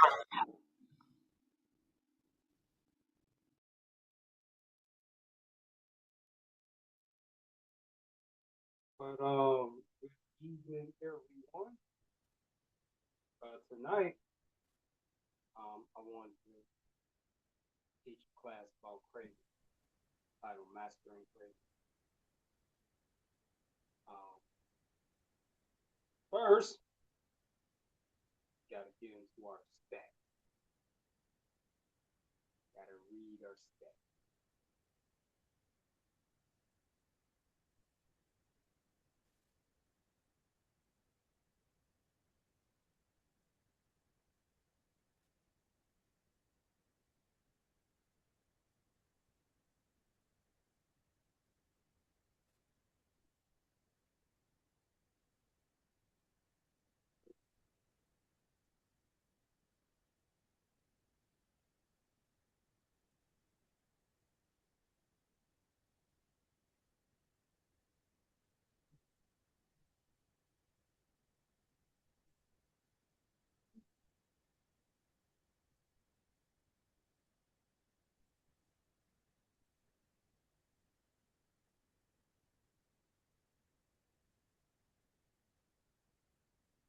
But good evening, everyone. Tonight, I wanted to teach a class about craving, titled Mastering Craving. Um, First, got to get into our stack. Got to read our stack.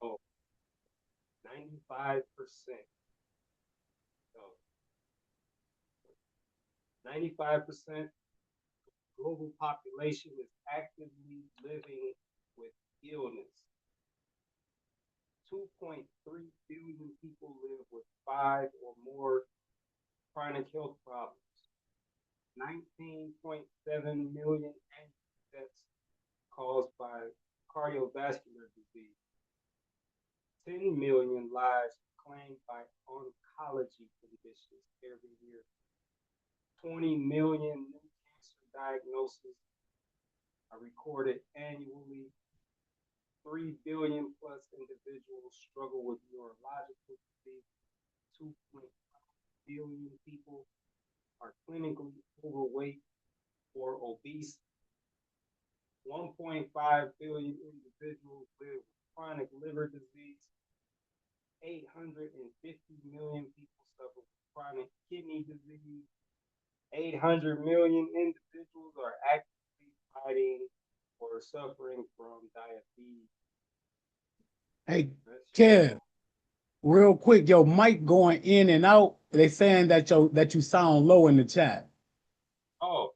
Oh, 95%. So, 95% global population is actively living with illness. 2.3 billion people live with five or more chronic health problems. 19.7 million annual deaths caused by cardiovascular disease. 10 million lives claimed by oncology conditions every year. 20 million new cancer diagnoses are recorded annually. 3 billion plus individuals struggle with neurological disease. 2.5 billion people are clinically overweight or obese. 1.5 billion individuals live with chronic liver disease. 850 million people suffer with chronic kidney disease. 800 million individuals are actively fighting or suffering from diabetes. Hey, Kev, real quick, your mic going in and out. They saying that you sound low in the chat. Oh,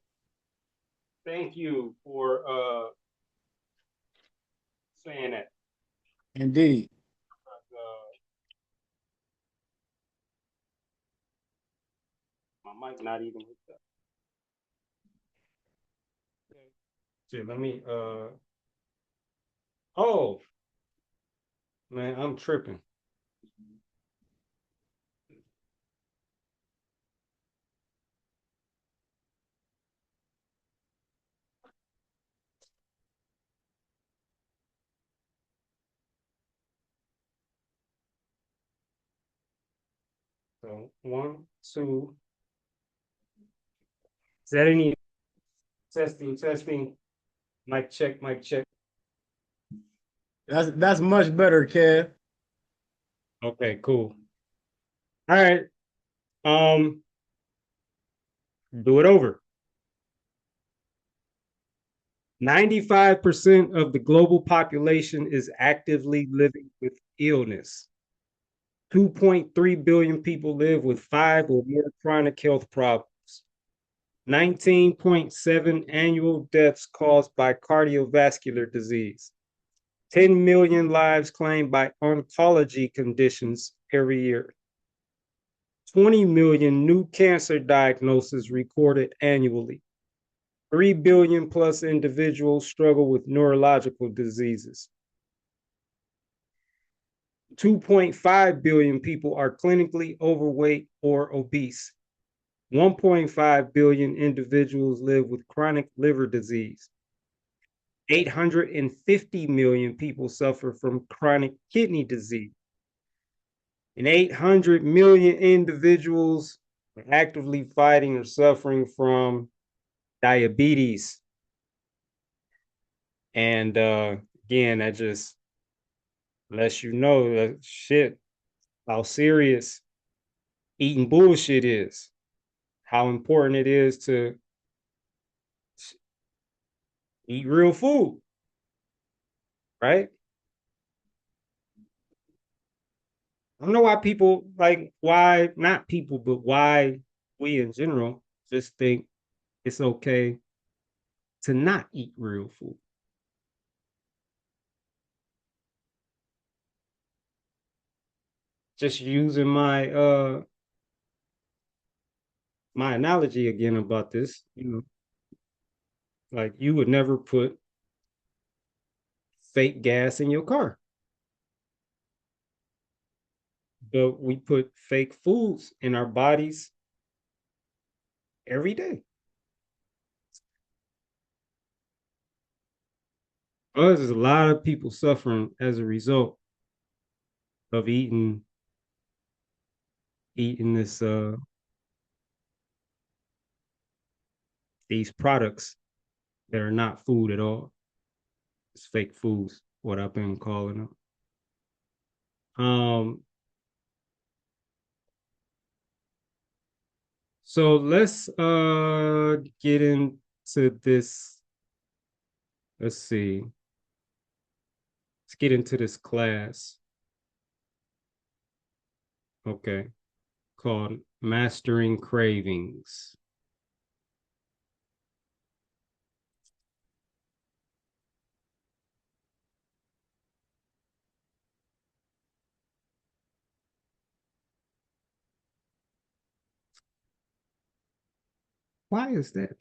thank you for saying that. Indeed. My mic not even hooked up. Shit, let me oh man, I'm tripping. So one, two. Is that any testing? Mic check, mic check. That's much better, Kev. Okay, cool. All right. Um, do it over. 95% of the global population is actively living with illness. 2.3 billion people live with five or more chronic health problems. 19.7 annual deaths caused by cardiovascular disease. 10 million lives claimed by oncology conditions every year. 20 million new cancer diagnoses recorded annually. 3 billion plus individuals struggle with neurological diseases. 2.5 billion people are clinically overweight or obese. 1.5 billion individuals live with chronic liver disease. 850 million people suffer from chronic kidney disease. And 800 million individuals are actively fighting or suffering from diabetes. And again, that just lets you know that shit, how serious eating bullshit is, how important it is to eat real food, right? I don't know why people like, why not people, but why we in general just think it's okay to not eat real food. Just using my analogy again about this, like you would never put fake gas in your car, but we put fake foods in our bodies every day. There's a lot of people suffering as a result of eating these products that are not food at all. It's fake foods, what I've been calling them. So let's get into this. Let's see. Let's get into this class. Okay. Called Mastering Cravings. Why is that?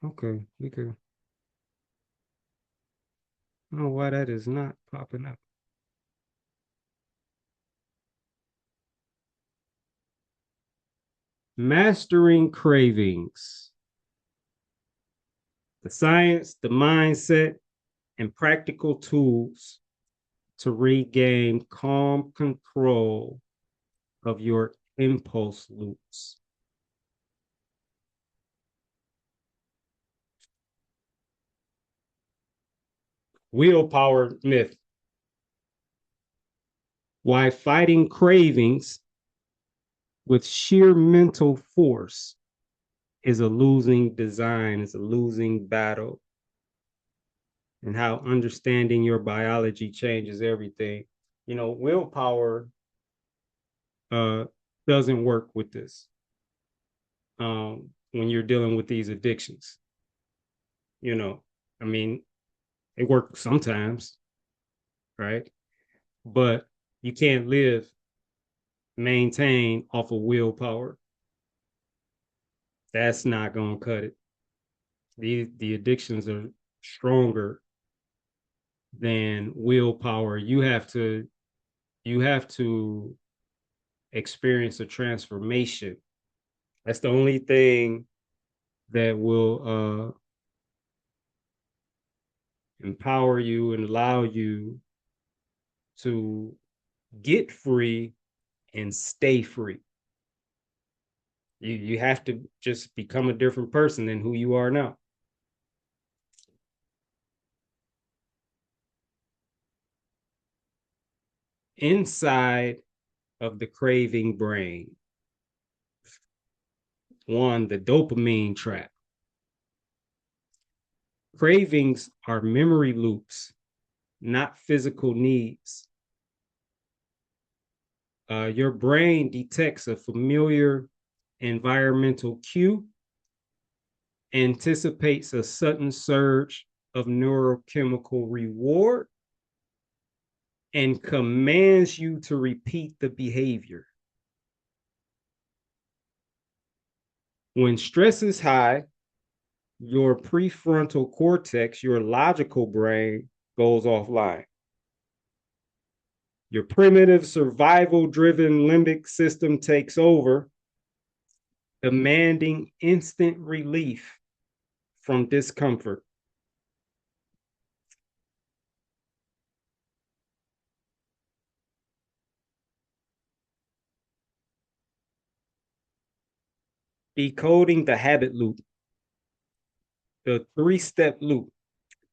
Okay, we could. I don't know why that is not popping up. Mastering Cravings. The science, the mindset, and practical tools to regain calm control of your impulse loops. Willpower myth. Why fighting cravings with sheer mental force is a losing design, is a losing battle, and how understanding your biology changes everything. Willpower uh, doesn't work with this when you're dealing with these addictions. You know, I mean, it works sometimes, right? But you can't maintain off of willpower. That's not gonna cut it. The addictions are stronger than willpower. You have to experience a transformation. That's the only thing that will empower you and allow you to get free and stay free. You have to just become a different person than who you are now. Inside of the craving brain, one, the dopamine trap. Cravings are memory loops, not physical needs. Your brain detects a familiar environmental cue, anticipates a sudden surge of neurochemical reward, and commands you to repeat the behavior. When stress is high, your prefrontal cortex, your logical brain, goes offline. Your primitive survival driven limbic system takes over, demanding instant relief from discomfort. Decoding the habit loop, the 3-step loop.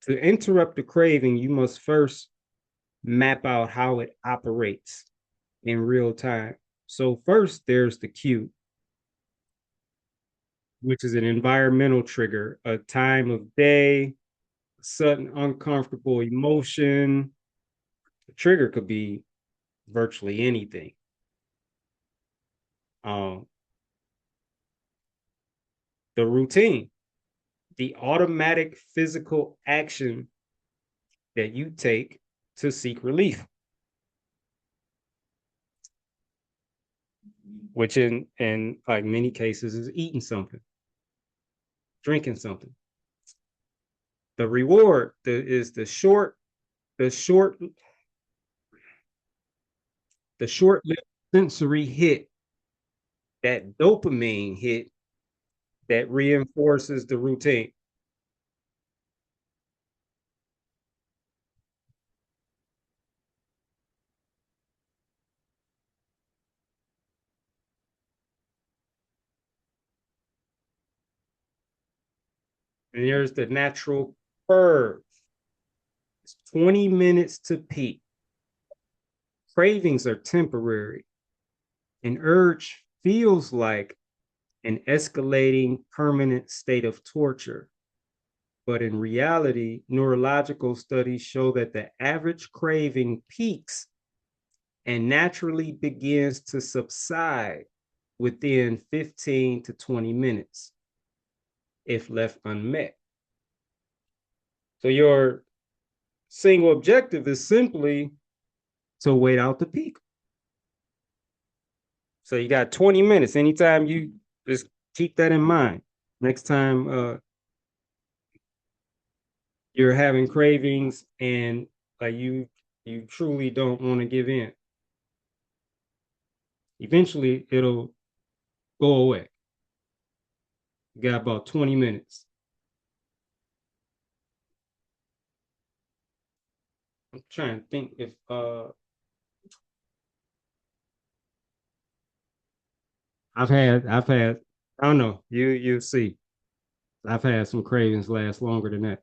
To interrupt the craving, you must first map out how it operates. in real time. So first there's the cue, which is an environmental trigger, a time of day, sudden uncomfortable emotion. The trigger could be virtually anything. Um, the routine, the automatic physical action that you take to seek relief, which in like many cases is eating something, drinking something. The reward is the short the short-lived sensory hit, that dopamine hit that reinforces the routine. And there's the natural curve. It's 20 minutes to peak. Cravings are temporary. An urge feels like an escalating permanent state of torture. But in reality, neurological studies show that the average craving peaks and naturally begins to subside within 15 to 20 minutes if left unmet. So your single objective is simply to wait out the peak. So you got 20 minutes. Anytime you just keep that in mind. Next time you're having cravings and you truly don't want to give in. Eventually it'll go away. You got about 20 minutes. I'm trying to think if I've had I don't know, you see. I've had some cravings last longer than that.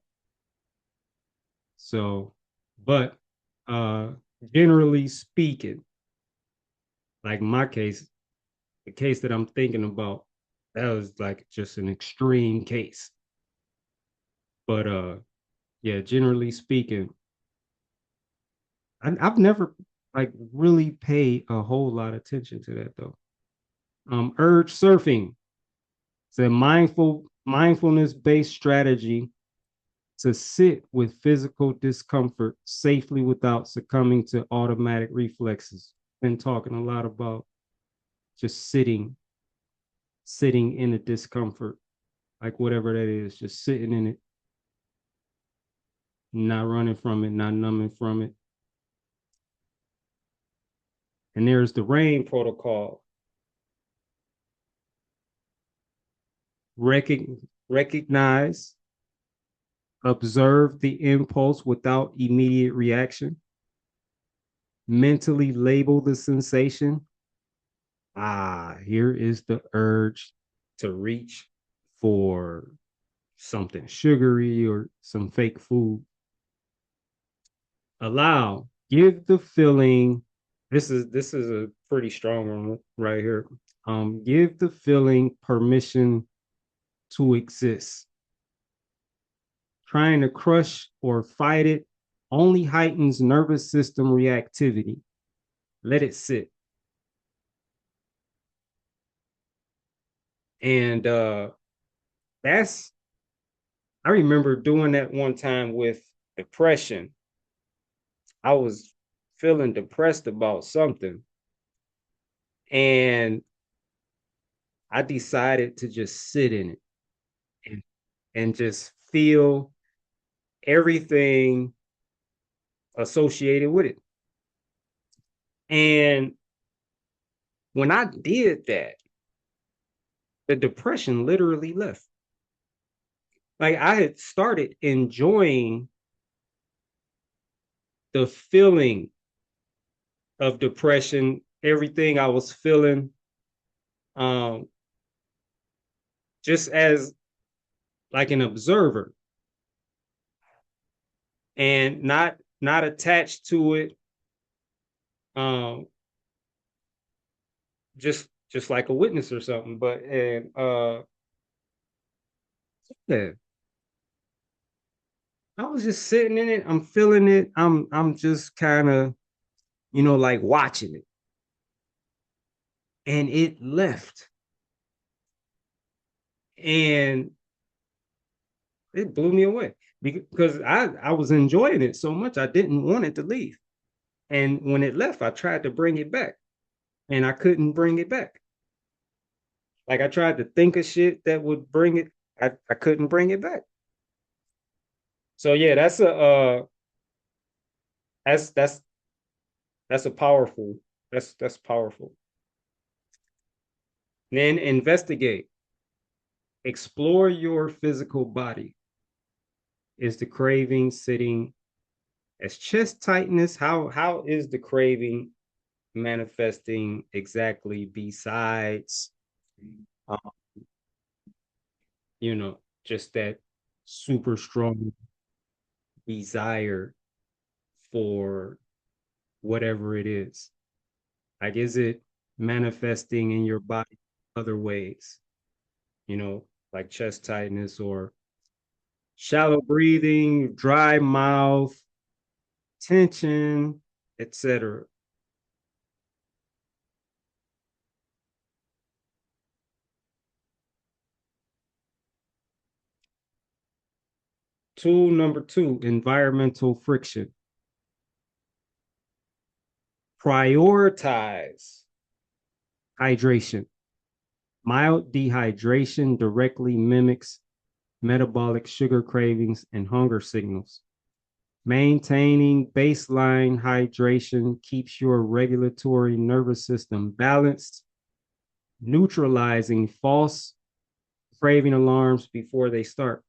So, but uh generally speaking, like my case, the case that I'm thinking about, that was like just an extreme case. But yeah, generally speaking, I've never like really paid a whole lot of attention to that though. Urge surfing. It's a mindfulness based strategy to sit with physical discomfort safely without succumbing to automatic reflexes. Been talking a lot about just sitting in the discomfort, like whatever that is, just sitting in it, not running from it, not numbing from it. And there's the RAIN protocol. Recognize, observe the impulse without immediate reaction, mentally label the sensation. Here is the urge to reach for something sugary or some fake food. Allow, give the feeling. This is a pretty strong one right here. Give the feeling permission to exist. Trying to crush or fight it only heightens nervous system reactivity. Let it sit. And that's I remember doing that one time with depression. I was feeling depressed about something, and I decided to just sit in it and, and just feel everything associated with it. And when I did that, the depression literally left. Like I had started enjoying the feeling of depression, everything I was feeling, um, just as like an observer and not attached to it, um, just like a witness or something. But and yeah, I was just sitting in it. I'm feeling it. I'm just kind of, like watching it. And it left. And it blew me away because I was enjoying it so much. I didn't want it to leave. And when it left, I tried to bring it back and I couldn't bring it back. Like I tried to think of shit that would bring it. I couldn't bring it back. So yeah, that's that's that's a powerful, that's powerful. Then investigate. Explore your physical body. Is the craving sitting as chest tightness? How is the craving manifesting exactly besides um, just that super strong desire for whatever it is? Like, is it manifesting in your body other ways? Like chest tightness or shallow breathing, dry mouth, tension, etc. Tool number two, environmental friction. Prioritize hydration. Mild dehydration directly mimics metabolic sugar cravings and hunger signals. Maintaining baseline hydration keeps your regulatory nervous system balanced, neutralizing false craving alarms before they start.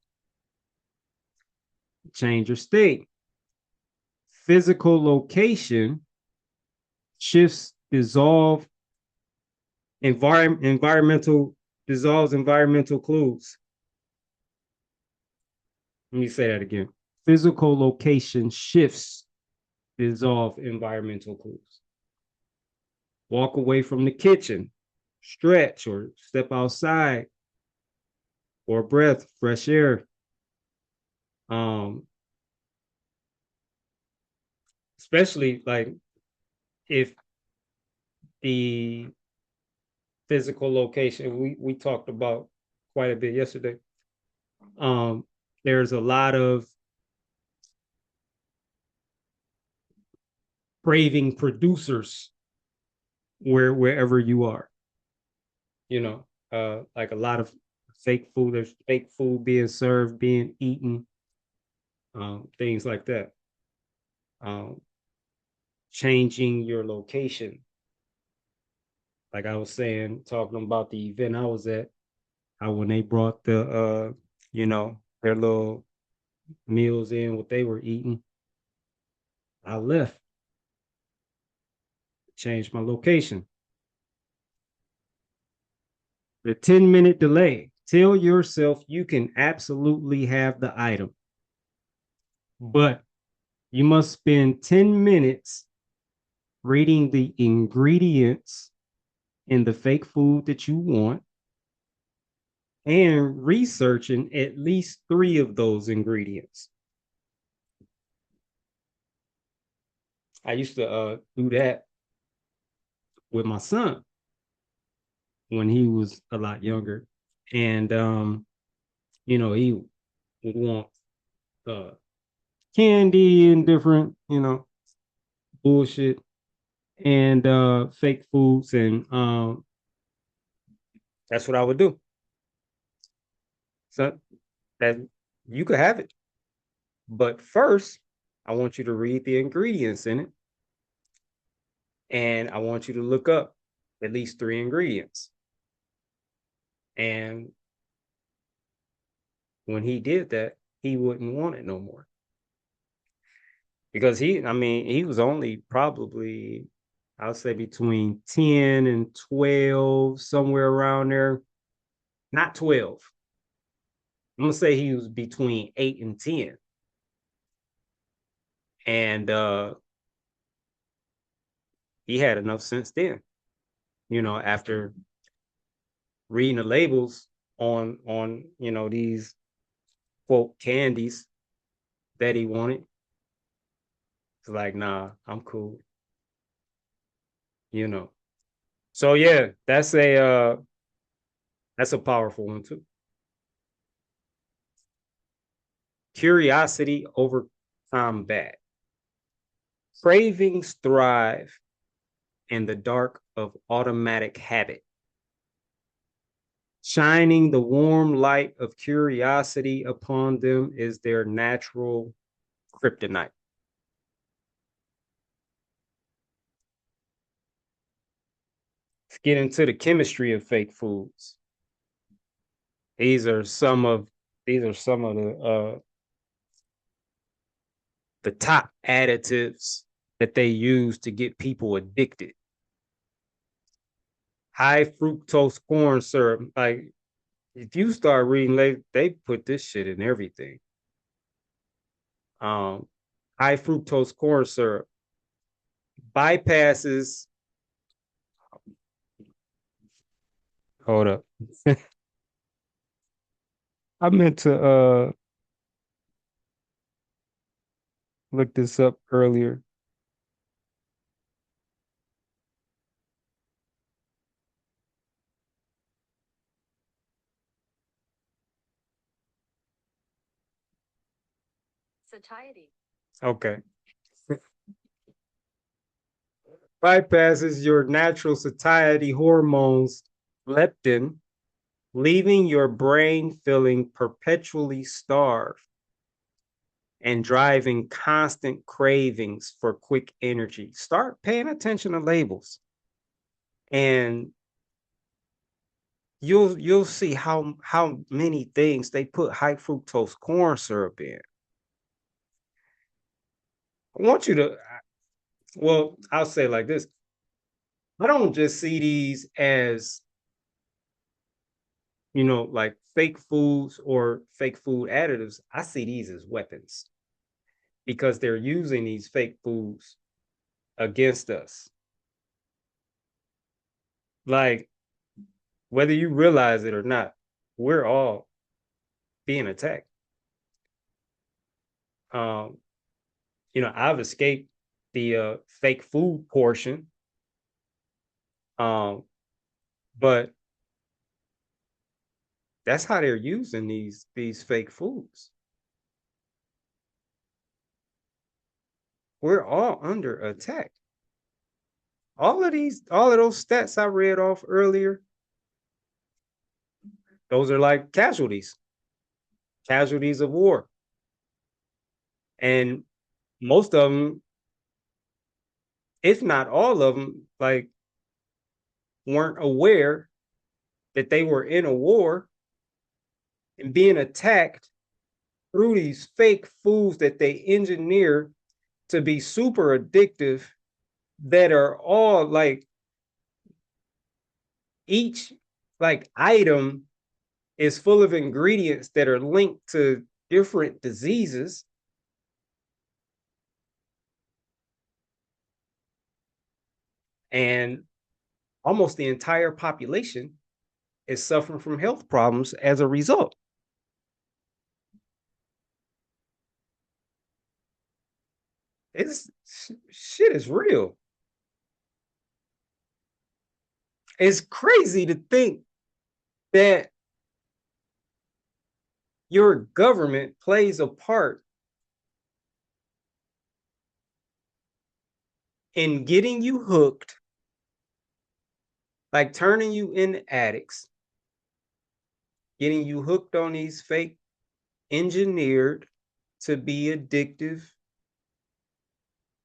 Change your state. Physical location shifts environmental dissolves environmental clues. Let me say that again. Physical location shifts dissolve environmental clues. Walk away from the kitchen, stretch or step outside or breath, fresh air. Um, Especially like if the physical location we talked about quite a bit yesterday. Um, there's a lot of craving producers wherever you are. Like a lot of fake food. There's fake food being served, being eaten, things like that. Um, Changing your location. Like I was saying, talking about the event I was at, how when they brought their little meals in, what they were eating, I left, changed my location. The 10-minute delay. Tell yourself you can absolutely have the item, but you must spend 10 minutes reading the ingredients in the fake food that you want and researching at least 3 of those ingredients. I used to do that with my son when he was a lot younger. And he would want uh candy and different, bullshit and fake foods. And that's what I would do. So that you could have it. But first, I want you to read the ingredients in it. And I want you to look up at least 3 ingredients. And when he did that, he wouldn't want it no more. Because he was only probably, I'll say between 10 and 12, somewhere around there. Not 12. I'm gonna say he was between 8 and 10. And he had enough sense then. after reading the labels on these quote candies that he wanted. It's like, nah, I'm cool. So yeah, that's a powerful one too. Curiosity over combat. Cravings thrive in the dark of automatic habit. Shining the warm light of curiosity upon them is their natural kryptonite. Let's get into the chemistry of fake foods. These are some of the top additives that they use to get people addicted. High fructose corn syrup. Like, if you start reading, they put this shit in everything. High fructose corn syrup bypasses. Hold up. I meant to look this up earlier. Satiety. Okay. Bypasses your natural satiety hormones, leptin, leaving your brain feeling perpetually starved and driving constant cravings for quick energy. Start paying attention to labels, and you'll see how many things they put high fructose corn syrup in. I want you to, well, I'll say it like this. I don't just see these as, like fake foods or fake food additives. I see these as weapons because they're using these fake foods against us. Like, whether you realize it or not, we're all being attacked. I've escaped the fake food portion. But that's how they're using these fake foods. We're all under attack. All of those stats I read off earlier, those are like casualties of war. And most of them, if not all of them, like, weren't aware that they were in a war and being attacked through these fake foods that they engineer to be super addictive, that are all like, each like item is full of ingredients that are linked to different diseases. And almost the entire population is suffering from health problems as a result. It's shit is real. It's crazy to think that your government plays a part in getting you hooked, like turning you into addicts, getting you hooked on these fake, engineered to be addictive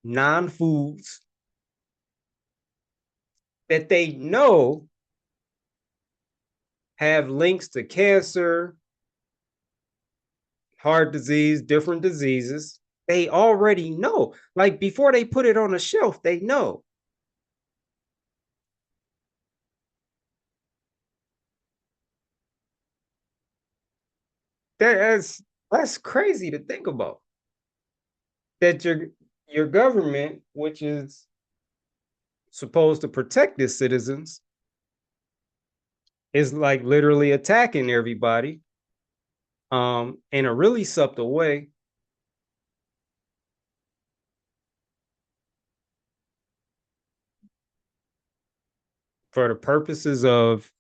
non-foods that they know have links to cancer, heart disease, different diseases. They already know. Like, before they put it on the shelf, they know. That's crazy to think about. That your government, which is supposed to protect its citizens, is like literally attacking everybody in a really subtle way. For the purposes of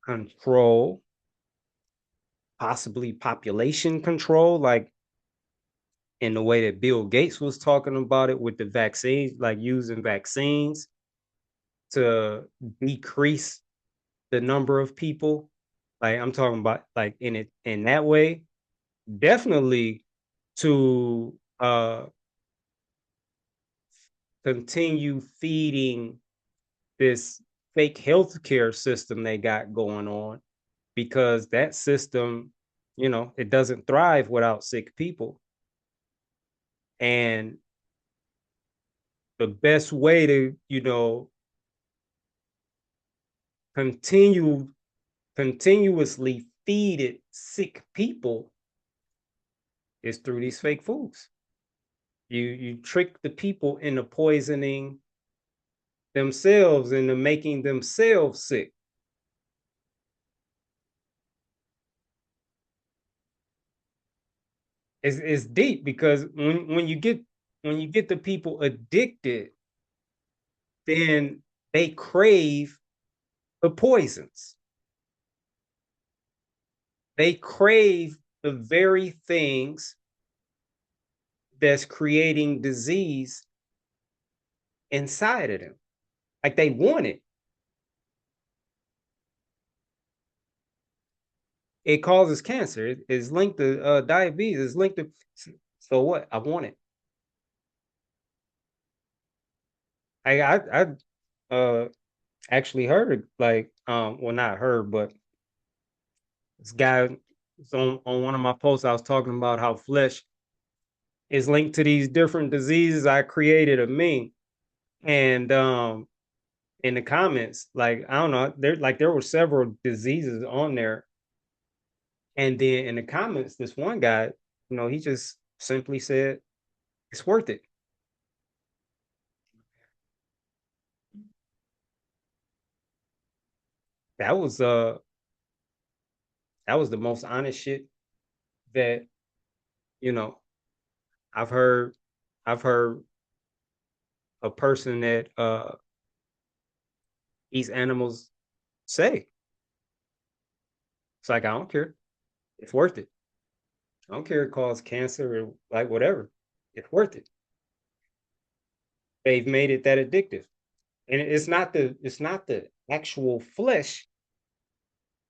control, possibly population control, like in the way that Bill Gates was talking about it with the vaccines, like using vaccines to decrease the number of people. Like I'm talking about like in it in that way, definitely to continue feeding this fake healthcare system they got going on, because that system, it doesn't thrive without sick people. And the best way to, continue continuously feed it sick people is through these fake foods. You trick the people into poisoning themselves, into making themselves sick. It's deep, because when you get the people addicted, then they crave the poisons. They crave the very things that's creating disease inside of them. Like they want it. It causes cancer. It is linked to diabetes. It's linked to. So what? I want it. I actually heard, like, well, not heard, but this guy on one of my posts, I was talking about how flesh is linked to these different diseases. I created a meme, and in the comments, like, I don't know, there were several diseases on there, and then in the comments, this one guy, he just simply said, "It's worth it." That was that was the most honest shit that you know I've heard. I've heard a person that eats animals say. It's like, I don't care. It's worth it. I don't care it causes cancer or like whatever. It's worth it. They've made it that addictive. And it's not the actual flesh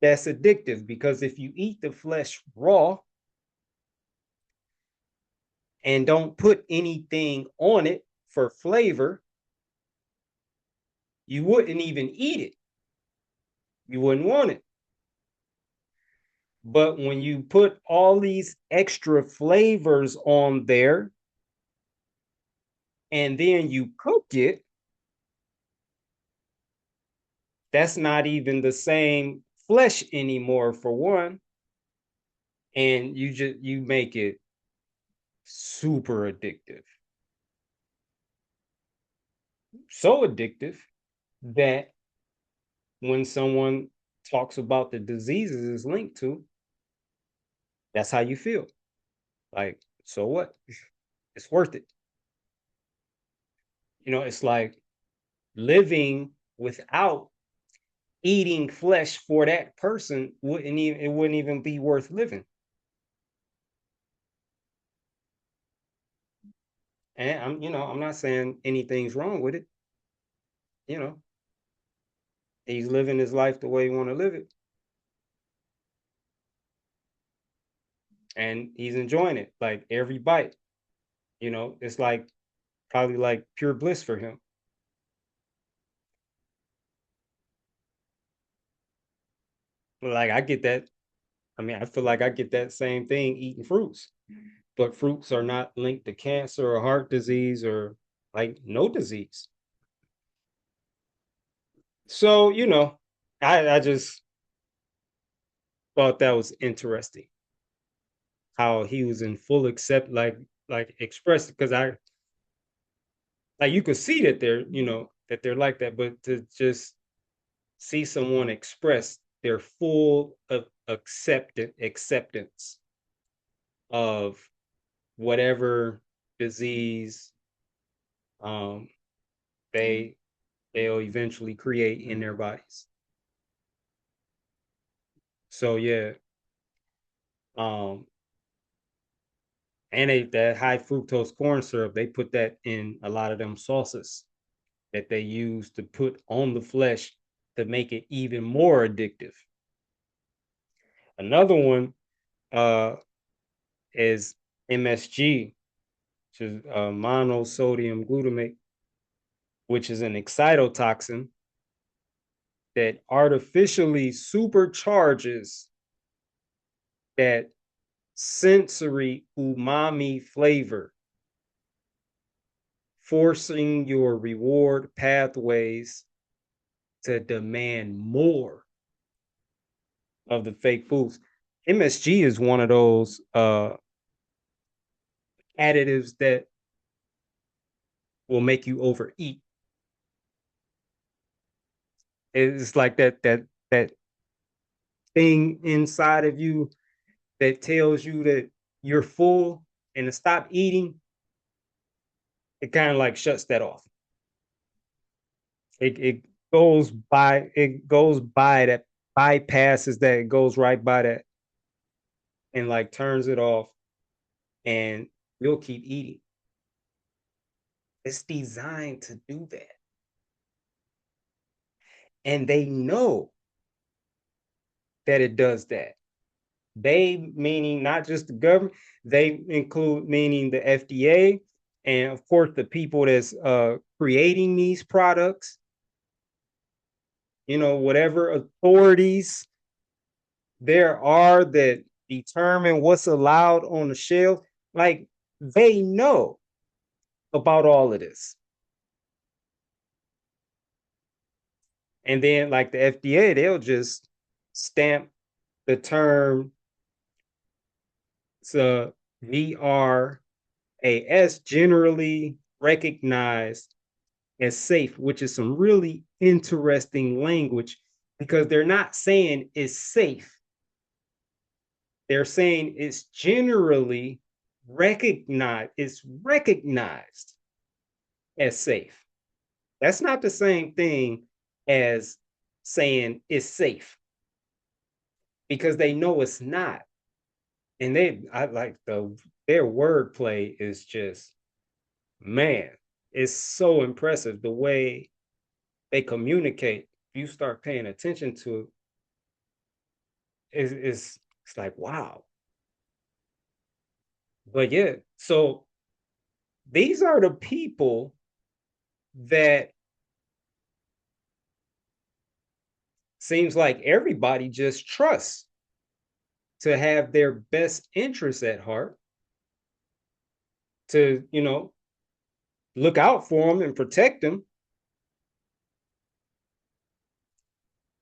that's addictive, because if you eat the flesh raw and don't put anything on it for flavor, you wouldn't even eat it. You wouldn't want it. But when you put all these extra flavors on there and then you cook it, that's not even the same flesh anymore, for one. And you make it super addictive. So addictive that when someone talks about the diseases it's linked to, that's how you feel. Like, so what? It's worth it. It's like living without eating flesh for that person wouldn't even be worth living. And I'm not saying anything's wrong with it. You know, he's living his life the way he want to live it, and he's enjoying it. Like every bite, it's like probably like pure bliss for him. Like I get that. I mean, I feel like I get that same thing eating fruits, but fruits are not linked to cancer or heart disease or like no disease. So, I just thought that was interesting how he was in full accept, like expressed, because I like you could see that that they're like that, but to just see someone express their full acceptance of whatever disease um, they'll eventually create in their bodies. So yeah, um, and that high fructose corn syrup, they put that in a lot of them sauces that they use to put on the flesh to make it even more addictive. Another one is MSG, which is monosodium glutamate, which is an excitotoxin that artificially supercharges that sensory umami flavor, forcing your reward pathways to demand more of the fake foods. MSG is one of those additives that will make you overeat. It's like that thing inside of you that tells you that you're full and to stop eating. It kind of like shuts that off. It goes by that, bypasses that, it goes right by that and like turns it off, and you'll keep eating. It's designed to do that. And they know that it does that. They, meaning not just the government, they include meaning the FDA, and of course the people that's creating these products, whatever authorities there are that determine what's allowed on the shelf, like they know about all of this. And then like the FDA, they'll just stamp the term VRAS, generally recognized as safe, which is some really interesting language, because they're not saying it's safe. They're saying it's generally recognized as safe. That's not the same thing as saying it's safe, because they know it's not. And I like their wordplay is just, man, it's so impressive the way they communicate. If you start paying attention to it, it's like, wow. But yeah, so these are the people that seems like everybody just trusts to have their best interests at heart, to, look out for them and protect them,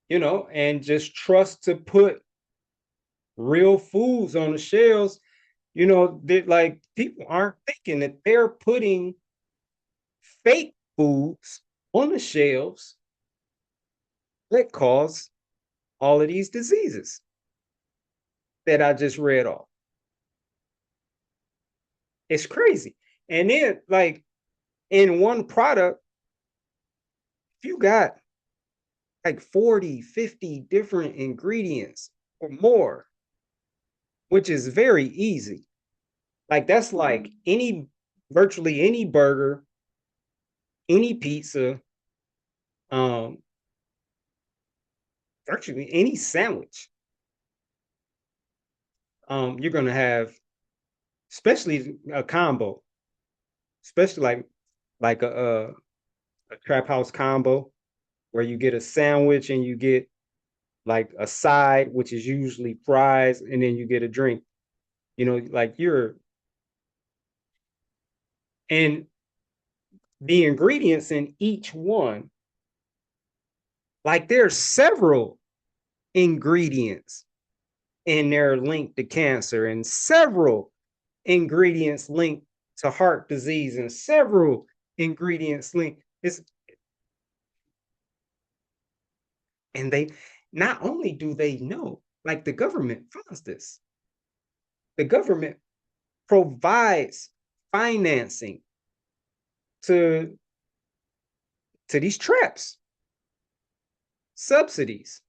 and just trust to put real foods on the shelves. That like people aren't thinking that they're putting fake foods on the shelves that cause all of these diseases that I just read off. It's crazy. And then like in one product, if you got like 40, 50 different ingredients or more, which is very easy. Like that's like virtually any burger, any pizza, virtually any sandwich. You're gonna have, especially a combo, especially like a trap house combo, where you get a sandwich and you get like a side, which is usually fries, and then you get a drink. Like and the ingredients in each one, like there's several ingredients in there linked to cancer, and several ingredients linked to heart disease, and several ingredients linked. And they not only do they know, like the government funds this. The government provides financing to these traps, subsidies.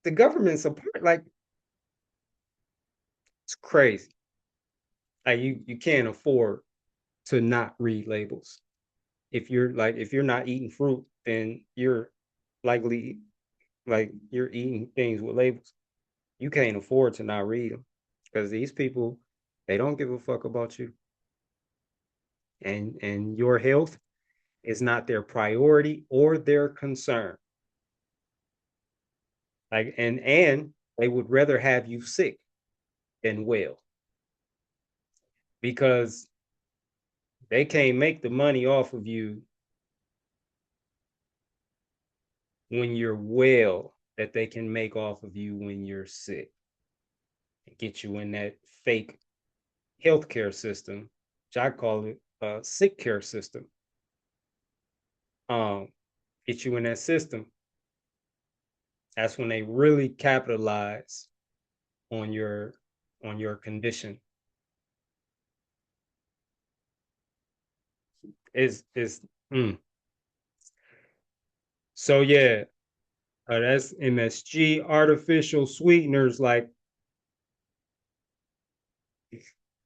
The government's a part, like it's crazy. Like you can't afford to not read labels. If you're not eating fruit, then you're likely like you're eating things with labels. You can't afford to not read them because these people, they don't give a fuck about you, and your health is not their priority or their concern. Like and they would rather have you sick than well because they can't make the money off of you when you're well that they can make off of you when you're sick and get you in that fake healthcare system, which I call it a sick care system. Um, get you in that system. That's when they really capitalize on your condition. Is mm. So yeah, that's MSG, artificial sweeteners like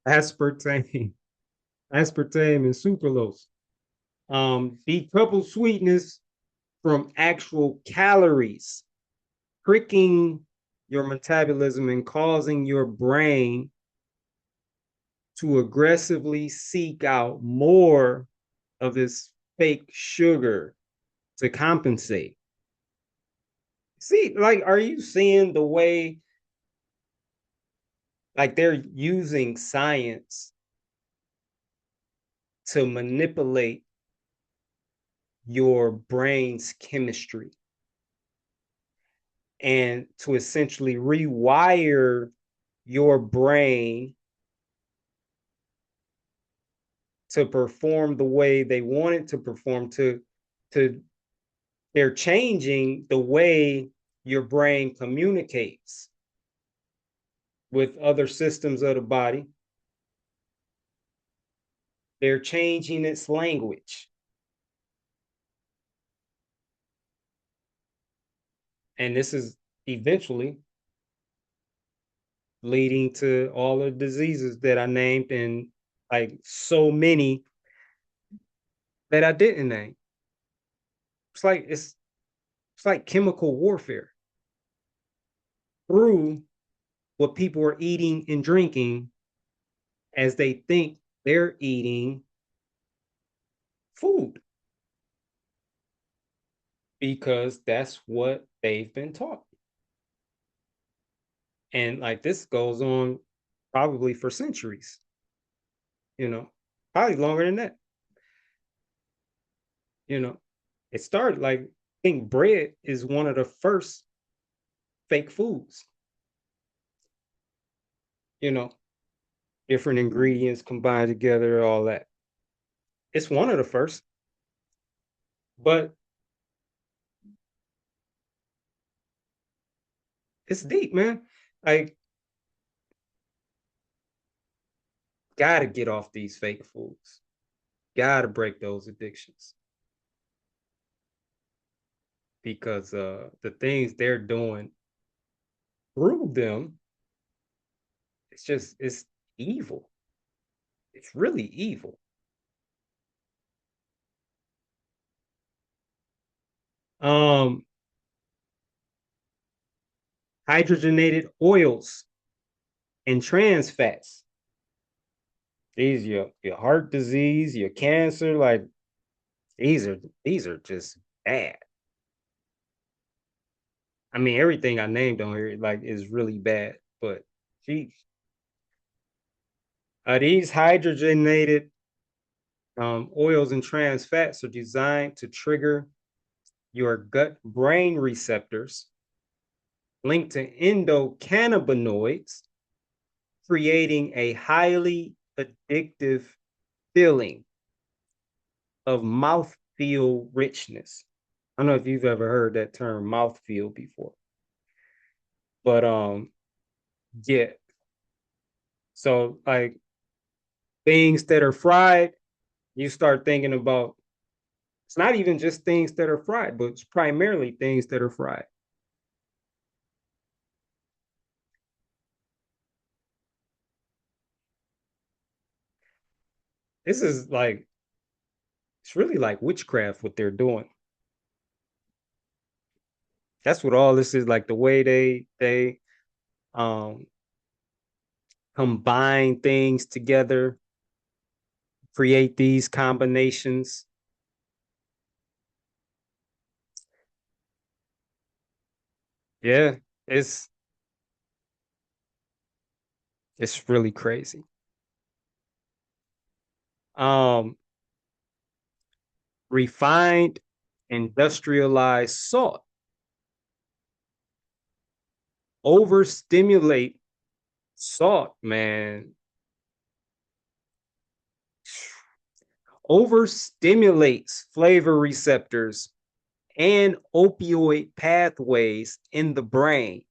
aspartame, aspartame and sucralose. Decouple sweetness from actual calories, tricking your metabolism and causing your brain to aggressively seek out more of this fake sugar to compensate. See, like, are you seeing the way like they're using science to manipulate your brain's chemistry and to essentially rewire your brain to perform the way they want it to perform to they're changing the way your brain communicates with other systems of the body. They're changing its language. And this is eventually leading to all the diseases that I named and like so many that I didn't name. It's like it's like chemical warfare through what people are eating and drinking as they think they're eating food because that's what they've been taught. And like this goes on probably for centuries, you know, probably longer than that. You know, it started like I think bread is one of the first fake foods, you know, different ingredients combined together, all that. It's one of the first, but it's deep, man. Like, gotta get off these fake foods. Gotta break those addictions because the things they're doing through them, it's evil. It's really evil. Um, hydrogenated oils and trans fats. These your heart disease, your cancer, like these are just bad. I mean, everything I named on here like is really bad, but geez. These hydrogenated oils and trans fats are designed to trigger your gut brain receptors linked to endocannabinoids, creating a highly addictive feeling. of mouthfeel richness. I don't know if you've ever heard that term mouthfeel before, but yeah. So like things that are fried, you start thinking about it's not even just things that are fried, but it's primarily things that are fried. This is like it's really like witchcraft what they're doing. That's what all this is like the way they um combine things together, create these combinations. Yeah, it's it's really crazy. Um Refined industrialized salt overstimulate salt, man. Overstimulates flavor receptors and opioid pathways in the brain,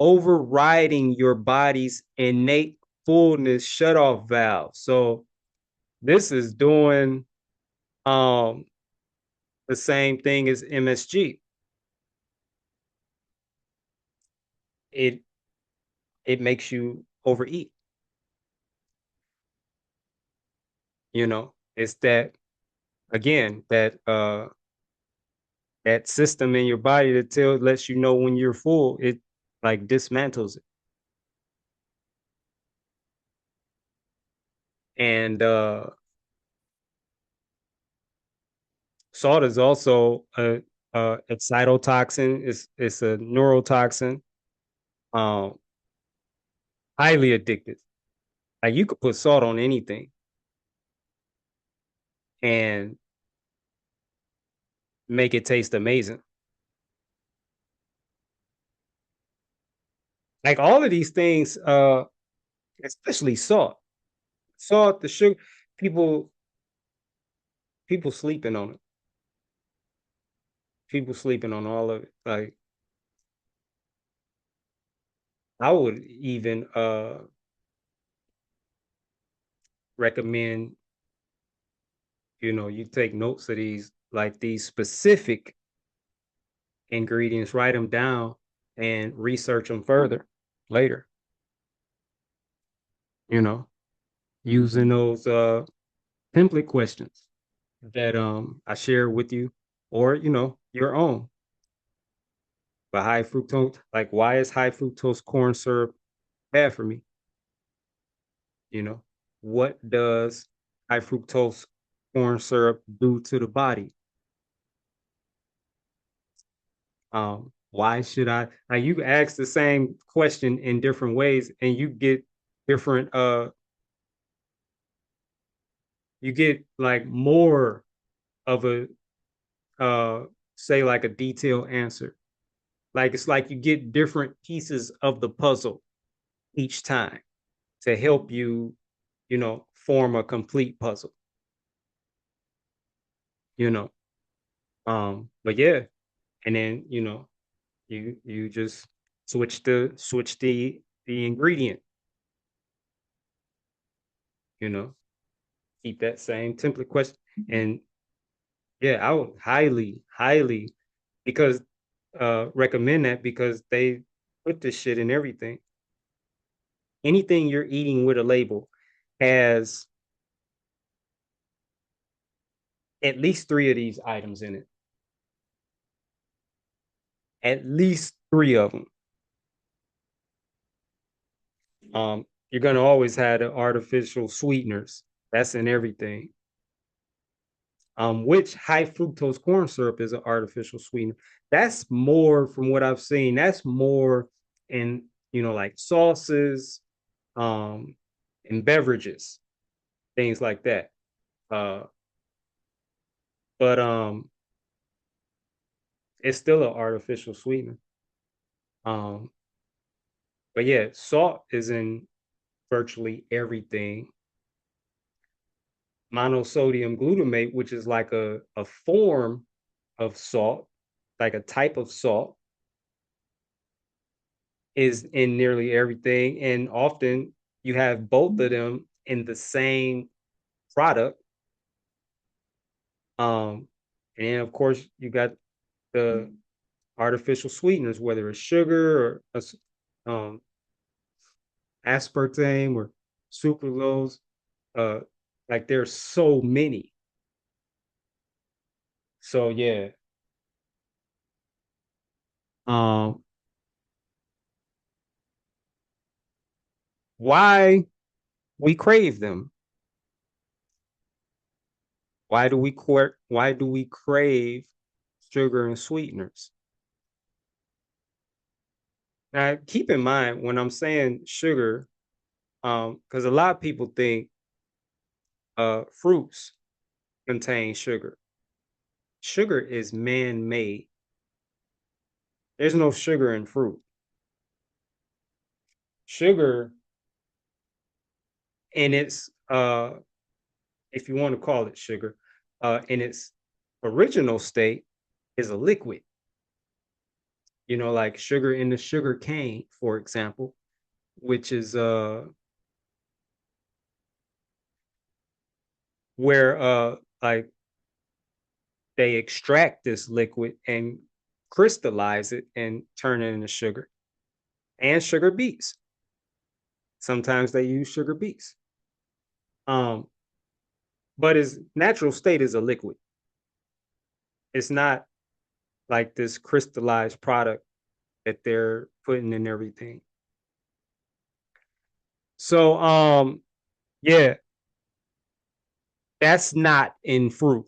overriding your body's innate fullness shutoff valve. So this is doing um the same thing as MSG. It it makes you overeat, you know. It's that again, that system in your body that lets you know when you're full, it like dismantles it. And salt is also a excitotoxin. It's a neurotoxin. Um, Highly addictive. Like you could put salt on anything and make it taste amazing. Like all of these things, especially salt, salt, the sugar. People, people sleeping on it. People sleeping on all of it. Like I would even recommend, you take notes of these, like these specific ingredients, write them down and research them further later, you know, using those template questions that I share with you or, your own. But high fructose, like why is high fructose corn syrup bad for me? You know, what does high fructose corn syrup do to the body? Why should I like you ask the same question in different ways and different you get like more of a uh say like a detailed answer. Like it's like you get different pieces of the puzzle each time to help you, form a complete puzzle, you know. But yeah, and then, you just switch the ingredient, you know, keep that same template question. And yeah, I would highly because recommend that because they put this shit in everything. Anything you're eating with a label has at least three of these items in it. At least three of them. You're gonna always have the artificial sweeteners. That's in everything. Which high fructose corn syrup is an artificial sweetener. That's more from what I've seen. That's more in like sauces, um, and beverages, things like that. Uh, but it's still an artificial sweetener. Um, but yeah, salt is in virtually everything. monosodium glutamate, which is like a form of salt, like a type of salt, is in nearly everything. And often you have both of them in the same product. And then of course you got the artificial sweeteners, whether it's sugar or um, aspartame or sucralose. Uh, like there's so many. So yeah. Um, why we crave them? Why do we crave sugar and sweeteners? Now, keep in mind when I'm saying sugar, because a lot of people think fruits contain sugar. Sugar is man-made. There's no sugar in fruit. Sugar in its if you want to call it sugar, in its original state is a liquid. You know, like sugar in the sugar cane, for example, which is where like they extract this liquid and crystallize it and turn it into sugar and sugar beets. Sometimes they use sugar beets. Um, but its natural state is a liquid. It's not like this crystallized product that they're putting in everything. So yeah, that's not in fruit.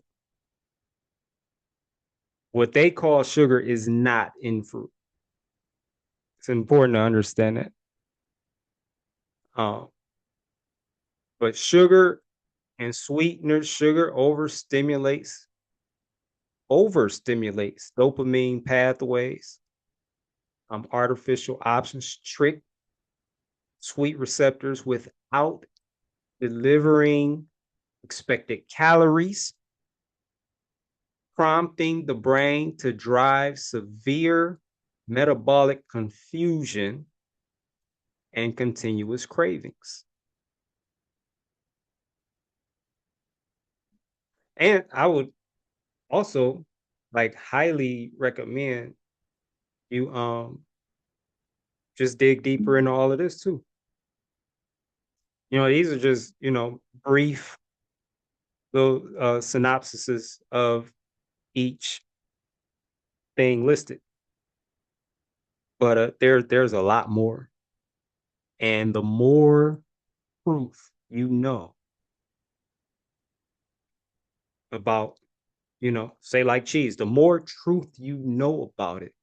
What they call sugar is not in fruit. It's important to understand that. Um, but sugar and sweeteners, sugar overstimulates dopamine pathways. Artificial options trick sweet receptors without delivering expected calories, prompting the brain to drive severe metabolic confusion and continuous cravings. And I would also like highly recommend you just dig deeper into all of this too. You know, these are just, brief little synopsises of each thing listed. But there's a lot more. And the more proof you know about, say like cheese, the more truth you know about it,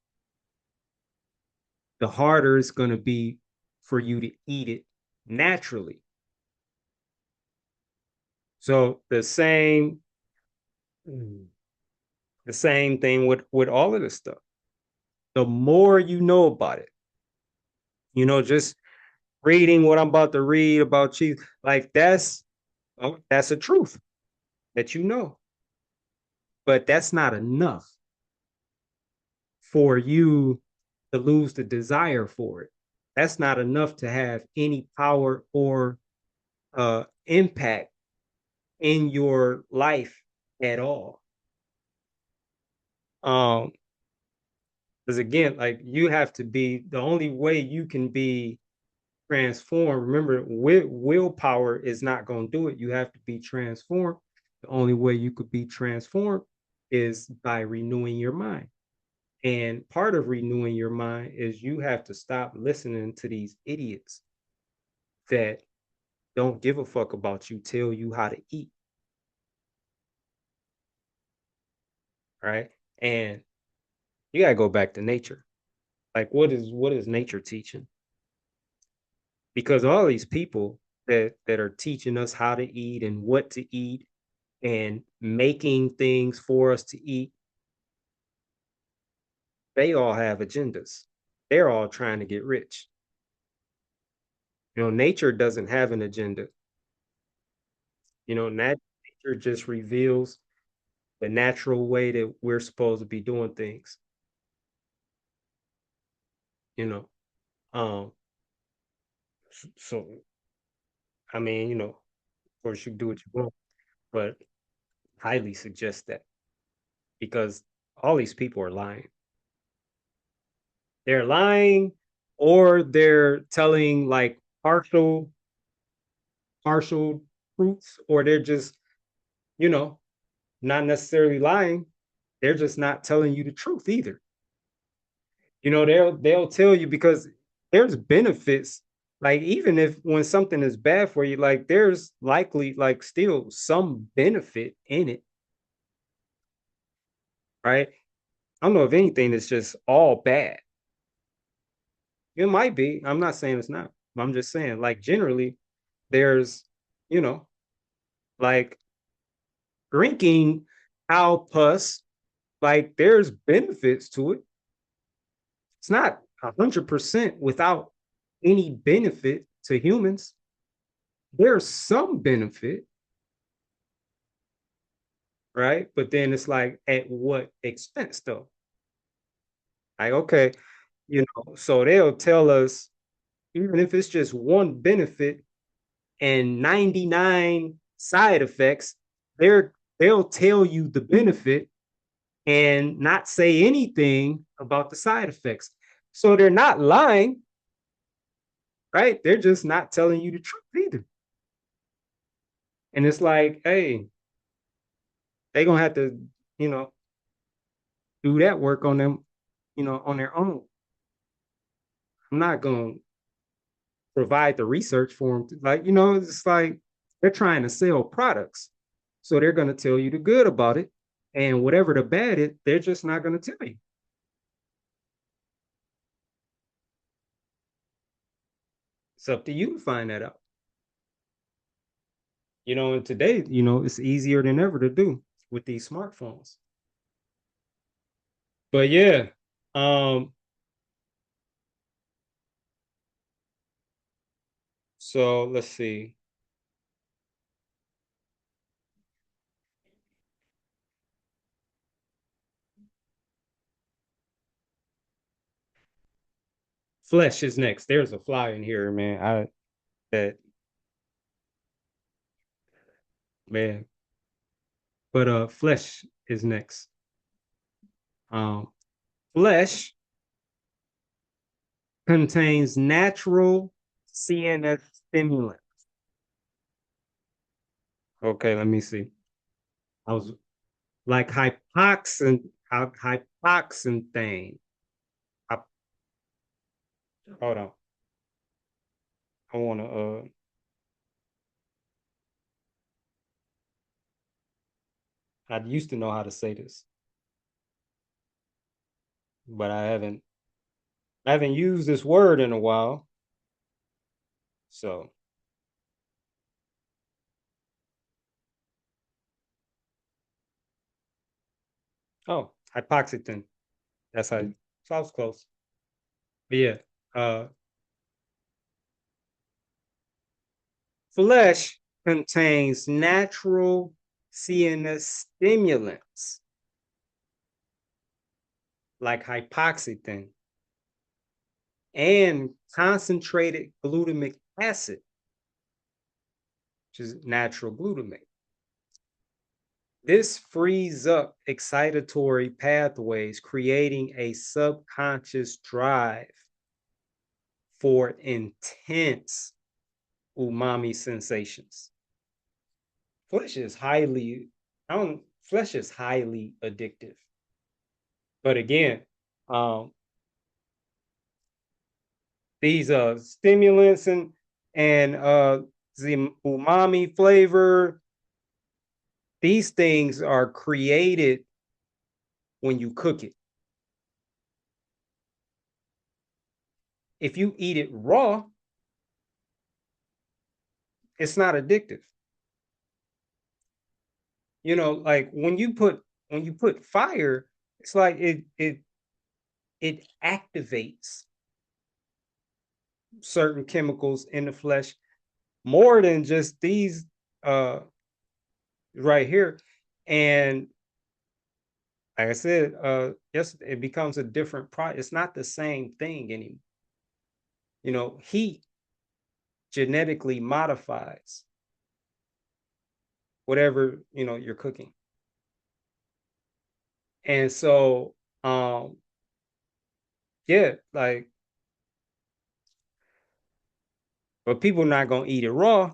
the harder it's going to be for you to eat it naturally. So the same thing with all of this stuff. The more you know about it, just reading what I'm about to read about cheese, like that's a truth that you know. But that's not enough for you to lose the desire for it. That's not enough to have any power or impact in your life at all. Because again, like you have to be the only way you can be transformed. Remember, willpower is not going to do it. You have to be transformed. The only way you could be transformed is by renewing your mind. And part of renewing your mind is you have to stop listening to these idiots that don't give a fuck about you, tell you how to eat. Right. And you gotta go back to nature. Like what is nature teaching? Because all these people that are teaching us how to eat and what to eat and making things for us to eat, they all have agendas. They're all trying to get rich. Nature doesn't have an agenda. Nature It just reveals the natural way that we're supposed to be doing things, you know. Um, so I mean, of course you do what you want, but highly suggest that because all these people are lying. They're lying or they're telling like partial truths, or they're just, you know, not necessarily lying. They're just not telling you the truth either. They'll tell you because there's benefits. Like even if when something is bad for you, like there's likely like still some benefit in it, right? I don't know if anything is just all bad. It might be. I'm not saying it's not. I'm just saying, like, generally, there's, you know, like drinking cow pus, like, there's benefits to it. It's not 100% without any benefit to humans. There's some benefit, right? But then it's like, at what expense, though? Like, okay, so they'll tell us, even if it's just one benefit, and 99 side effects, they'll tell you the benefit and not say anything about the side effects. So they're not lying, right? They're just not telling you the truth either. And it's like, hey, they're gonna have to, you know, do that work on them, on their own. I'm not gonna provide the research for them. Like, it's like they're trying to sell products. So they're gonna tell you the good about it. And whatever the bad is, they're just not gonna tell you. It's up to you to find that out. And today, it's easier than ever to do with these smartphones. But yeah, um, so let's see. Flesh is next. There's a fly in here, man. That man. But flesh is next. Um, Flesh contains natural CNS stimulant. Okay, let me see. I was like hypoxanthine. Hy- Hold on. I wanna I used to know how to say this, but I haven't used this word in a while. So hypoxanthine. That's how so I was close. But yeah. Uh Flesh contains natural CNS stimulants like hypoxanthine and concentrated glutamic acid, which is natural glutamate. This frees up excitatory pathways, creating a subconscious drive for intense umami sensations. Flesh is highly, I don't, flesh is highly addictive. But again, um, these stimulants and the umami flavor, these things are created when you cook it. If you eat it raw, it's not addictive. Like when you put fire, it's like it activates certain chemicals in the flesh more than just these uh right here. And like I said, yes, it becomes a different product. It's not the same thing anymore. Heat genetically modifies whatever, you're cooking. And so, yeah, like, but people not gonna eat it raw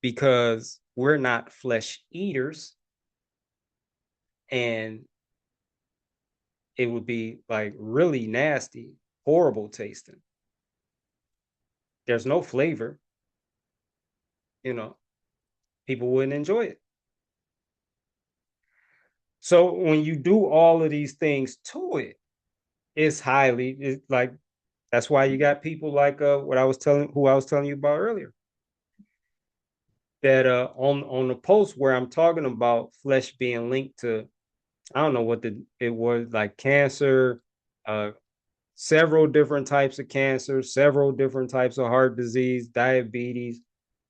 because we're not flesh eaters, and it would be like really nasty, horrible tasting. There's no flavor, you know, people wouldn't enjoy it. So when you do all of these things to it, it's like that's why you got people like who I was telling you about earlier. That on the post where I'm talking about flesh being linked to, I don't know what it was, like cancer, uh several different types of cancer, several different types of heart disease, diabetes,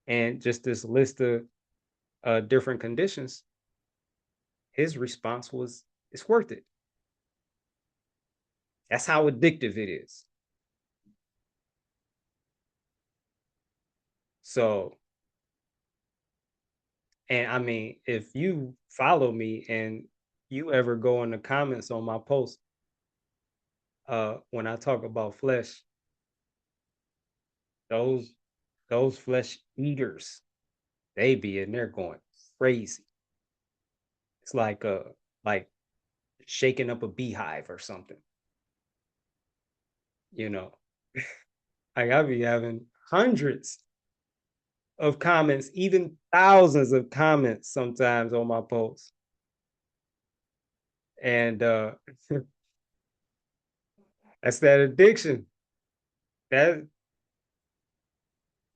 and just this list of different conditions. His response was, "It's worth it." That's how addictive it is. So, and I mean, if you follow me and you ever go in the comments on my post, when I talk about flesh, those those flesh eaters, they be in there going crazy. It's like shaking up a beehive or something, you know. Like I be having hundreds of comments, even thousands of comments sometimes on my posts. And that's that addiction. That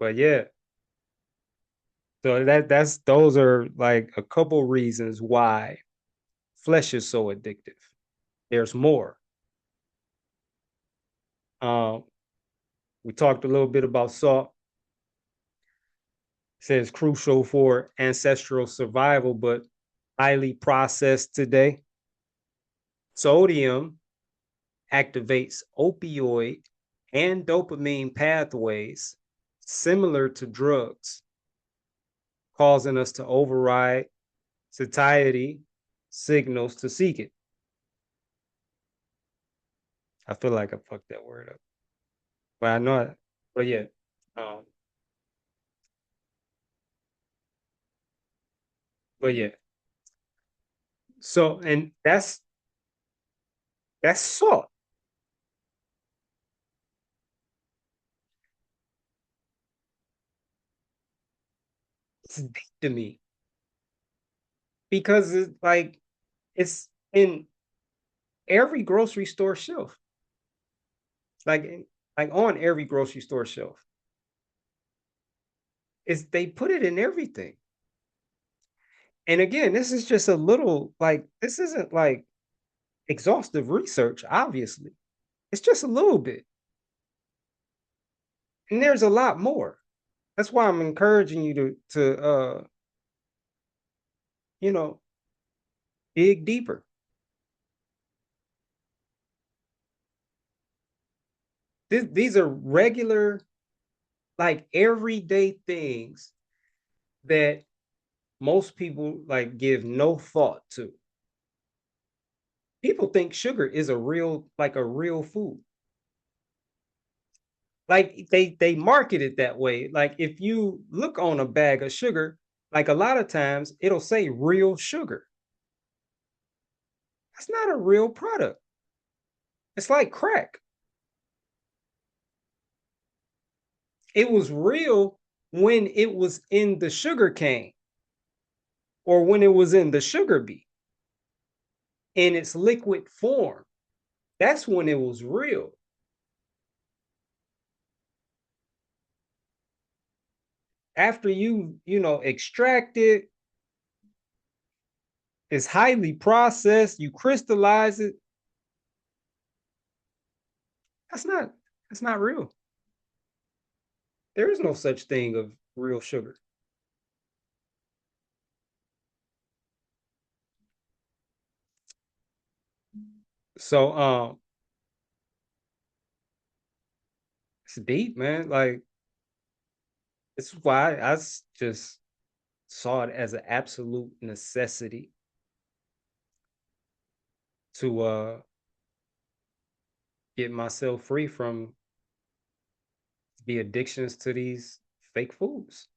but yeah. So that's those are like a couple reasons why flesh is so addictive. There's more. Um, we talked a little bit about salt. It says crucial for ancestral survival, but highly processed today. Sodium activates opioid and dopamine pathways similar to drugs, causing us to override satiety signals to seek it. I feel like I fucked that word up, but I know it. But yeah, um, but yeah. So and that's salt. It's deep to me because it's in every grocery store shelf, like like on every grocery store shelf. It's they put it in everything. And again, this is just a little like this isn't like exhaustive research, obviously. It's just a little bit. And there's a lot more. That's why I'm encouraging you to you know, dig deeper. These are regular, like everyday things that most people like give no thought to. People think sugar is a real food. Like they market it that way. Like if you look on a bag of sugar, like a lot of times it'll say real sugar. That's not a real product. It's like crack. It was real when it was in the sugar cane or when it was in the sugar beet in its liquid form. That's when it was real. After extract it, it's highly processed, you crystallize it. That's not that's not real. There is no such thing of real sugar. So it's deep, man. Like this is why just saw it as an absolute necessity to get myself free from the addictions to these fake foods.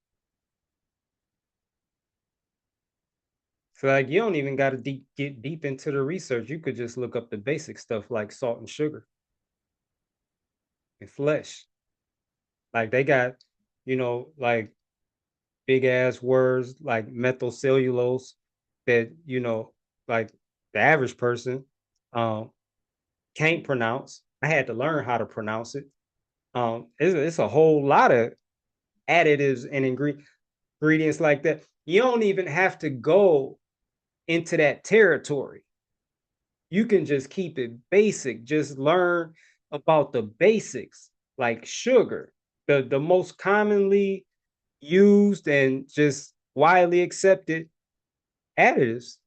So like you don't even got to get deep into the research. You could just look up the basic stuff like salt and sugar and flesh. Like they got, like big ass words like methylcellulose that, like the average person um can't pronounce. I had to learn how to pronounce it. It's a whole lot of additives and ingredients like that. You don't even have to go into that territory. You can just keep it basic. Just learn about the basics, like sugar, the most commonly used and just widely accepted additives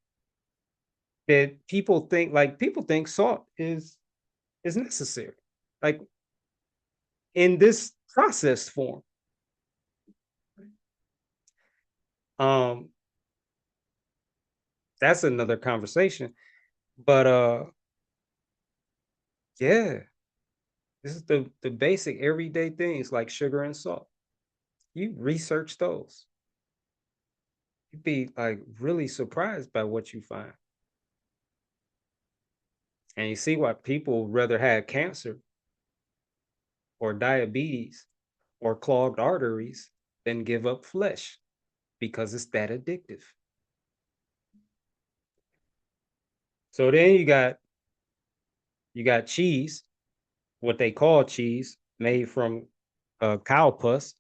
that people think salt is necessary. Like in this processed form. Um, that's another conversation. But yeah, this is the basic everyday things like sugar and salt. You research those. You'd be like really surprised by what you find. And you see why people rather have cancer or diabetes or clogged arteries than give up flesh because it's that addictive. So then you got cheese, what they call cheese, made from cow pus,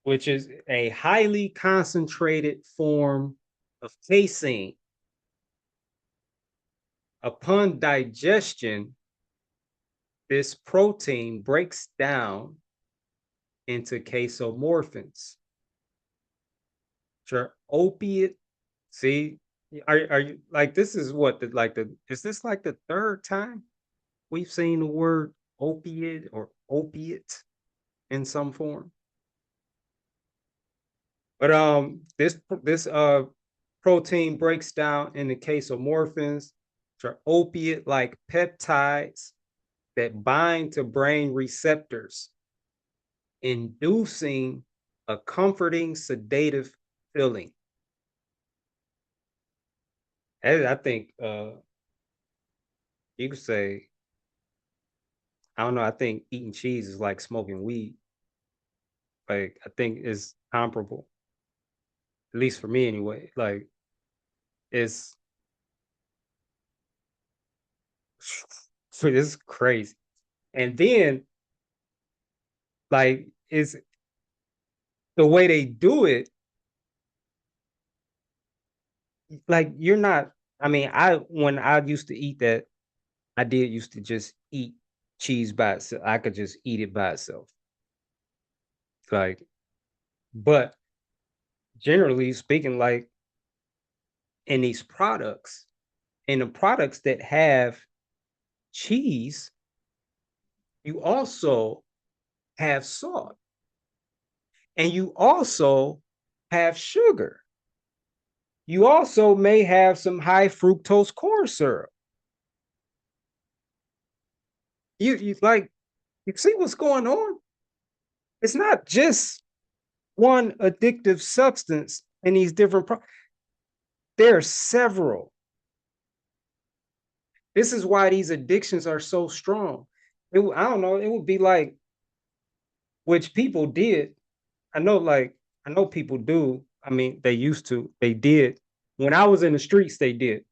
which is a highly concentrated form of casein. Upon digestion, this protein breaks down into casomorphins, which are opiate. See, are you like this is what the is this like the third time we've seen the word opiate or opiate in some form? But this protein breaks down into casomorphins, which are opiate-like peptides that bind to brain receptors, inducing a comforting, sedative feeling. And I think you could say, I don't know, I think eating cheese is like smoking weed. Like I think it's comparable, at least for me anyway. Like it's it's crazy. And then like it's the way they do it, like you're not, I mean, when I used to eat that, I did used to just eat cheese by itself. I could just eat it by itself. Like, but generally speaking, like in these products, in the products that have cheese, you also have salt and you also have sugar. You also may have some high fructose corn syrup. You like you see what's going on? It's not just one addictive substance in these different there are several. This is why these addictions are so strong. I don't know, it would be like, which people did. I know people do. I mean, they used to, they did. When I was in the streets, they did.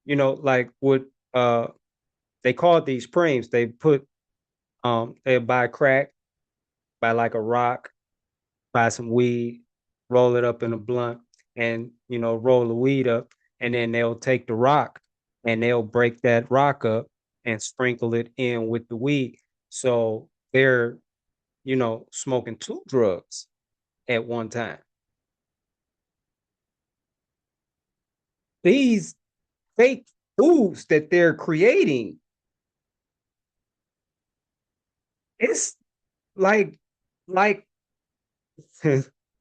Like what they called these preems. They put they buy crack, buy like a rock, buy some weed, roll it up in a blunt, and roll the weed up, and then they'll take the rock and they'll break that rock up and sprinkle it in with the weed. So they're, smoking two drugs at one time. These fake foods that they're creating, it's like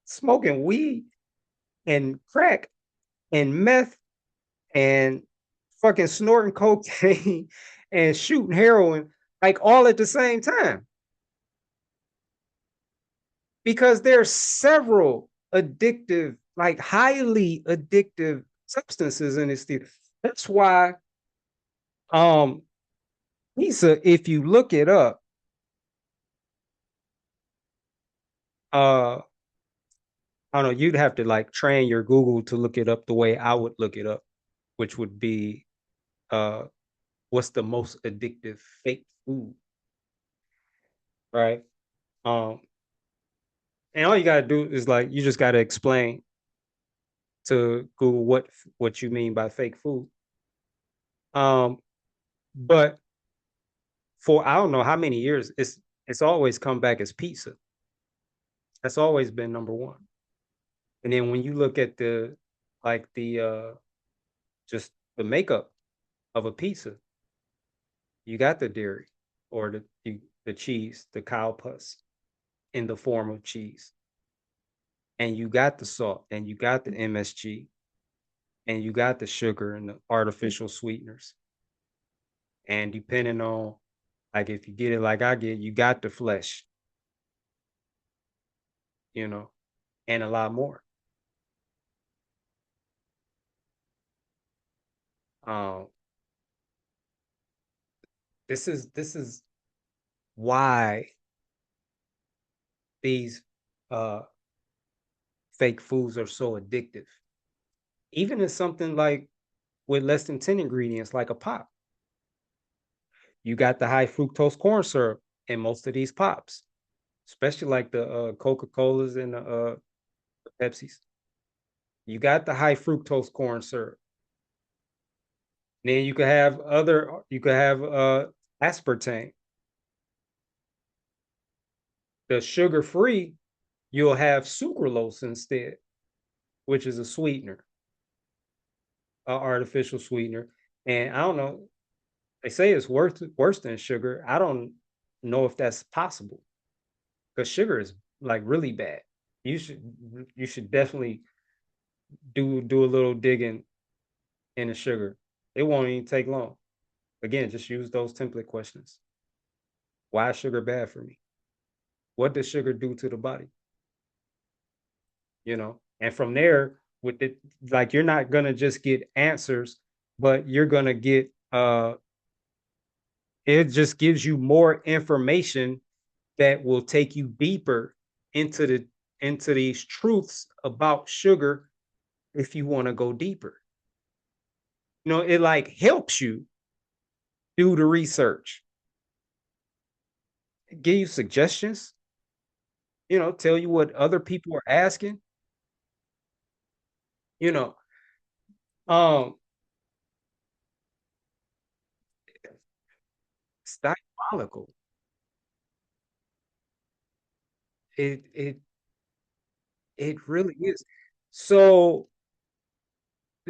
smoking weed and crack and meth and fucking snorting cocaine and shooting heroin, like all at the same time. Because there's several addictive, like highly addictive substances in this thing. That's why Lisa, if you look it up, uh I don't know, you'd have to like train your Google to look it up the way I would look it up, which would be uh what's the most addictive fake food, right? Um and all you gotta do is like you just gotta explain to Google what you mean by fake food. Um but for I don't know how many years, it's always come back as pizza. That's always been number one. And then when you look at the like the just the makeup of a pizza, you got the dairy or the cheese, the cow pus in the form of cheese. And you got the salt and you got the MSG and you got the sugar and the artificial sweeteners. And depending on like if you get it like I get, you got the flesh, you know, and a lot more. Um, this is why these uh fake foods are so addictive. Even in something like with less than 10 ingredients, like a pop. You got the high fructose corn syrup in most of these pops, especially like the Coca-Colas and the Pepsis. You got the high fructose corn syrup. Then you could have aspartame. The sugar-free, you'll have sucralose instead, which is a sweetener, artificial sweetener. And I don't know, they say it's worse than sugar. I don't know if that's possible because sugar is like really bad. You should you should definitely do a little digging in the sugar. It won't even take long. Again, just use those template questions. Why is sugar bad for me? What does sugar do to the body? You know, and from there, with it, like you're not gonna just get answers, but you're gonna get it just gives you more information that will take you deeper into these truths about sugar if you want to go deeper. You know, it like helps you do the research, give you suggestions, you know, tell you what other people are asking, you know. Um, it's diabolical. It it really is. So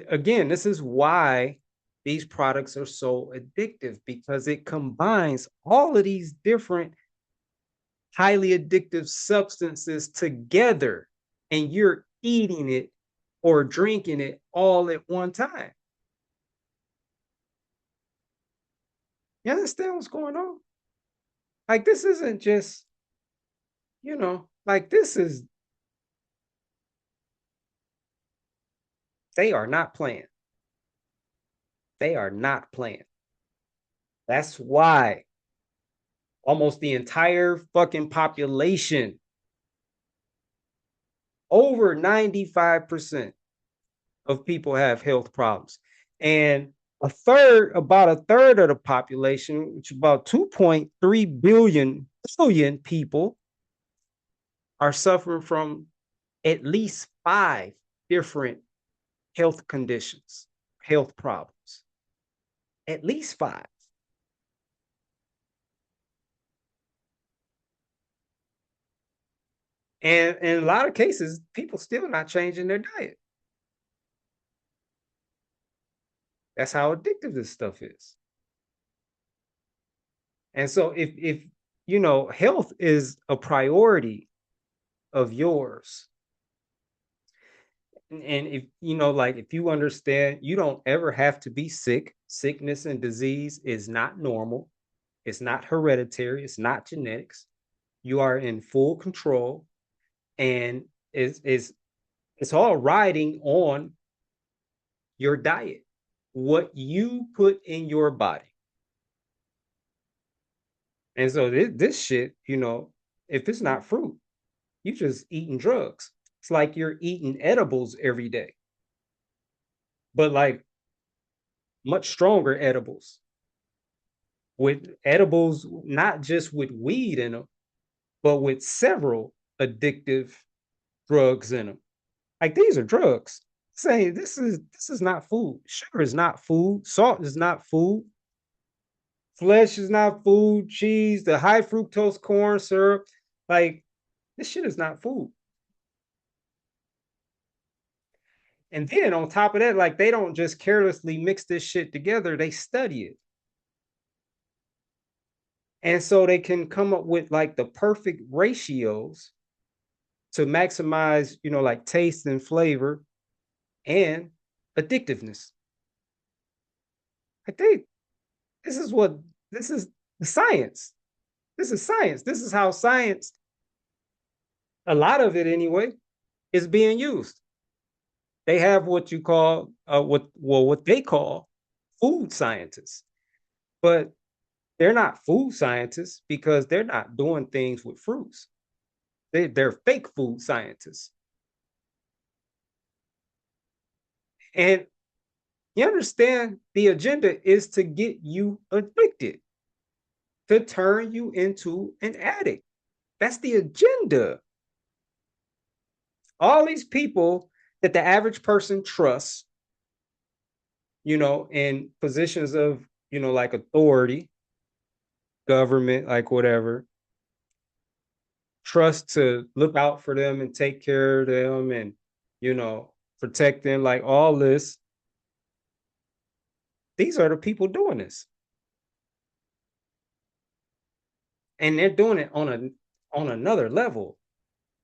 again, this is why these products are so addictive because it combines all of these different highly addictive substances together and you're eating it or drinking it all at one time. You understand what's going on? Like this isn't just, you know, like this is they are not playing. They are not playing. That's why almost the entire fucking population, over 95% of people have health problems. And about a third of the population, which is about 2.3 billion people, are suffering from at least 5 different health conditions, health problems. At least 5. And in a lot of cases, people still not changing their diet. That's how addictive this stuff is. And so if you know, health is a priority of yours, and if you know, like if you understand, you don't ever have to be sick. Sickness and disease is not normal. It's not hereditary. It's not genetics. You are in full control, and is it's all riding on your diet, what you put in your body. And so this shit, you know, if it's not fruit, you just eating drugs. It's like you're eating edibles every day, but like much stronger edibles, with edibles not just with weed in them, but with several addictive drugs in them. Like these are drugs. Saying this is not food. Sugar is not food. Salt is not food. Flesh is not food. Cheese, the high fructose corn syrup, like this shit is not food. And then on top of that, like they don't just carelessly mix this shit together, they study it. And so they can come up with like the perfect ratios to maximize, you know, like taste and flavor and addictiveness. I think this is what this is the science. This is science. This is how science, a lot of it anyway, is being used. They have what you call what they call food scientists, but they're not food scientists because they're not doing things with fruits. They're fake food scientists. And you understand the agenda is to get you addicted, to turn you into an addict. That's the agenda. All these people that the average person trusts, you know, in positions of, you know, like authority, government, like whatever, trust to look out for them and take care of them and, you know, protect them, like all this. These are the people doing this. And they're doing it on another level.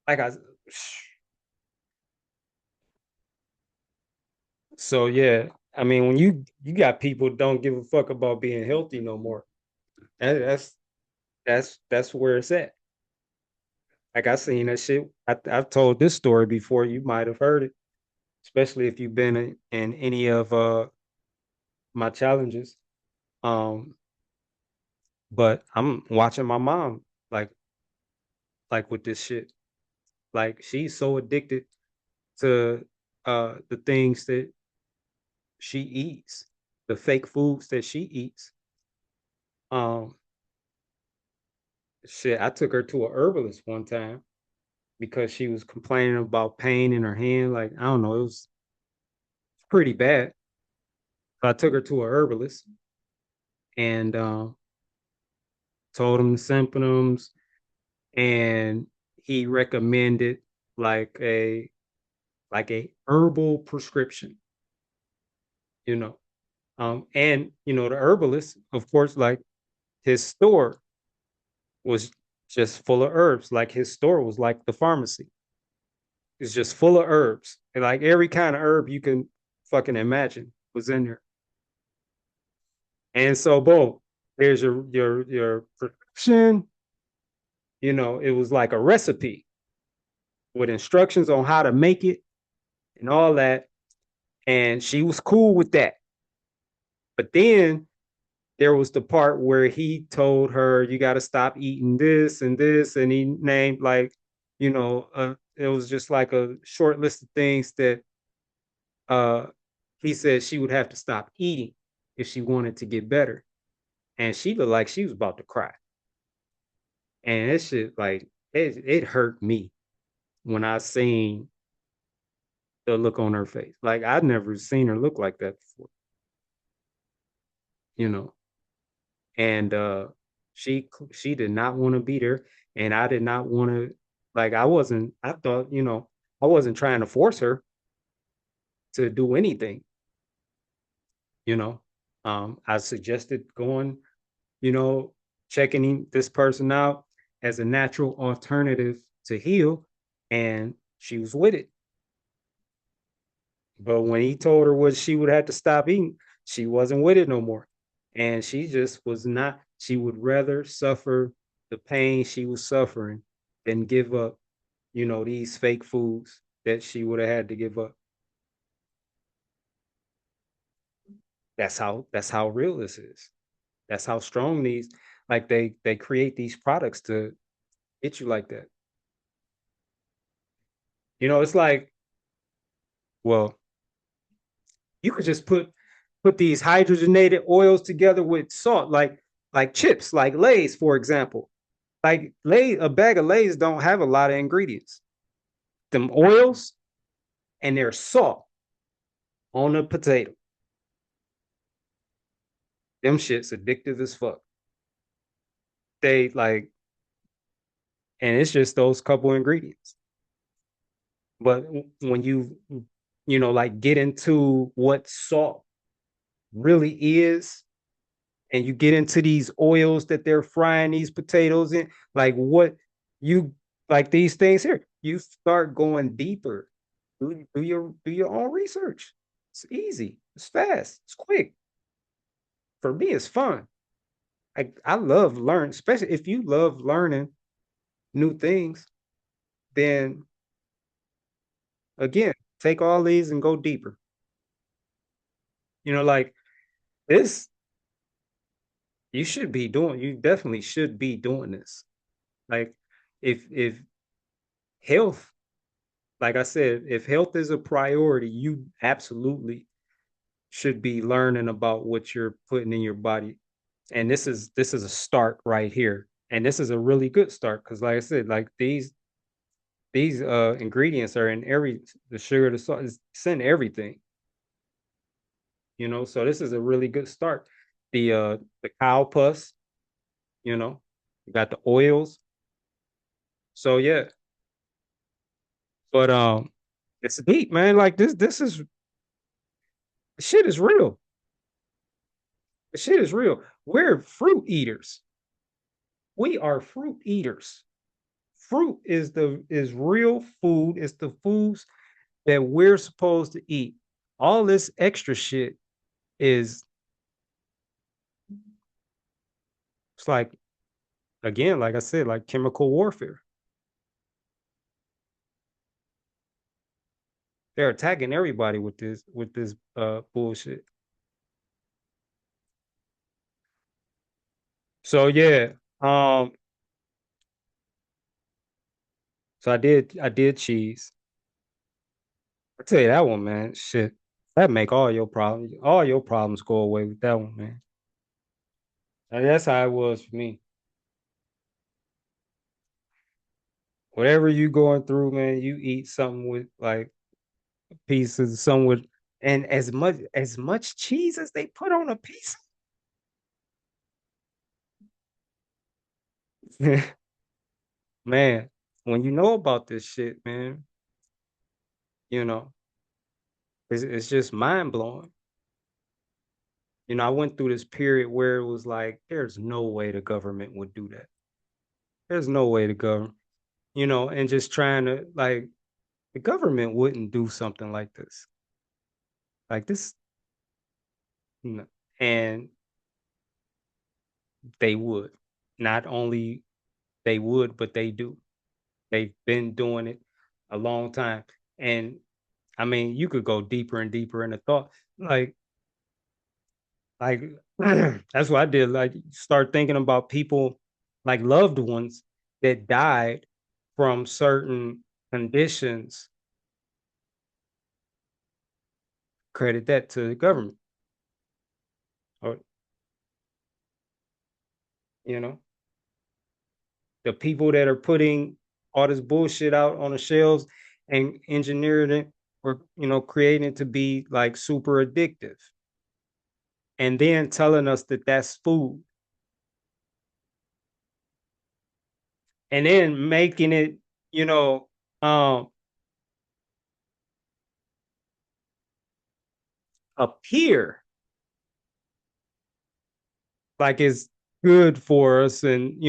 Like I so yeah, I mean when you got people don't give a fuck about being healthy no more. That's where it's at. Like I seen that shit. I've told this story before. You might have heard it, especially if you've been in any of my challenges. Um, but I'm watching my mom like with this shit. Like she's so addicted to the things that she eats, the fake foods that she eats. Um, shit, I took her to a herbalist one time because she was complaining about pain in her hand. Like I don't know, it was pretty bad. So I took her to a herbalist and told him the symptoms, and he recommended like a herbal prescription, you know. And you know, the herbalist, of course, like his store was just full of herbs. Like his store was like the pharmacy. It's just full of herbs. And like every kind of herb you can fucking imagine was in there. And so boom, there's your prescription. You know, it was like a recipe with instructions on how to make it and all that. And she was cool with that. But then there was the part where he told her, you got to stop eating this and this. And he named like, you know, it was just like a short list of things that uh, he said she would have to stop eating if she wanted to get better. And she looked like she was about to cry. And it shit, like, it hurt me when I seen the look on her face. Like, I'd never seen her look like that before, you know. And she did not want to be there, and I did not want to. Like, I thought, you know, I wasn't trying to force her to do anything. you know. I suggested going, you know, checking this person out as a natural alternative to heal, and she was with it. But when he told her what she would have to stop eating, she wasn't with it no more. And she just was not, she would rather suffer the pain she was suffering than give up, these fake foods that she would have had to give up. That's how real this is. That's how strong these, like, they create these products to hit you like that. It's like, well, you could just put these hydrogenated oils together with salt, like chips, like Lay's, for example. Like a bag of Lay's don't have a lot of ingredients. Them oils and their salt on the potato. Them shit's addictive as fuck. They like, and it's just those couple ingredients. But when like get into what salt really is, and you get into these oils that they're frying these potatoes in, like what you like these things here, you start going deeper. Do your own research. It's easy. It's fast. It's quick. For me, it's fun. I love learning, especially if you love learning new things. Then again, take all these and go deeper. Like this, you definitely should be doing this. Like if health, like I said, if health is a priority, you absolutely should be learning about what you're putting in your body. And this is a start right here. And this is a really good start because, like I said, like these ingredients are in the sugar, the salt, it's in everything. So this is a really good start. The cow pus, you got the oils. So yeah, but it's deep, man. Like this is shit is real. The shit is real. We're fruit eaters. We are fruit eaters. Fruit is real food. It's the foods that we're supposed to eat. All this extra shit is, it's like, again, like I said, like chemical warfare. They're attacking everybody with this bullshit. So yeah, um, so I did cheese. I tell you that one, man. Shit, that make all your problems go away with that one, man. And that's how it was for me. Whatever you going through, man, you eat something with like pieces, some with, and as much cheese as they put on a piece. Man, when you know about this shit, man, you know, it's just mind blowing. I went through this period where it was like, there's no way the government would do that. There's no way the government, and just trying to like, the government wouldn't do something like this. Like this, you know, and they would. Not only they would, but they do. They've been doing it a long time. And I mean, you could go deeper and deeper in the thought. Like that's what I did. Like start thinking about people, like loved ones that died from certain conditions. Credit that to the government. Or, you know, the people that are putting all this bullshit out on the shelves and engineering it, or creating it to be like super addictive, and then telling us that that's food, and then making it, you know, um, appear like it's good for us, and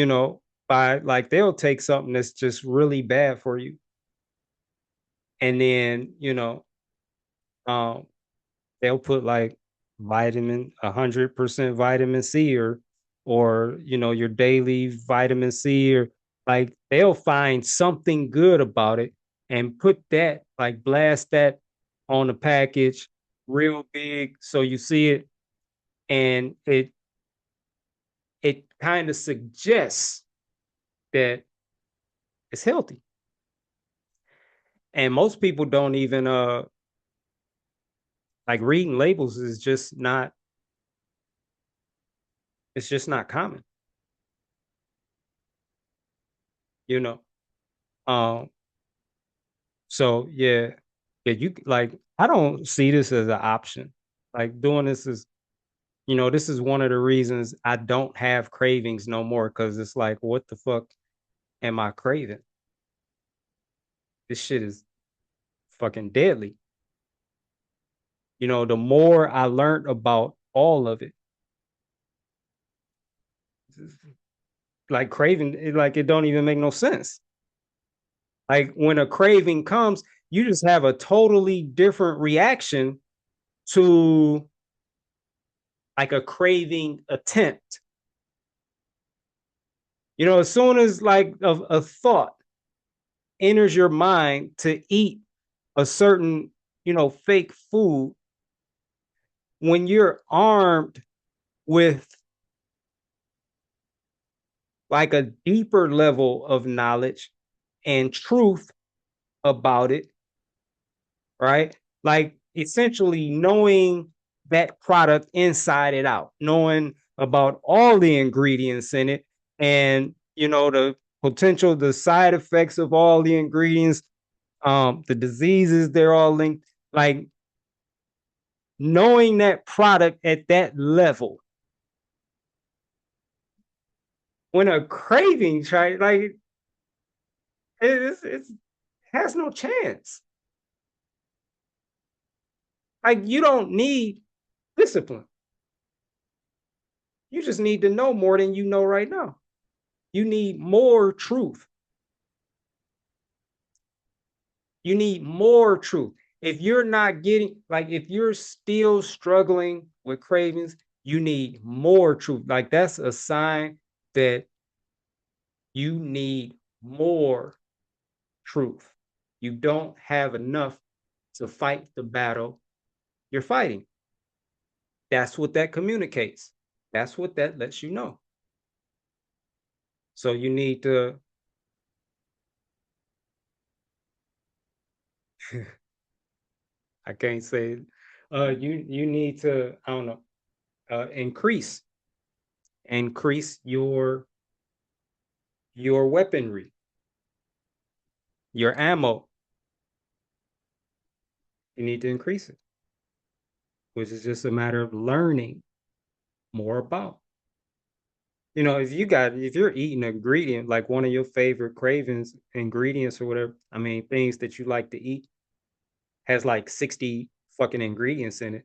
by like they'll take something that's just really bad for you, and then um they'll put like 100% vitamin C, or your daily vitamin C, or like they'll find something good about it and put that, like blast that on the package real big so you see it, and it kind of suggests that it's healthy. And most people don't even like reading labels is just not, it's just not common, you know. Um so yeah, yeah, you like I don't see this as an option. Like doing this is, this is one of the reasons I don't have cravings no more, because it's like, what the fuck am I craving? This shit is fucking deadly. The more I learned about all of it, like craving, like it don't even make no sense. Like when a craving comes, you just have a totally different reaction to like a craving attempt. As soon as like a thought enters your mind to eat a certain, fake food, when you're armed with like a deeper level of knowledge and truth about it, right? Like essentially knowing that product inside and out, knowing about all the ingredients in it, and the potential, the side effects of all the ingredients, the diseases they're all linked, like knowing that product at that level. When a craving try, like it has no chance. Like you don't need discipline. You just need to know more than you know right now. You need more truth. You need more truth. If you're not getting, like, if you're still struggling with cravings, you need more truth. Like, that's a sign that you need more truth. You don't have enough to fight the battle you're fighting. That's what that communicates. That's what that lets you know. So you need to, I can't say, you need to, I don't know, increase your weaponry, your ammo. You need to increase it, which is just a matter of learning more about. If you're eating an ingredient, like one of your favorite cravings ingredients or whatever, I mean, things that you like to eat, has like 60 fucking ingredients in it.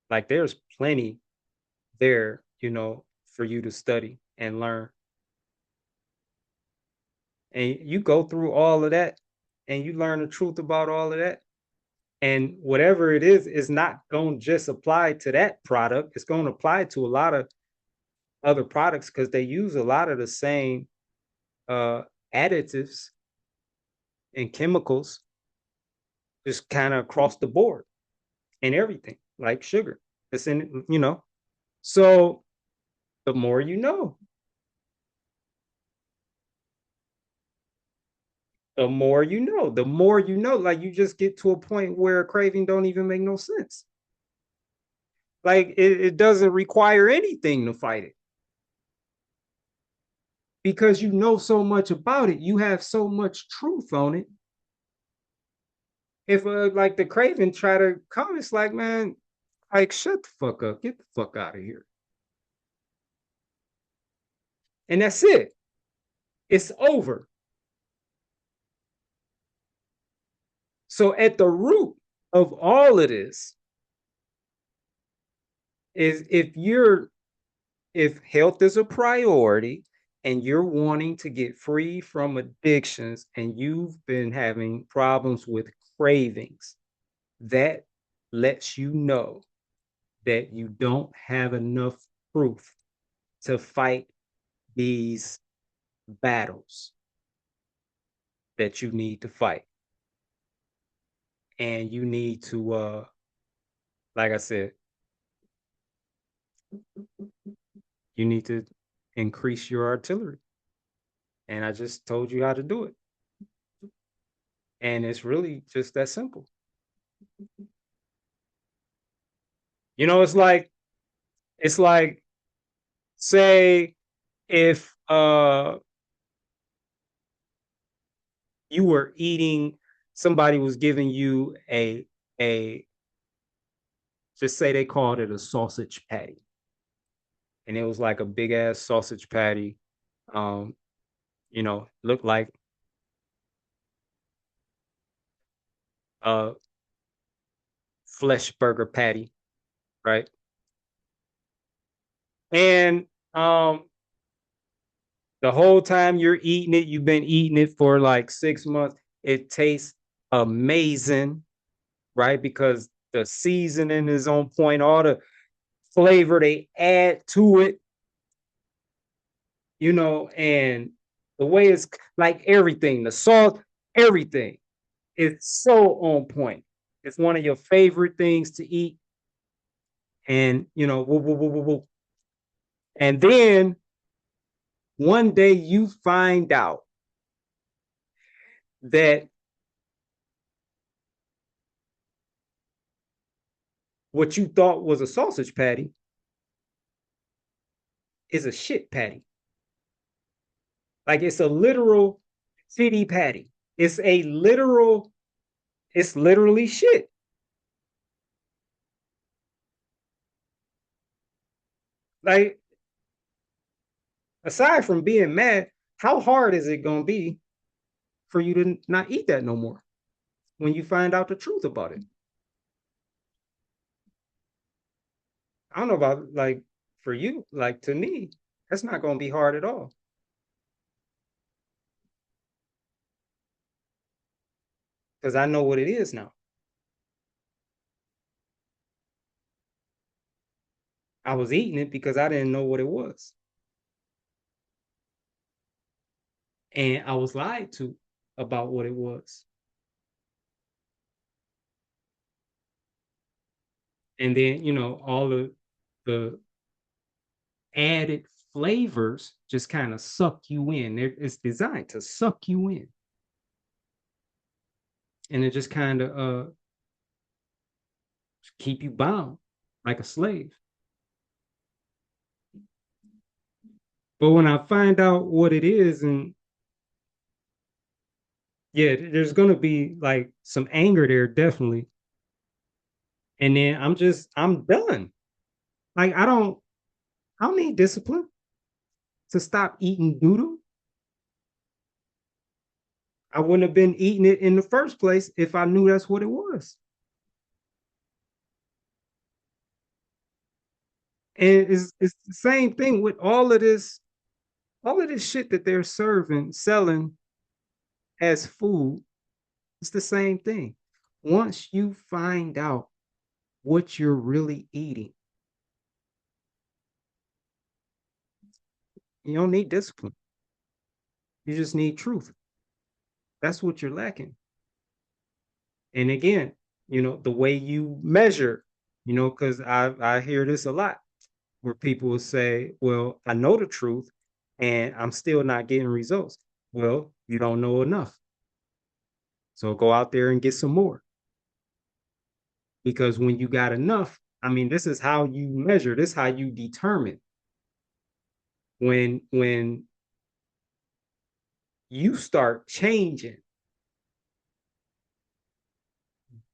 Like there's plenty there, for you to study and learn. And you go through all of that and you learn the truth about all of that. And whatever it is not going to just apply to that product. It's going to apply to a lot of other products, because they use a lot of the same uh, additives and chemicals, just kind of across the board and everything, like sugar. It's in. So the more you know, like you just get to a point where a craving don't even make no sense. Like it doesn't require anything to fight it, because you know so much about it. You have so much truth on it. If like the craving try to come, it's like, man, like shut the fuck up, get the fuck out of here, and that's it. It's over. So at the root of all of this is, if health is a priority and you're wanting to get free from addictions and you've been having problems with cravings, that lets you know that you don't have enough proof to fight these battles that you need to fight. And you need to, like I said, you need to increase your artillery. And I just told you how to do it. And it's really just that simple. It's like, say if you were eating, somebody was giving you a just say they called it a sausage patty. And it was like a big ass sausage patty. Looked like a flesh burger patty, right? And the whole time you're eating it, you've been eating it for like 6 months. It tastes amazing, right? Because the seasoning is on point, all the flavor they add to it, and the way it's like everything, the salt, everything, it's so on point. It's one of your favorite things to eat. And, woo, woo, woo, woo, woo. And then one day you find out that what you thought was a sausage patty is a shit patty. Like it's a literal shitty patty. It's literally shit. Like, aside from being mad, how hard is it going to be for you to not eat that no more when you find out the truth about it? I don't know about like for you, like to me, that's not going to be hard at all. Because I know what it is now. I was eating it because I didn't know what it was. And I was lied to about what it was. And then, all of the added flavors just kind of suck you in. It's designed to suck you in. And it just kind of keep you bound like a slave. But when I find out what it is, and yeah, there's gonna be like some anger there, definitely. And then I'm done. Like I don't need discipline to stop eating doodle. I wouldn't have been eating it in the first place if I knew that's what it was. And it's the same thing with all of this shit that they're selling as food. It's the same thing. Once you find out what you're really eating, you don't need discipline. You just need truth. That's what you're lacking. And again, the way you measure, because I hear this a lot where people will say, well, I know the truth and I'm still not getting results. Well, you don't know enough. So go out there and get some more. Because when you got enough, I mean, this is how you measure, this is how you determine when you start changing.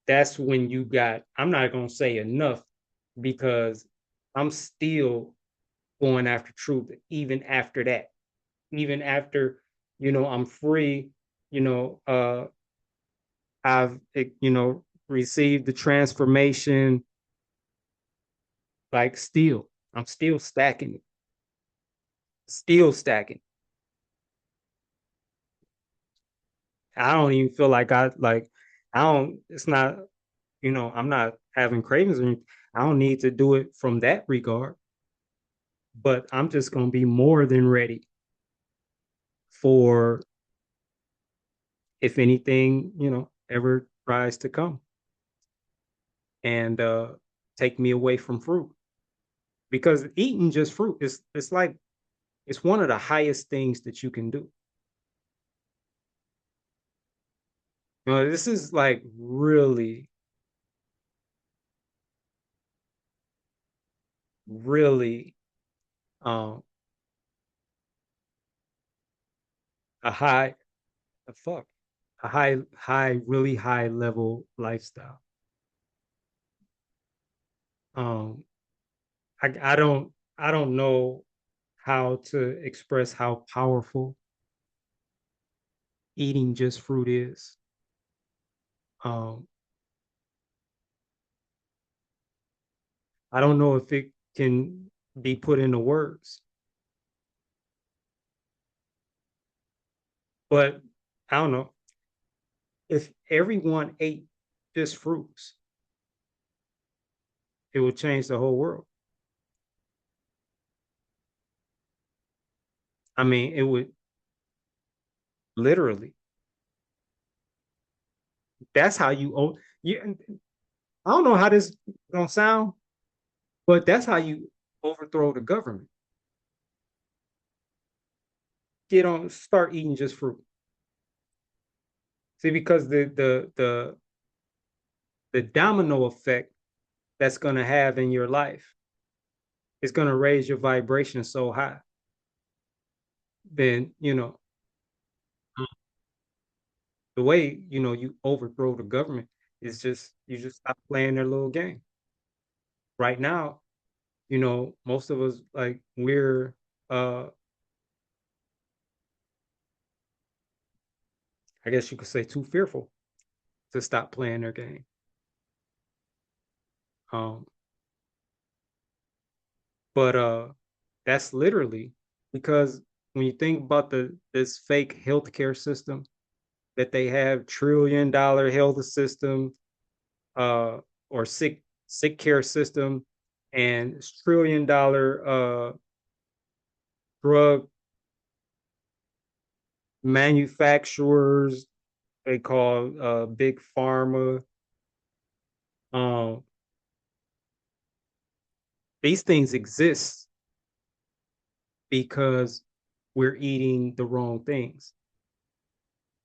That's when you got, I'm not going to say enough because I'm still going after truth even after that. Even after, I'm free, I've, received the transformation, like still, I'm still stacking it. Still stacking. I don't even feel like I don't, it's not, I'm not having cravings or anything. I don't need to do it from that regard, but I'm just going to be more than ready for if anything, ever tries to come and take me away from fruit. Because eating just fruit is it's like it's one of the highest things that you can do. This is like really, really um a high a fuck a high really high level lifestyle. Um I don't know how to express how powerful eating just fruit is. Um I don't know if it can be put into words, but I don't know. If everyone ate just fruits, it would change the whole world. I mean, it would literally. That's how you. I don't know how this gonna sound, but that's how you overthrow the government. Start eating just fruit. See, because the domino effect that's gonna have in your life is gonna raise your vibration so high. Then the way you overthrow the government is just you just stop playing their little game. Right now, most of us like we're I guess you could say too fearful to stop playing their game. Um, but that's literally because when you think about this fake healthcare system that they have, $1 trillion health system, uh, or sick care system, and $1 trillion drug manufacturers they call big pharma. Um, these things exist because we're eating the wrong things.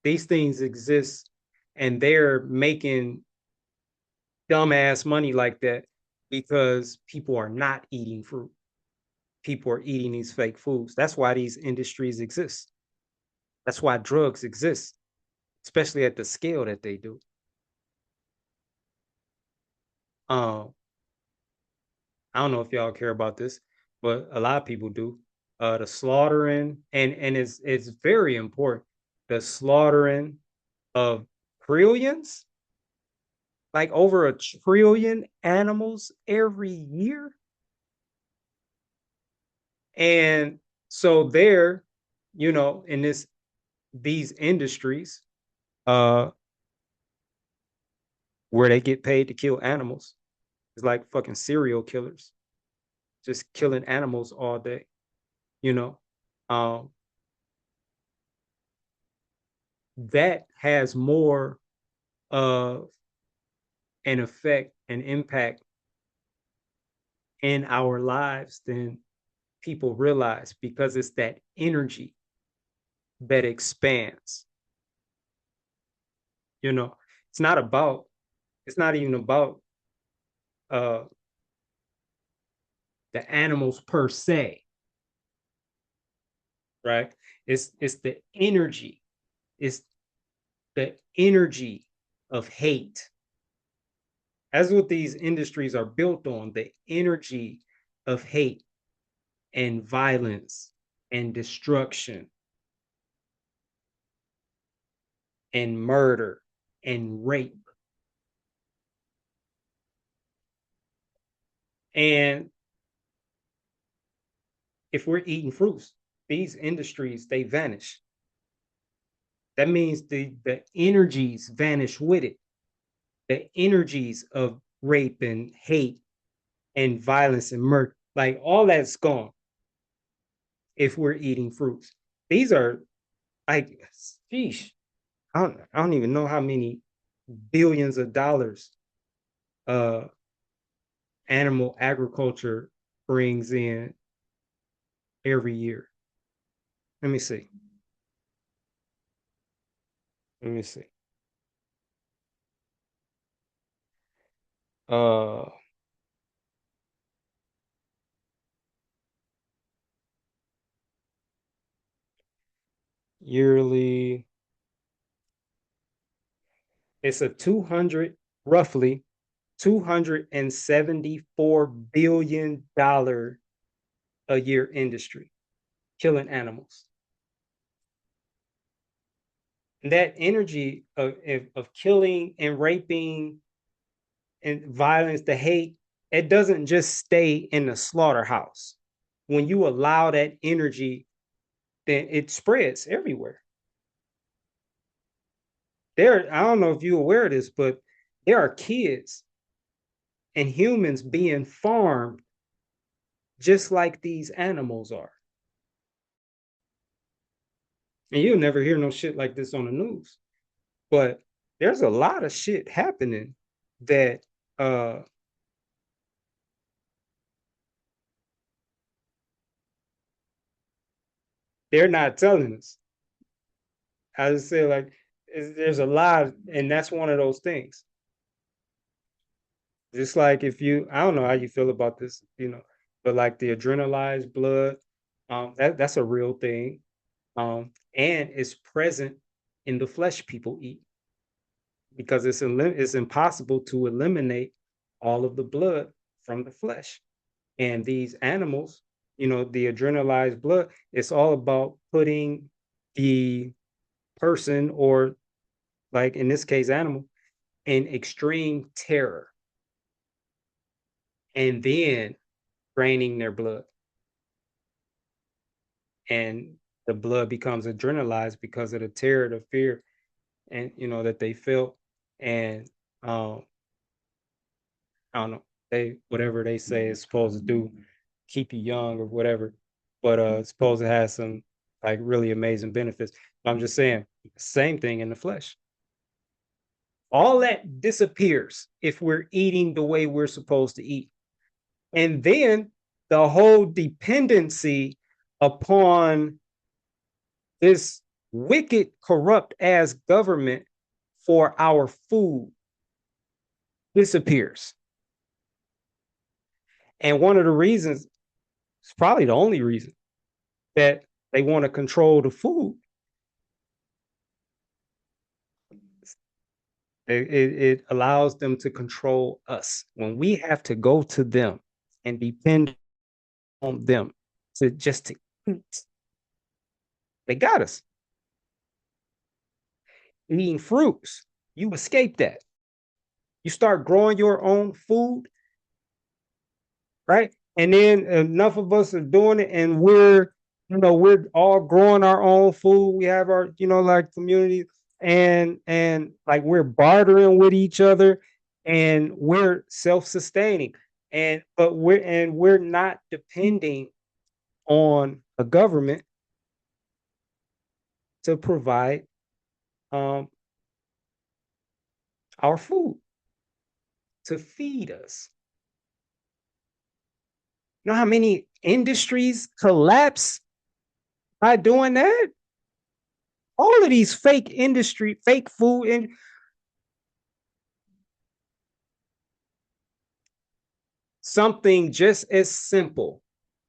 These things exist and they're making dumbass money like that because people are not eating fruit. People are eating these fake foods. That's why these industries exist. That's why drugs exist, especially at the scale that they do. Um, I don't know if y'all care about this, but a lot of people do. The slaughtering and it's very important. The slaughtering of trillions, like over 1 trillion animals every year. And so there, in these industries, uh, where they get paid to kill animals, it's like fucking serial killers, just killing animals all day, you know. Um, that has more of an effect and impact in our lives than people realize because it's that energy that expands. You know, it's not about, it's not even about uh the animals per se, right? It's the energy. It's the energy of hate. That's what these industries are built on, the energy of hate and violence and destruction and murder and rape. And if we're eating fruits, these industries, they vanish. That means the energies vanish with it. The energies of rape and hate and violence and murder, like all that's gone if we're eating fruits. These are like, sheesh, I don't even know how many billions of dollars uh animal agriculture brings in every year. Let me see. Let me see. Uh Yearly, it's a 200, roughly $274 billion a year industry killing animals. And that energy of killing and raping and violence, the hate, it doesn't just stay in the slaughterhouse. When you allow that energy, then it spreads everywhere. I don't know if you're aware of this, but there are kids and humans being farmed just like these animals are. And you'll never hear no shit like this on the news. But there's a lot of shit happening that they're not telling us. I just say like there's a lot, and that's one of those things. Just like if you, I don't know how you feel about this, but like the adrenalized blood, that's a real thing, and it's present in the flesh people eat because it's impossible to eliminate all of the blood from the flesh. And these animals, the adrenalized blood, it's all about putting the person, or like in this case, animal, in extreme terror and then draining their blood. And the blood becomes adrenalized because of the terror, the fear, and that they felt. And I don't know, whatever they say is supposed to do, keep you young or whatever, but it's supposed to have some like really amazing benefits. I'm just saying, same thing in the flesh. All that disappears if we're eating the way we're supposed to eat. And then the whole dependency upon this wicked, corrupt ass government for our food disappears. And one of the reasons, it's probably the only reason, that they want to control the food. It allows them to control us when we have to go to them and depend on them to eat. They got us eating fruits. You escape that. You start growing your own food, right? And then enough of us are doing it, and we're all growing our own food. We have our, like community, and like we're bartering with each other, and we're self-sustaining, but we're not depending on a government to provide um our food, to feed us. You know how many industries collapse by doing that? All of these fake industry, fake food, and something just as simple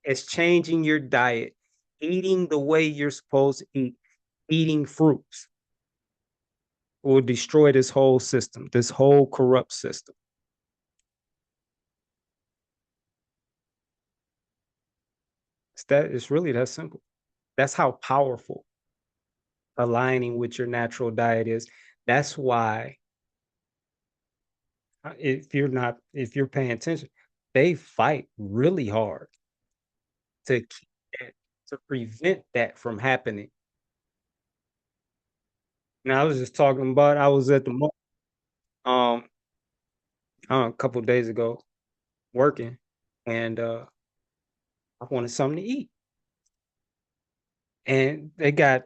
as changing your diet, eating the way you're supposed to eat, eating fruits will destroy this whole system, this whole corrupt system. It's really that simple. That's how powerful aligning with your natural diet is. That's why if you're paying attention, they fight really hard to keep that to prevent that from happening. Now I was just talking about I was at the mall um a couple days ago working, and I wanted something to eat. And they got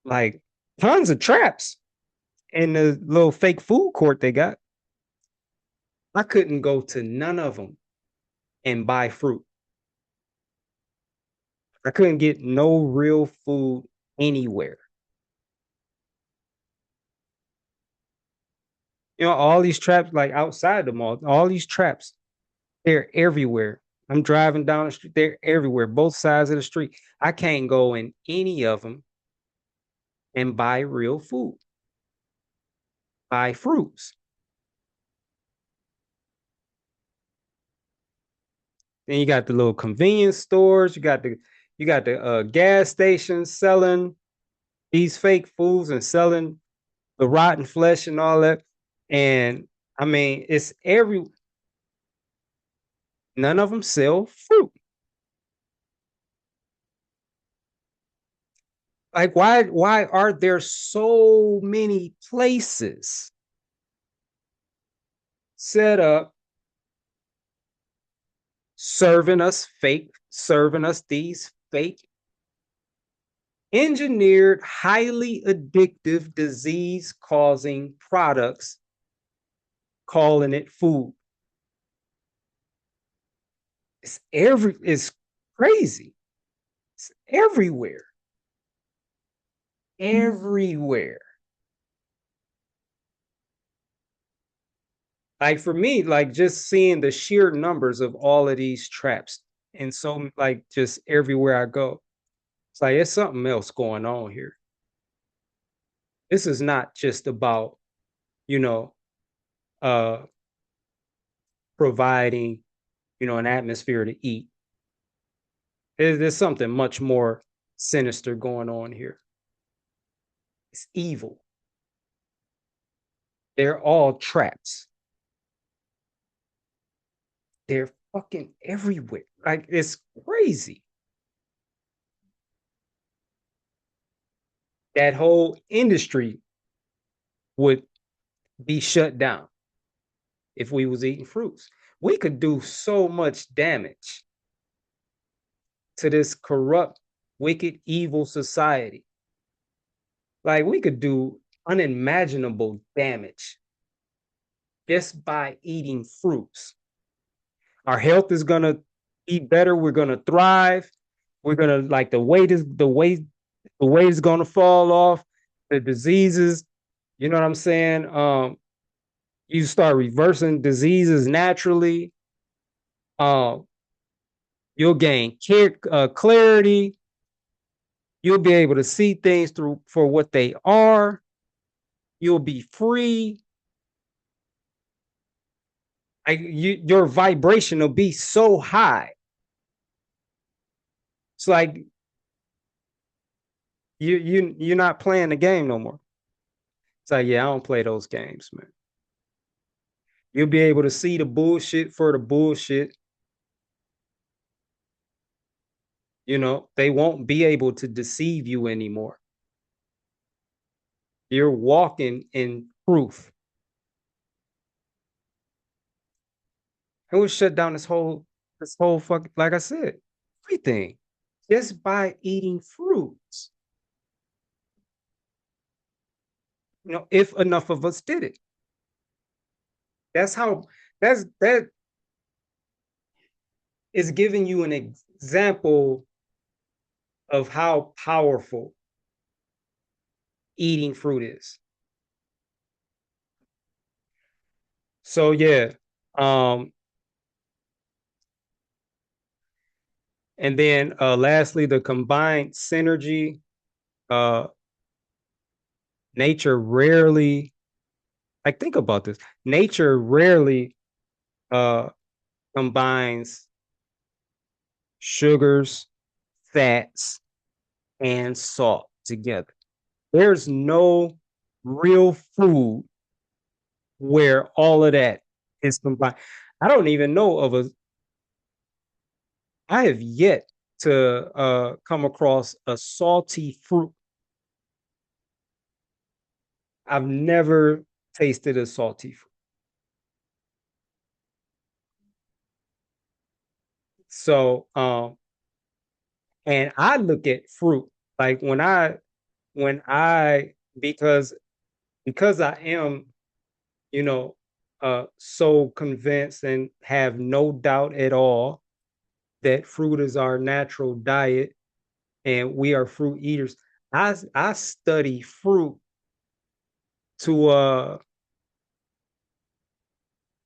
like tons of traps in the little fake food court they got. I couldn't go to none of them and buy fruit. I couldn't get no real food anywhere. You know, all these traps, like outside the mall, all these traps, they're everywhere. I'm driving down the street, they're everywhere, both sides of the street. I can't go in any of them and buy real food, buy fruits. Then you got the little convenience stores, you got the gas stations selling these fake foods and selling the rotten flesh and all that. And I mean, none of them sell fruit. Like, why are there so many places set up serving us these fake, engineered, highly addictive, disease causing products, calling it food? It's crazy. It's everywhere. Everywhere. Like for me, like just seeing the sheer numbers of all of these traps, and so like just everywhere I go, it's like it's something else going on here. This is not just about, you know, uh providing, an atmosphere to eat. There's something much more sinister going on here. It's evil. They're all traps. They're fucking everywhere. Like it's crazy. That whole industry would be shut down if we was eating fruits. We could do so much damage to this corrupt, wicked, evil society. Like we could do unimaginable damage just by eating fruits. Our health is gonna be better. We're gonna thrive. We're gonna like the weight is gonna fall off. The diseases, you know what I'm saying? You start reversing diseases naturally. Um, you'll gain clarity. You'll be able to see things through for what they are. You'll be free. Your vibration will be so high. It's like you're not playing the game no more. It's like, yeah, I don't play those games, man. You'll be able to see the bullshit for the bullshit. They won't be able to deceive you anymore. You're walking in proof. And we shut down this whole fucking, like I said, everything just by eating fruits. If enough of us did it. That is giving you an example of how powerful eating fruit is. So yeah. And then lastly, the combined synergy. Nature rarely, like think about this. Nature rarely combines sugars, fats, and salt together. There's no real food where all of that is combined. I don't even know I have yet to come across a salty fruit. I've never tasted a salty fruit. So, and I look at fruit like when I because I am, you know, so convinced and have no doubt at all that fruit is our natural diet and we are fruit eaters. I study fruit to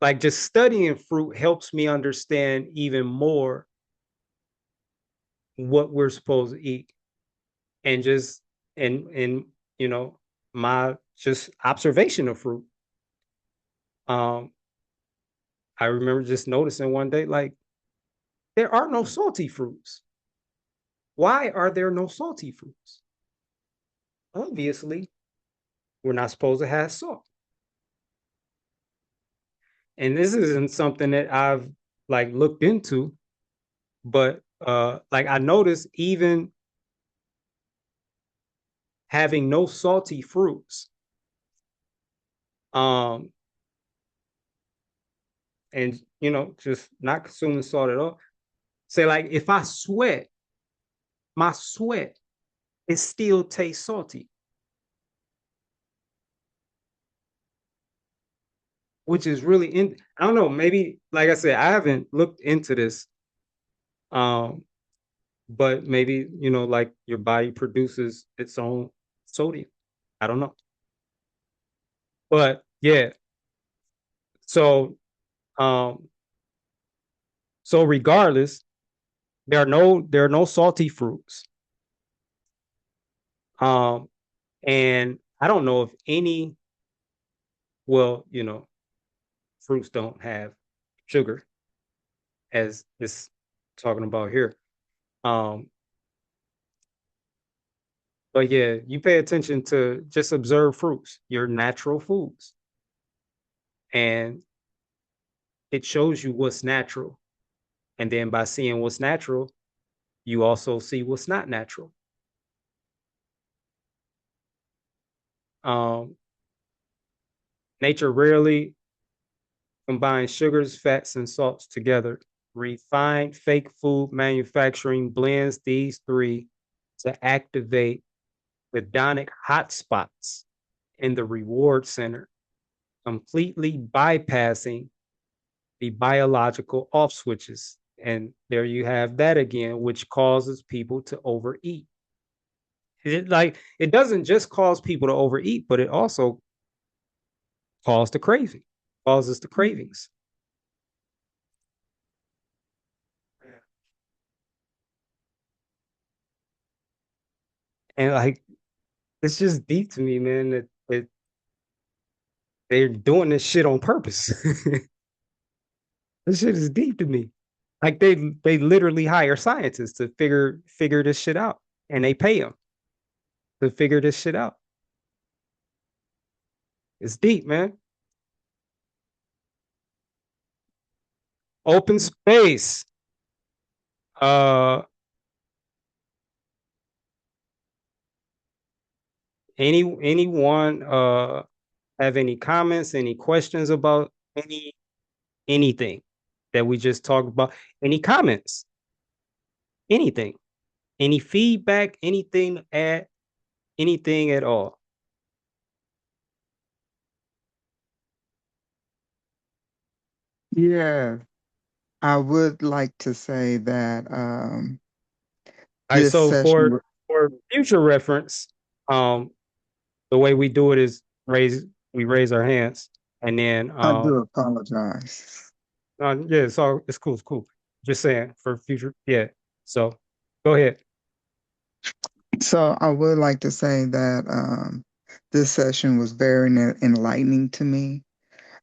like just studying fruit helps me understand even more what we're supposed to eat and just and you know my just observation of fruit. Um I remember just noticing one day like there are no salty fruits. Why are there no salty fruits? Obviously, we're not supposed to have salt. And this isn't something that I've like looked into, but like I noticed even having no salty fruits, um, and just not consuming salt at all. Say like if I sweat, my sweat it still tastes salty, which is really I don't know, maybe like I said, I haven't looked into this. Um, but maybe, like your body produces its own sodium. I don't know. But yeah, so um so regardless, there are no salty fruits. Um and I don't know if any well, fruits don't have sugar as it's talking about here. Um but yeah, you pay attention to just observe fruits, your natural foods, and it shows you what's natural. And then by seeing what's natural, you also see what's not natural. Um, Nature rarely combines sugars, fats, and salts together. Refined fake food manufacturing blends these three to activate hedonic hotspots in the reward center, completely bypassing the biological off switches. And there you have that again, which causes people to overeat. It doesn't just cause people to overeat, but it also causes the cravings. And like it's just deep to me, man, that they're doing this shit on purpose. This shit is deep to me. Like they literally hire scientists to figure this shit out, and they pay them to figure this shit out. It's deep, man. Open space. Uh, anyone have any comments, any questions about anything that we just talked about? Any comments? Anything? Any feedback? Anything to add? Anything at all? Yeah, I would like to say that All right, this so session, for future reference, the way we do it is we raise our hands, and then I do apologize. yeah, so it's cool, it's cool. Just saying for future, yeah. So go ahead. So I would like to say that this session was very enlightening to me.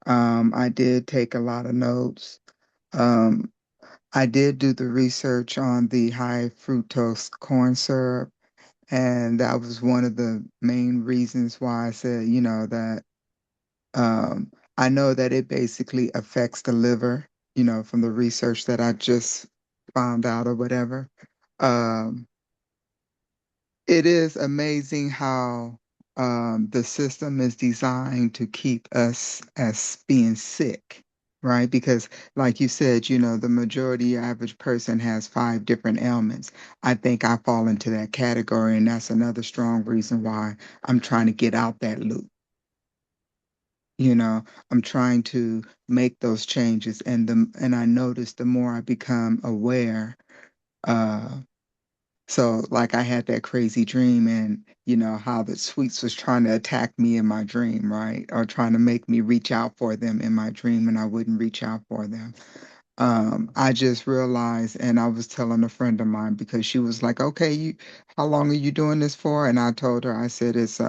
I did take a lot of notes. Um, I did do the research on the high fructose corn syrup, and that was one of the main reasons why I said, that I know that it basically affects the liver, from the research that I just found out or whatever. Um, it is amazing how the system is designed to keep us as being sick, right? Because, like you said, the majority average person has 5 different ailments. I think I fall into that category, and that's another strong reason why I'm trying to get out that loop. I'm trying to make those changes, and I notice the more I become aware. Uh, so like I had that crazy dream, and how the sweets was trying to attack me in my dream, right? Or trying to make me reach out for them in my dream, and I wouldn't reach out for them. I just realized, and I was telling a friend of mine because she was like, "Okay, how long are you doing this for?" And I told her, I said, "It's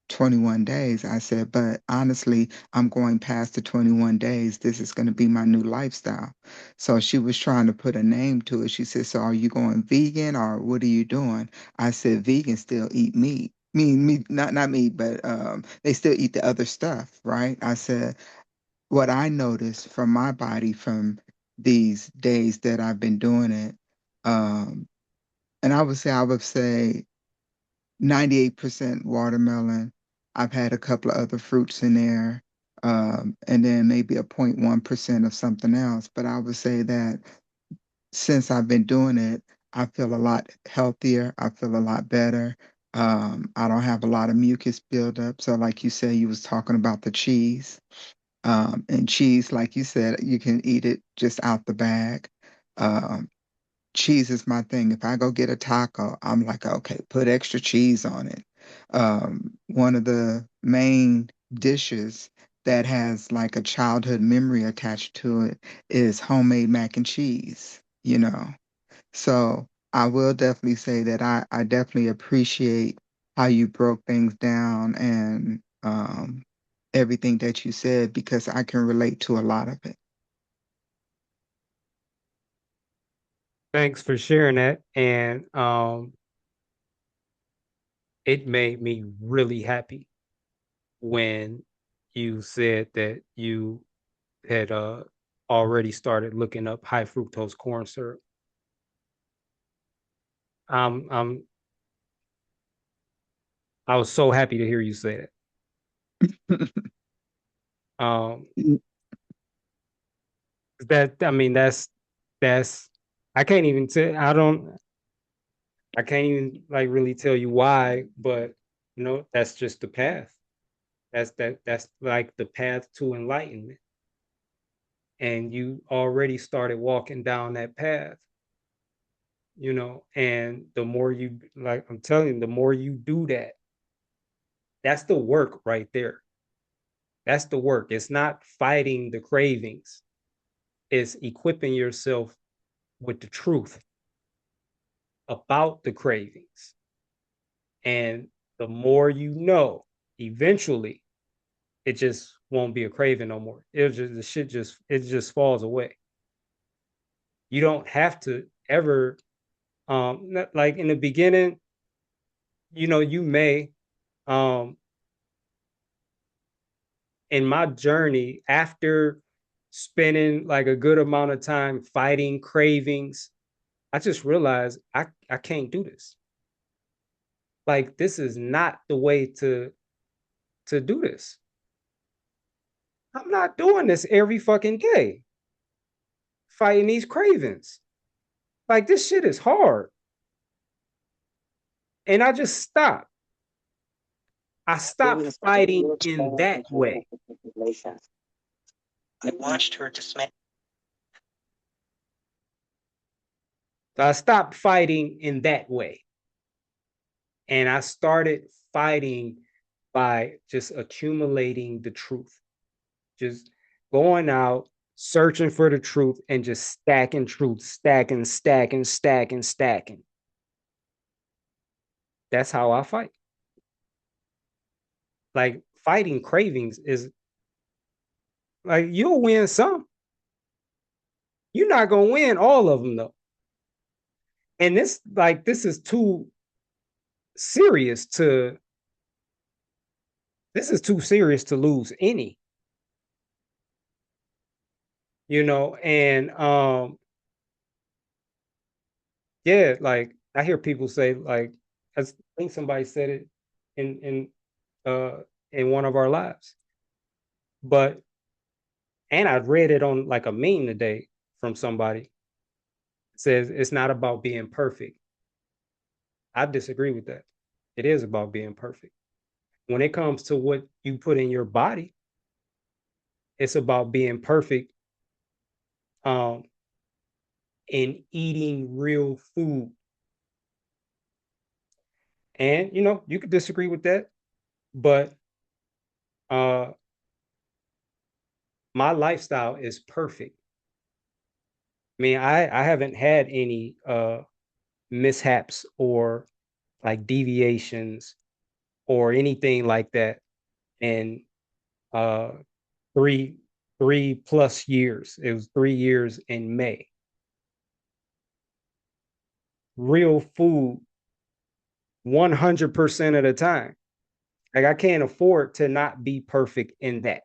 21 days." I said, "But honestly, I'm going past the 21 days. This is going to be my new lifestyle." So she was trying to put a name to it. She said, "So are you going vegan or what are you doing?" I said, "Vegans still eat meat. Meat, not meat, but they still eat the other stuff, right?" I said, what I noticed from my body from these days that I've been doing it, um, and I would say 98% watermelon. I've had a couple of other fruits in there, and then maybe a 0.1% of something else. But I would say that since I've been doing it, I feel a lot healthier. I feel a lot better. I don't have a lot of mucus buildup. So, like you said, you was talking about the cheese. And cheese, like you said, you can eat it just out the bag. Um, Cheese is my thing. If I go get a taco, I'm like, okay, put extra cheese on it. One of the main dishes that has like a childhood memory attached to it is homemade mac and cheese. So I will definitely say that I definitely appreciate how you broke things down and everything that you said because I can relate to a lot of it. Thanks for sharing that. And it made me really happy when you said that you had already started looking up high fructose corn syrup. Um, I was so happy to hear you say that. Um, I mean, that's I can't even tell. I can't even like really tell you why, but that's just the path. That's like the path to enlightenment. And you already started walking down that path, and the more you like, I'm telling you, the more you do that, that's the work right there. That's the work. It's not fighting the cravings. It's equipping yourself with the truth about the cravings. And the more eventually it just won't be a craving no more. It just falls away. You don't have to ever like in the beginning, you may um in my journey after spending like a good amount of time fighting cravings, I just realized I can't do this. Like this is not the way to do this. I'm not doing this every fucking day, fighting these cravings. Like this shit is hard. And I just stopped. I stopped fighting in that way. I watched her dismantle. So I stopped fighting in that way. And I started fighting by just accumulating the truth, just going out, searching for the truth, and just stacking truth, stacking, stacking, stacking, stacking. That's how I fight. Like fighting cravings is like you'll win some. You're not gonna win all of them though. And this is too serious to lose any, and yeah, like I hear people say, like, I think somebody said it in in one of our lives. But and I read it on like a meme today from somebody. It says it's not about being perfect. I disagree with that. It is about being perfect. When it comes to what you put in your body, it's about being perfect um in eating real food. And you could disagree with that, but uh my lifestyle is perfect. I mean, I haven't had any mishaps or like deviations or anything like that in uh 3 3+ years. It was 3 years in May. Real food 100% of the time. Like I can't afford to not be perfect in that.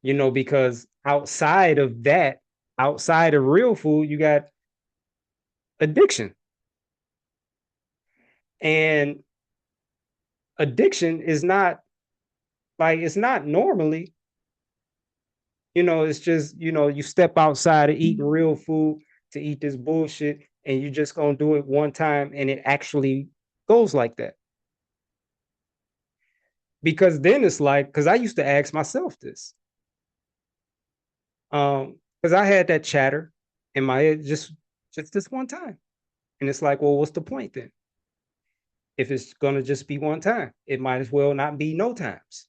Because outside of that, outside of real food, you got addiction. And addiction is not like it's not normally, it's just, you step outside of eating real food to eat this bullshit and you just gonna do it one time and it actually goes like that. Because then it's like, because I used to ask myself this. Because I had that chatter in my head just this one time. And it's like, well, what's the point then? If it's gonna just be one time, it might as well not be no times.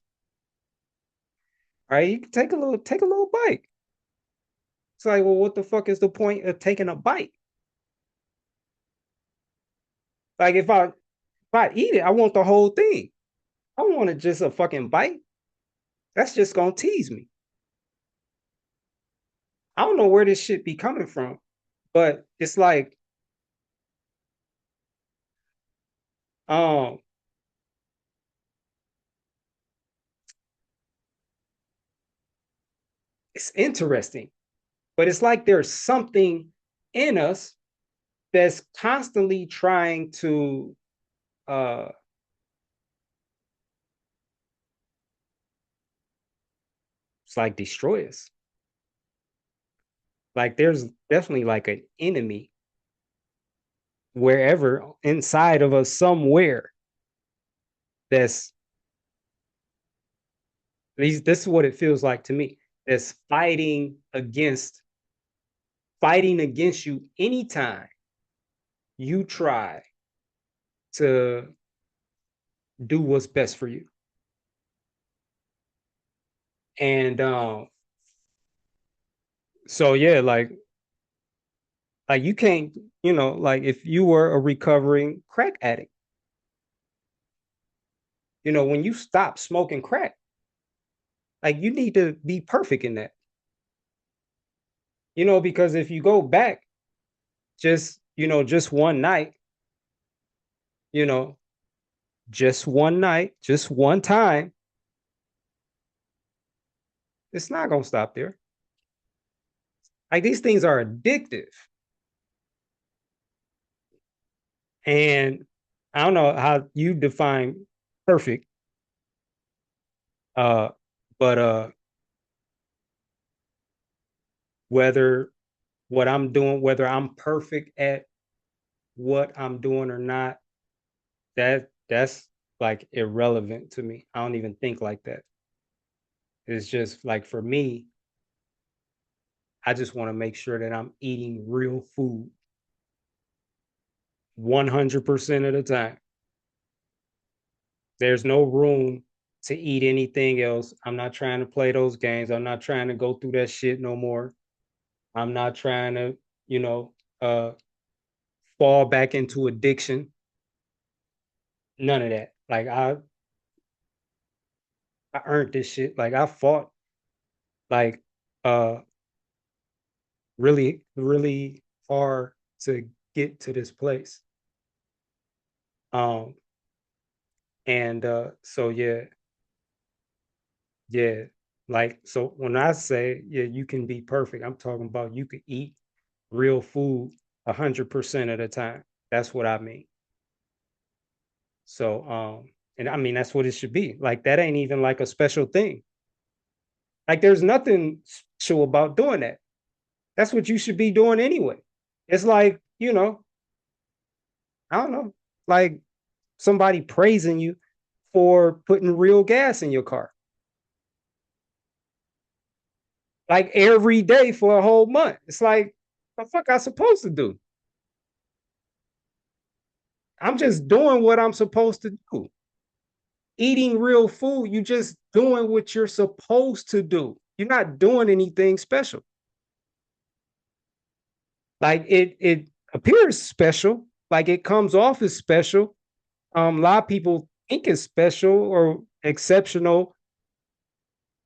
All right, you can take a little bite. It's like, well, what the fuck is the point of taking a bite? Like if I eat it, I want the whole thing. I don't want it just a fucking bite. That's just gonna tease me. I don't know where this shit be coming from, but it's like, um, it's interesting, but it's like there's something in us that's constantly trying to uh it's like destroy us. Like there's definitely like an enemy wherever inside of us somewhere that's this is what it feels like to me. That's fighting against you anytime you try to do what's best for you. And so yeah, like you can't, like if you were a recovering crack addict, when you stop smoking crack, like you need to be perfect in that. Because if you go back just one night, you know, just one night, just one time, it's not gonna stop there. Like these things are addictive. And I don't know how you define perfect, uh, but whether what I'm doing, whether I'm perfect at what I'm doing or not, that's like irrelevant to me. I don't even think like that. It's just like for me, I just want to make sure that I'm eating real food 100% of the time. There's no room to eat anything else. I'm not trying to play those games. I'm not trying to go through that shit no more. I'm not trying to, you know, uh fall back into addiction. None of that. Like I earned this shit. Like I fought like uh really, really hard to get to this place. Um and so yeah, yeah. Like so when I say yeah, you can be perfect, I'm talking about you could eat real food 100% of the time. That's what I mean. So, and I mean, that's what it should be. Like, that ain't even like a special thing. Like, there's nothing special about doing that. That's what you should be doing anyway. It's like, I don't know, like somebody praising you for putting real gas in your car. Like every day for a whole month. It's like, the fuck I supposed to do? I'm just doing what I'm supposed to do. Eating real food, you just doing what you're supposed to do. You're not doing anything special. Like it appears special, like it comes off as special. A lot of people think it's special or exceptional,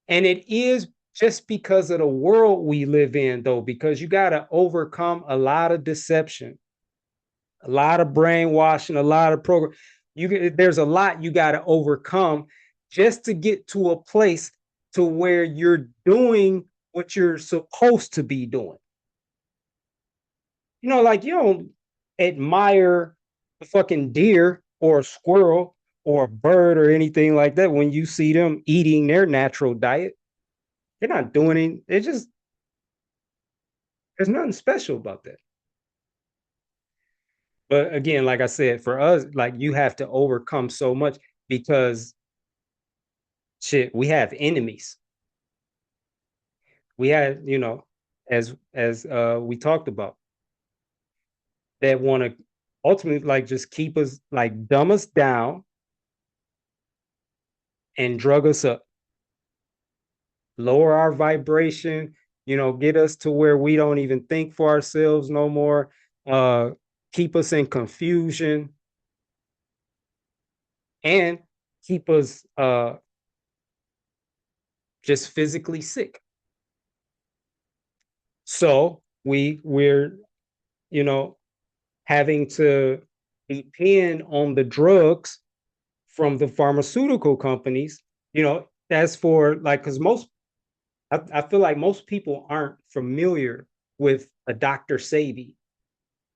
and it is just because of the world we live in, though, because you got to overcome a lot of deception, a lot of brainwashing, a lot of program. There's a lot you got to overcome just to get to a place to where you're doing what you're supposed to be doing. Like you don't admire a fucking deer or a squirrel or a bird or anything like that when you see them eating their natural diet. They're not doing it. It's just, there's nothing special about that. But again, like I said, for us, like you have to overcome so much because shit, we have enemies. We had, as we talked about, that want to ultimately like just keep us like dumb us down and drug us up, lower our vibration, get us to where we don't even think for ourselves no more, keep us in confusion, and keep us just physically sick. So we're having to depend on the drugs from the pharmaceutical companies. That's for like, because I feel like most people aren't familiar with a Dr. Sebi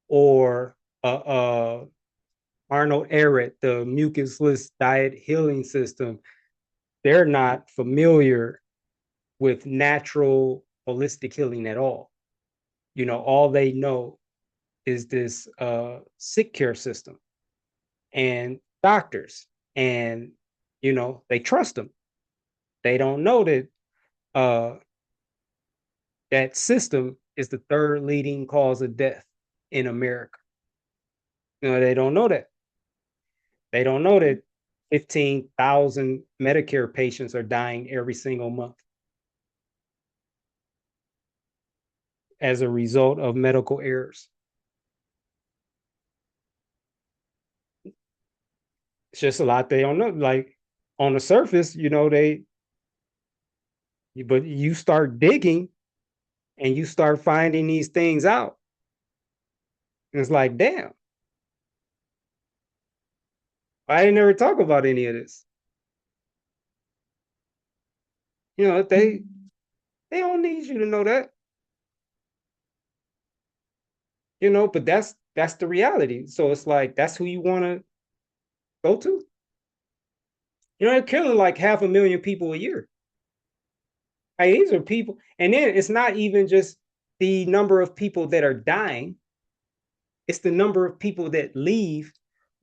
or Arnold Ehret, the mucusless diet healing system. They're not familiar with natural holistic healing at all. All they know is this sick care system and doctors, and they trust them. They don't know that that system is the third leading cause of death in America. They don't know that. They don't know that 15,000 Medicare patients are dying every single month as a result of medical errors. It's just a lot they don't know. Like on the surface, but you start digging and you start finding these things out. And it's like, damn, I didn't ever talk about any of this. They don't need you to know that. But that's the reality. So it's like, that's who you want to go to. They're killing like 500,000 people a year. Like, these are people, and then it's not even just the number of people that are dying, it's the number of people that leave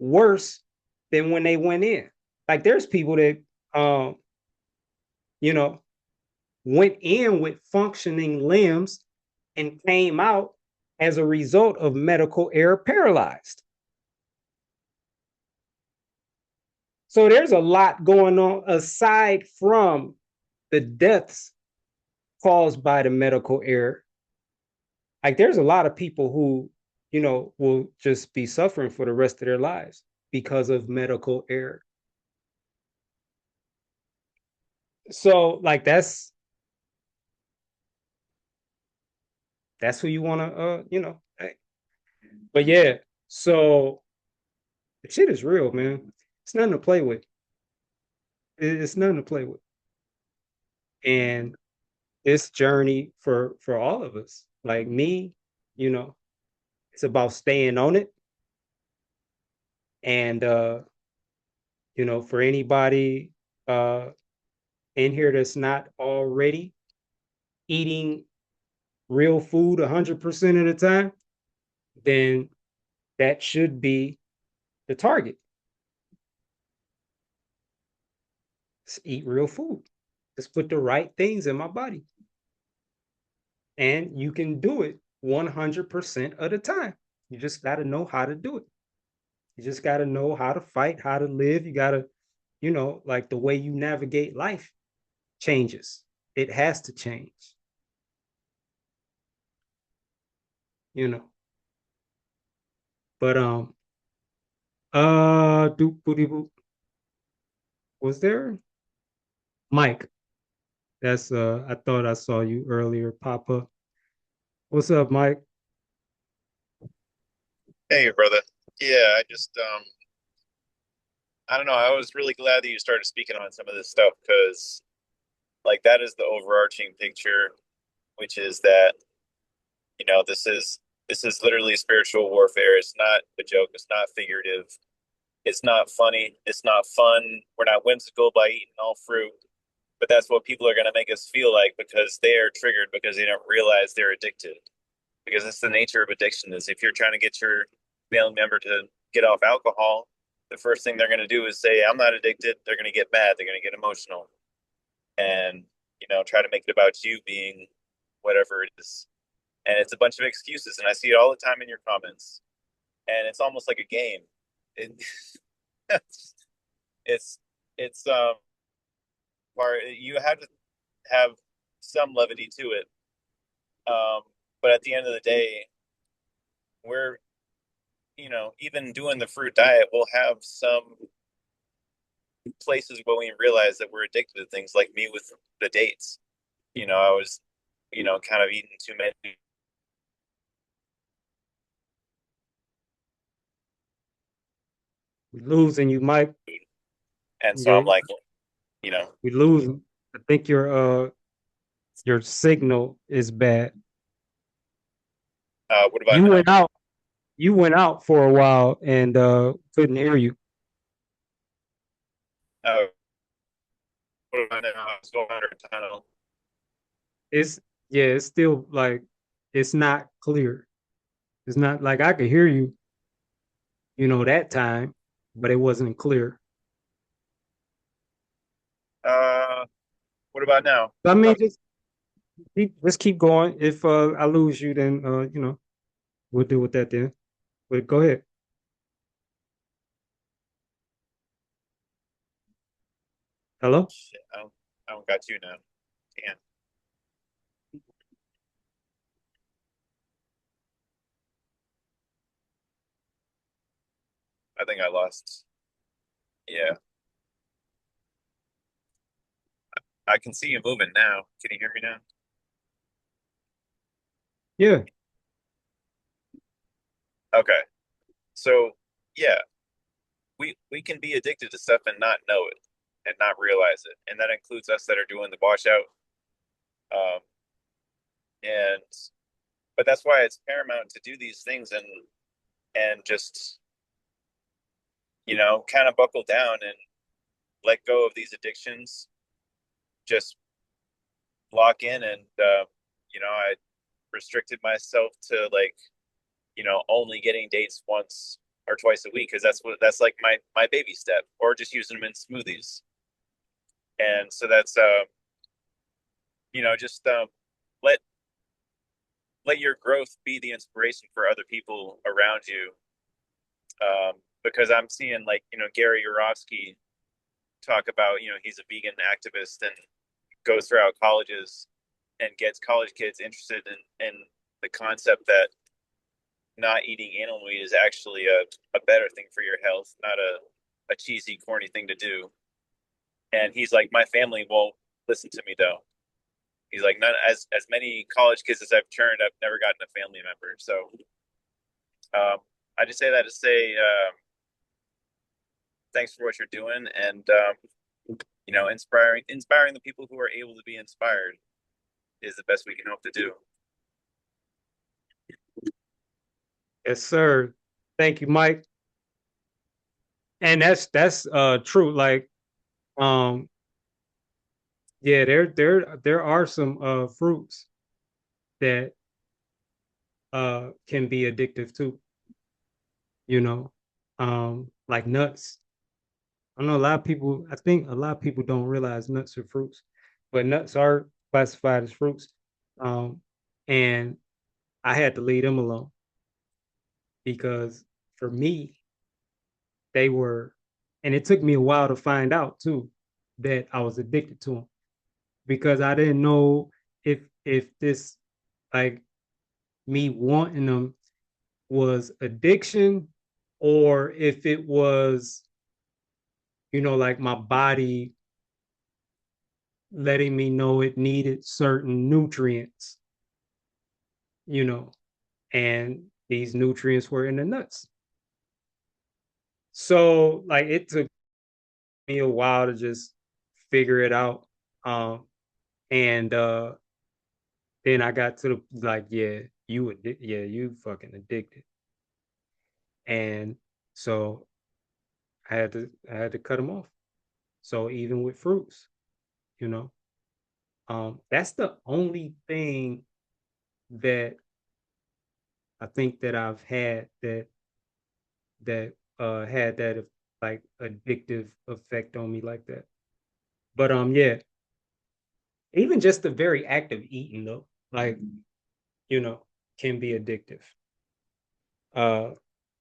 worse than when they went in. Like there's people that went in with functioning limbs and came out as a result of medical error paralyzed. So there's a lot going on aside from the deaths caused by the medical error. Like there's a lot of people who, will just be suffering for the rest of their lives because of medical error. So like that's who you want to but yeah, so the shit is real, man. It's nothing to play with. It's nothing to play with. And this journey for all of us, like me, you know, it's about staying on it. And for anybody in here that's not already eating real food 100% of the time, then that should be the target. Just eat real food. Just put the right things in my body. And you can do it 100% of the time. You just got to know how to do it. You just got to know how to fight, how to live. You got to, like the way you navigate life changes. It has to change. But was there Mike? That's I thought I saw you earlier pop up. What's up, Mike? Hey, brother. Yeah, I don't know. I was really glad that you started speaking on some of this stuff because, like, that is the overarching picture, which is that, this is literally spiritual warfare. It's not a joke. It's not figurative. It's not funny. It's not fun. We're not whimsical by eating all fruit, but that's what people are going to make us feel like because they are triggered because they don't realize they're addicted. Because it's the nature of addiction is if you're trying to get your family member to get off alcohol, the first thing they're going to do is say, I'm not addicted. They're going to get mad. They're going to get emotional and, try to make it about you being whatever it is. And it's a bunch of excuses. And I see it all the time in your comments. And it's almost like a game. It, it's, it's, you have to have some levity to it. But at the end of the day, we're, even doing the fruit diet, we'll have some places where we realize that we're addicted to things like me with the dates. I was, kind of eating too many. We losing you, Mike. And so I'm You're like, we losing. I think your signal is bad. what about You now? went out. You went out for a while and couldn't hear you. Uh, what about now? I was going under a tunnel. It's yeah, it's still like it's not clear. It's not like I could hear you, that time, but it wasn't clear. Uh, what about now? I mean, just keep going. If I lose you, then we'll deal with that then. But go ahead. Hello? Shit, I don't got you now. Damn. I think I lost. Yeah, I can see you moving now. Can you hear me now? Yeah. Okay. So, yeah, we can be addicted to stuff and not know it and not realize it, and that includes us that are doing the washout. Um, and but that's why it's paramount to do these things and just kind of buckle down and let go of these addictions. Just lock in and I restricted myself to like only getting dates once or twice a week because that's like my baby step, or just using them in smoothies. And so that's just let let your growth be the inspiration for other people around you. Because I'm seeing like Gary Yourofsky talk about he's a vegan activist and goes throughout colleges and gets college kids interested in the concept that not eating animal meat is actually a better thing for your health, not a cheesy, corny thing to do. And he's like, my family won't listen to me though. He's like, not as many college kids as I've turned, I've never gotten a family member. So I just say that to say thanks for what you're doing, and inspiring the people who are able to be inspired is the best we can hope to do. Yes, sir. Thank you, Mike. And that's true. Like, um, yeah, there are some fruits that can be addictive too, you know. Like nuts. I know a lot of people, I think a lot of people don't realize nuts are fruits, but nuts are classified as fruits. Um, and I had to leave them alone because for me, they were, and it took me a while to find out too that I was addicted to them because I didn't know if this like me wanting them was addiction or if it was, like my body letting me know it needed certain nutrients, you know, and these nutrients were in the nuts. So like it took me a while to just figure it out. Um, and then I got to the like, yeah, you fucking addicted. And so I had to cut them off. So even with fruits, you know, that's the only thing that I think that I've had that had that like addictive effect on me like that. But yeah, even just the very act of eating though, like, you know, can be addictive. Uh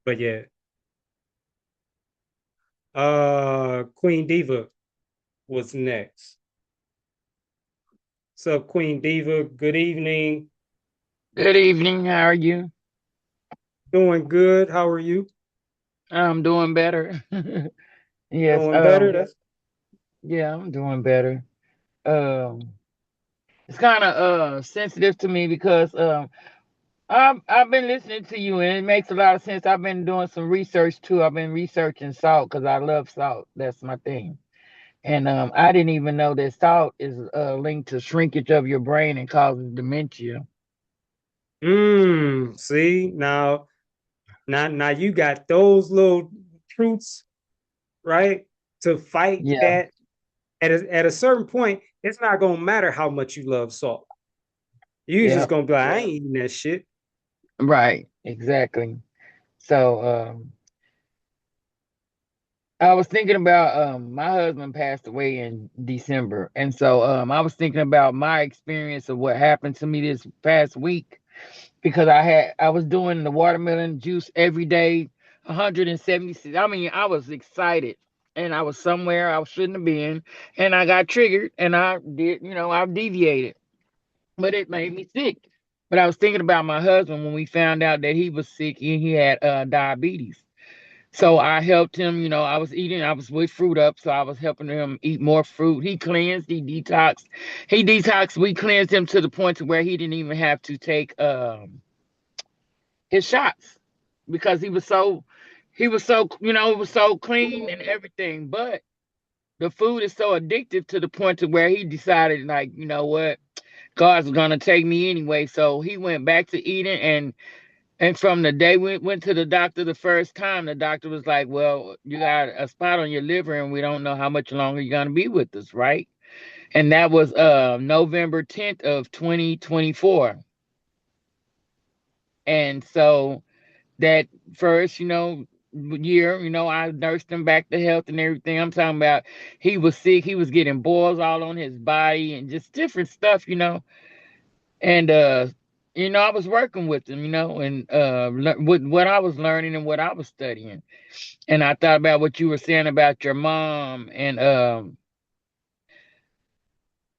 but yeah. Queen Diva was next. So Queen Diva, good evening. Good evening. How are you? Doing good. How are you? I'm doing better. Yes, Doing better? That's yeah, I'm doing better. Um, it's kind of sensitive to me because I've been listening to you and it makes a lot of sense. I've been doing some research too. I've been researching salt because I love salt. That's my thing. And I didn't even know that salt is linked to shrinkage of your brain and causes dementia. see now you got those little truths, right? To fight Yeah, that at a certain point, it's not gonna matter how much you love salt. You just yeah, gonna be like, I ain't eating that shit. right, exactly. So I was thinking about my husband passed away in December. And so I was thinking about my experience of what happened to me this past week because I was doing the watermelon juice every day, 176. I mean, I was excited and I was somewhere I shouldn't have been and I got triggered and I did, I deviated. But it made me sick. But I was thinking about my husband when we found out that he was sick and he had diabetes. So I helped him, I was with Fruit Up, so I was helping him eat more fruit. He cleansed, he detoxed. We cleansed him to the point to where he didn't even have to take his shots because he was so, it was so clean and everything. But the food is so addictive to the point to where he decided, like, you know what, God's gonna take me anyway. So he went back to eating and from the day we went to the doctor the first time, the doctor was like, well, you got a spot on your liver and we don't know how much longer you're going to be with us, right? And that was November 10th of 2024. And so that first, year, I nursed him back to health and everything. I'm talking about he was sick. He was getting boils all on his body and just different stuff. And I was working with him, and with what I was learning and what I was studying. And I thought about what you were saying about your mom, and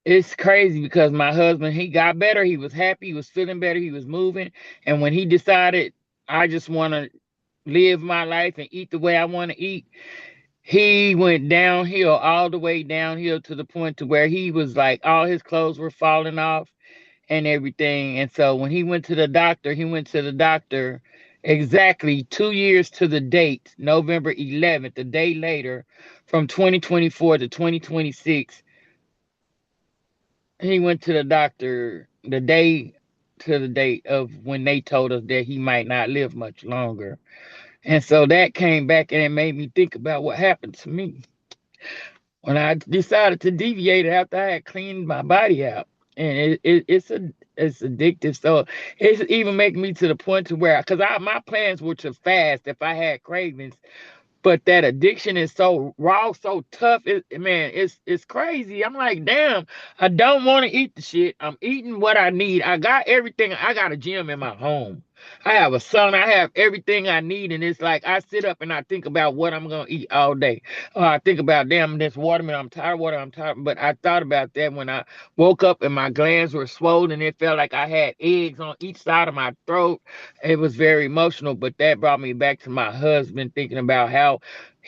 it's crazy because my husband, he got better, he was happy, he was feeling better, he was moving, and when he decided I just want to live my life and eat the way I want to eat, he went downhill, all the way downhill to the point to where he was like all his clothes were falling off and everything. And so when he went to the doctor, exactly 2 years to the date, November 11th, a day later, from 2024 to 2026. He went to the doctor the day to the date of when they told us that he might not live much longer. And so that came back and it made me think about what happened to me when I decided to deviate after I had cleaned my body out. And it's addictive. So it's even making me to the point to where, because my plans were to fast if I had cravings, but that addiction is so raw, so tough. Man, it's crazy. I'm like, damn, I don't want to eat the shit. I'm eating what I need. I got everything. I got a gym in my home. I have a son. I have everything I need. And it's like I sit up and I think about what I'm gonna eat all day. I think about, damn, this watermelon. I'm tired of water. I'm tired. But I thought about that when I woke up and my glands were swollen. It felt like I had eggs on each side of my throat. It was very emotional. But that brought me back to my husband, thinking about how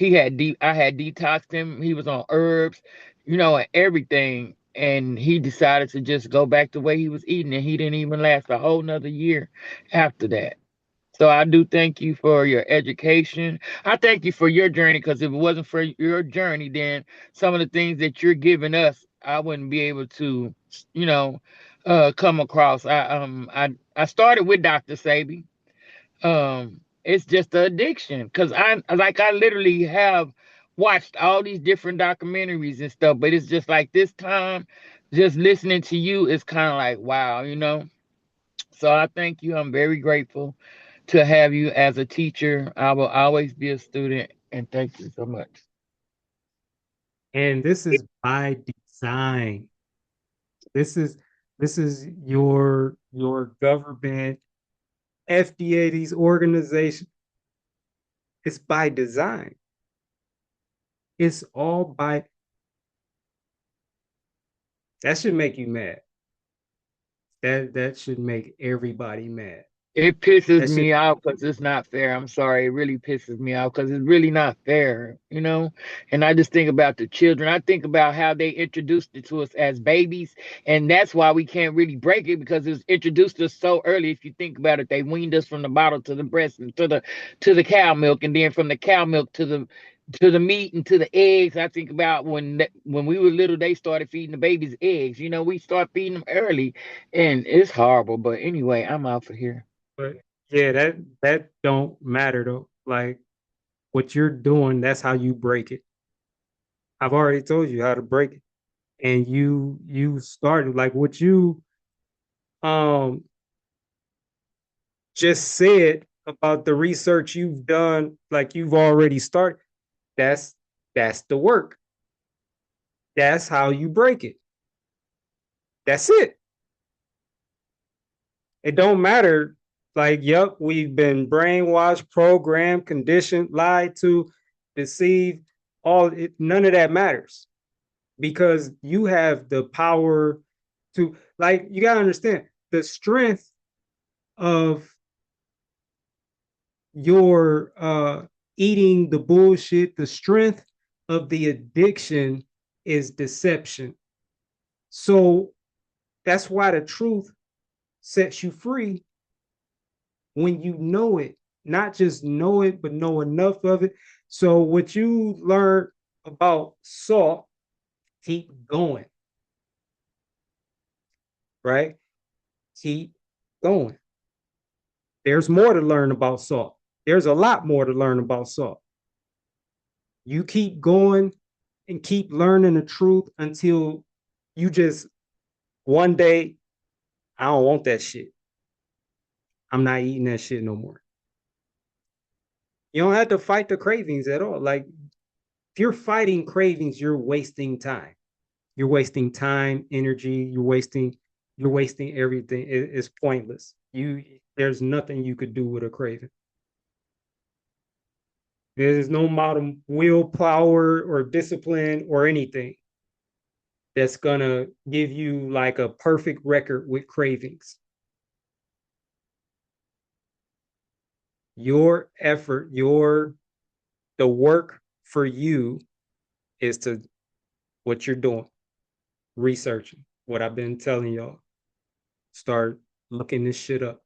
I had detoxed him. He was on herbs, and everything. And he decided to just go back the way he was eating, and he didn't even last a whole nother year after that. So I do thank you for your education. I thank you for your journey, because if it wasn't for your journey, then some of the things that you're giving us, I wouldn't be able to, you know, come across. I started with Dr. Sabi. It's just the addiction, because I literally have watched all these different documentaries and stuff, but it's just like this time, just listening to you is kind of like wow. So I thank you. I'm very grateful to have you as a teacher. I will always be a student, and thank you so much. And this is by design. This is your government, FDA, these organizations. It's by design. It's all by. That should make you mad. That should make everybody mad. It pisses That should. me off because it's not fair. I'm sorry. It really pisses me off because it's really not fair. And I just think about the children. I think about how they introduced it to us as babies. And that's why we can't really break it, because it was introduced to us so early. If you think about it, they weaned us from the bottle to the breast and to the cow milk, and then from the cow milk to the meat and to the eggs. I think about when we were little, they started feeding the babies eggs. We start feeding them early, and it's horrible. But anyway, I'm out for here. But yeah, that don't matter though. Like what you're doing, that's how you break it. I've already told you how to break it. And you started like what you um just said about the research you've done, like you've already started. That's the work. That's how you break it. That's it. It don't matter. Like, yep, we've been brainwashed, programmed, conditioned, lied to, deceived. None of that matters, because you have the power to, like, you gotta understand the strength of your eating the bullshit, the strength of the addiction is deception. So that's why the truth sets you free when you know it, not just know it, but know enough of it. So what you learn about salt, keep going, right? Keep going. There's more to learn about salt. There's a lot more to learn about salt. You keep going and keep learning the truth until you just one day, I don't want that shit. I'm not eating that shit no more. You don't have to fight the cravings at all. Like, if you're fighting cravings, you're wasting time. You're wasting time, energy. You're wasting everything. It's pointless. There's nothing you could do with a craving. There's no amount of willpower or discipline or anything that's gonna give you like a perfect record with cravings. Your effort, the work for you is to what you're doing, researching what I've been telling y'all. Start looking this shit up.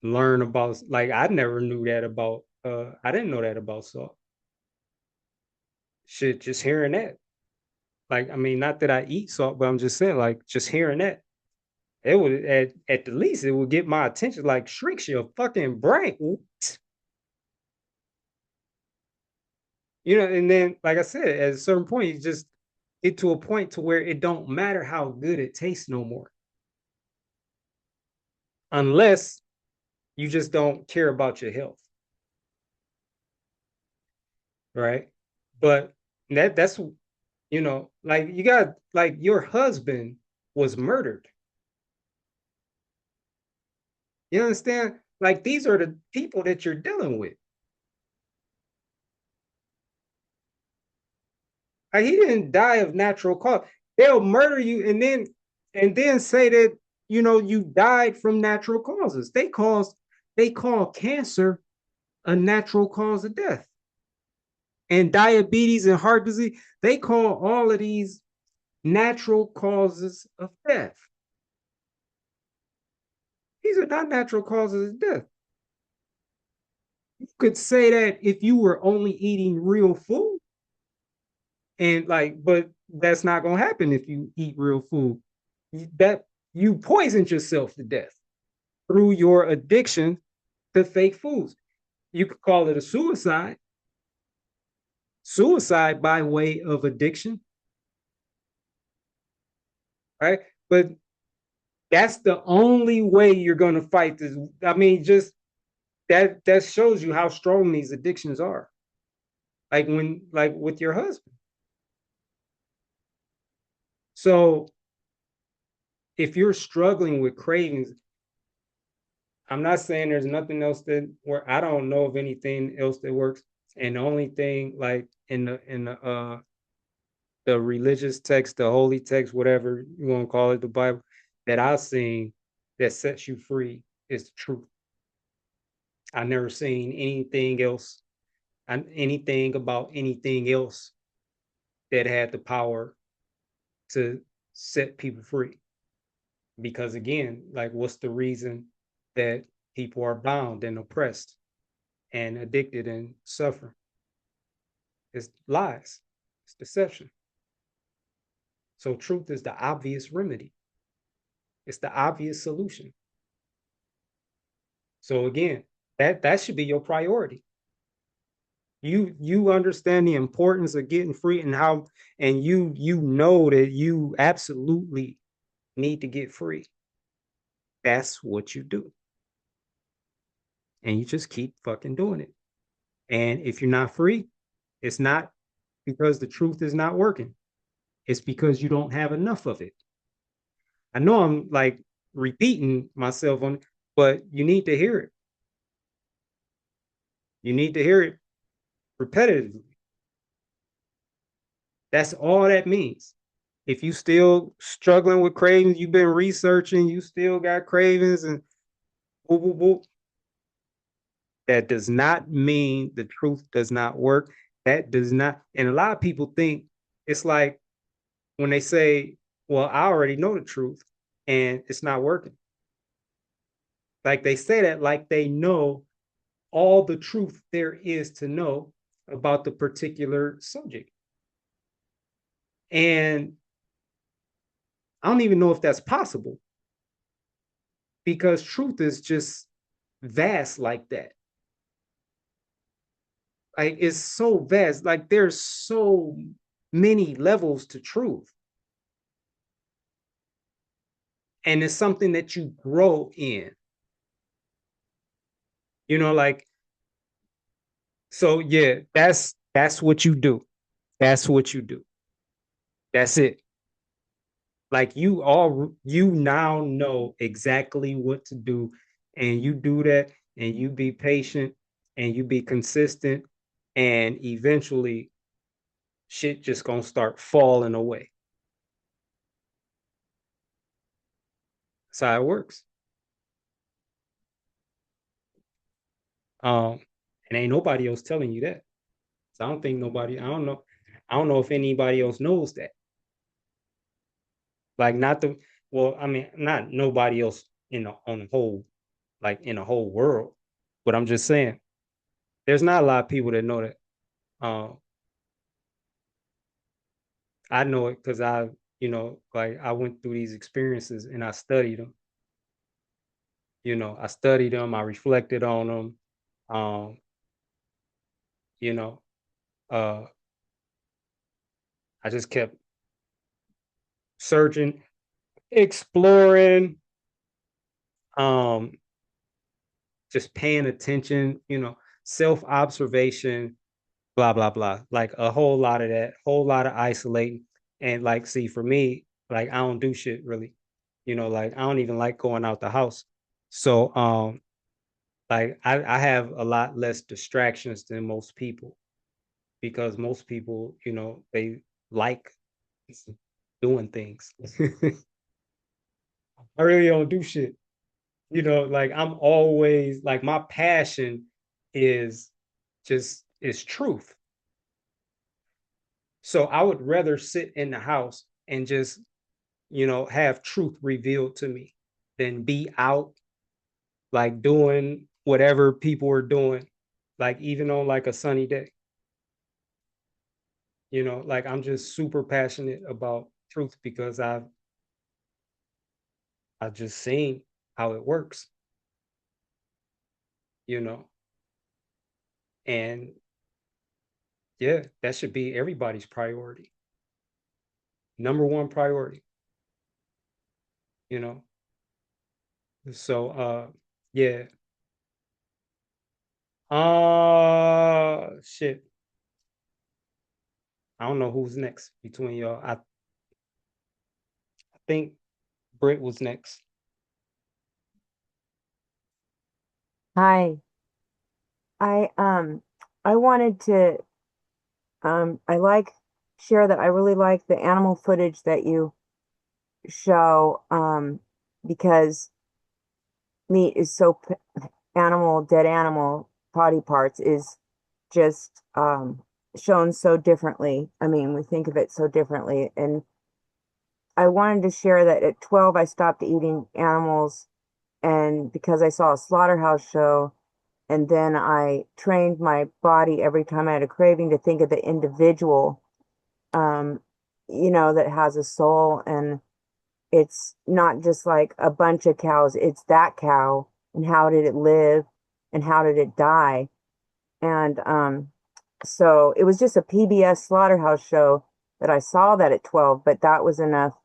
Learn about, like, I never knew that about I didn't know that about salt. Shit, just hearing that. Like, I mean, not that I eat salt, but I'm just saying, like, just hearing that. It would at the least it would get my attention, like shrinks your fucking brain. What? You know, and then like I said, at a certain point, you just get to a point to where it don't matter how good it tastes no more. Unless you just don't care about your health. Right. But that's you know, like you got like your husband was murdered. You understand? Like these are the people that you're dealing with. Like he didn't die of natural cause. They'll murder you and then say that you know you died from natural causes. They call cancer a natural cause of death. And diabetes and heart disease, they call all of these natural causes of death. These are not natural causes of death. You could say that if you were only eating real food, and like, but that's not gonna happen if you eat real food. That you poisoned yourself to death through your addiction to fake foods. You could call it a suicide. Suicide by way of addiction, right? But that's the only way you're going to fight this. I mean, just that shows you how strong these addictions are. Like like with your husband. So if you're struggling with cravings, I'm not saying there's nothing else that where I don't know of anything else that works. And the only thing like in the religious text, the holy text, whatever you want to call it, the Bible, that I've seen that sets you free is the truth. I've never seen anything else, anything about anything else that had the power to set people free. Because again, like what's the reason that people are bound and oppressed and addicted and suffer? It's lies, it's deception. So truth is the obvious remedy. It's the obvious solution. So again, that should be your priority. You understand the importance of getting free and how and you know that you absolutely need to get free. That's what you do. And you just keep fucking doing it. And if you're not free, it's not because the truth is not working. It's because you don't have enough of it. I know I'm like repeating myself on, but you need to hear it. You need to hear it repetitively. That's all that means. If you still struggling with cravings, you've been researching, you still got cravings and whoop, whoop, whoop, that does not mean the truth does not work. That does not, and a lot of people think it's like when they say, well, I already know the truth and it's not working. Like they say that like they know all the truth there is to know about the particular subject. And I don't even know if that's possible because truth is just vast like that. Like it's so vast, like there's so many levels to truth. And it's something that you grow in. You know, like so yeah, that's what you do. That's what you do. That's it. Like you now know exactly what to do and you do that and you be patient and you be consistent and eventually shit just gonna start falling away. That's how it works. Um, and ain't nobody else telling you that. So I don't think nobody, I don't know if anybody else knows that. Like not the well, I mean, not nobody else on the whole, like in the whole world. But I'm just saying, there's not a lot of people that know that. I know it because You know, like I went through these experiences and I studied them. You know, I studied them, I reflected on them. Um, you know, uh, I just kept searching, exploring, um, just paying attention, you know, self-observation, blah, blah, blah. Like a whole lot of that, whole lot of isolating. And like, see, for me, like I don't do shit really. You know, like I don't even like going out the house. So like I have a lot less distractions than most people because most people, you know, they like doing things. I really don't do shit. You know, like I'm always like my passion is is truth. So I would rather sit in the house and just, you know, have truth revealed to me than be out like doing whatever people are doing, like even on like a sunny day. You know, like I'm just super passionate about truth because I've just seen how it works, you know. And yeah, that should be everybody's priority. Number one priority, you know. So yeah. Shit. I don't know who's next between y'all. I think Britt was next. Hi. I I wanted to I like share that I really like the animal footage that you show because meat is so animal dead animal body parts is just shown so differently. I mean, we think of it so differently, and I wanted to share that at 12 I stopped eating animals, and because I saw a slaughterhouse show. And then I trained my body every time I had a craving to think of the individual, um, that has a soul. And it's not just like a bunch of cows, it's that cow and how did it live and how did it die. And so it was just a PBS slaughterhouse show that I saw that at 12, but that was enough,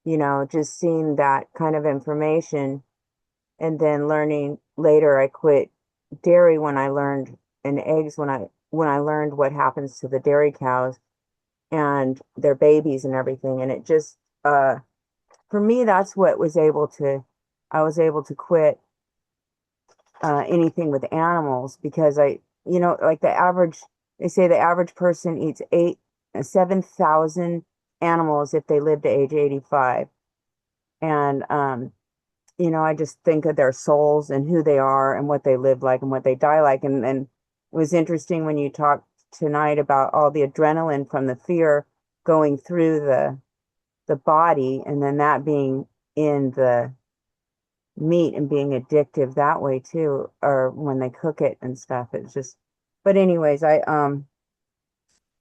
just seeing that kind of information. And then learning later, I quit dairy when I learned, and eggs when I learned what happens to the dairy cows and their babies and everything. And it just for me, that's what was able to I was able to quit anything with animals because like they say the average person eats 7,000 animals if they live to age 85. And I just think of their souls and who they are and what they live like and what they die like. And it was interesting when you talked tonight about all the adrenaline from the fear going through the body and then that being in the meat and being addictive that way too, or when they cook it and stuff. It's just, but anyways,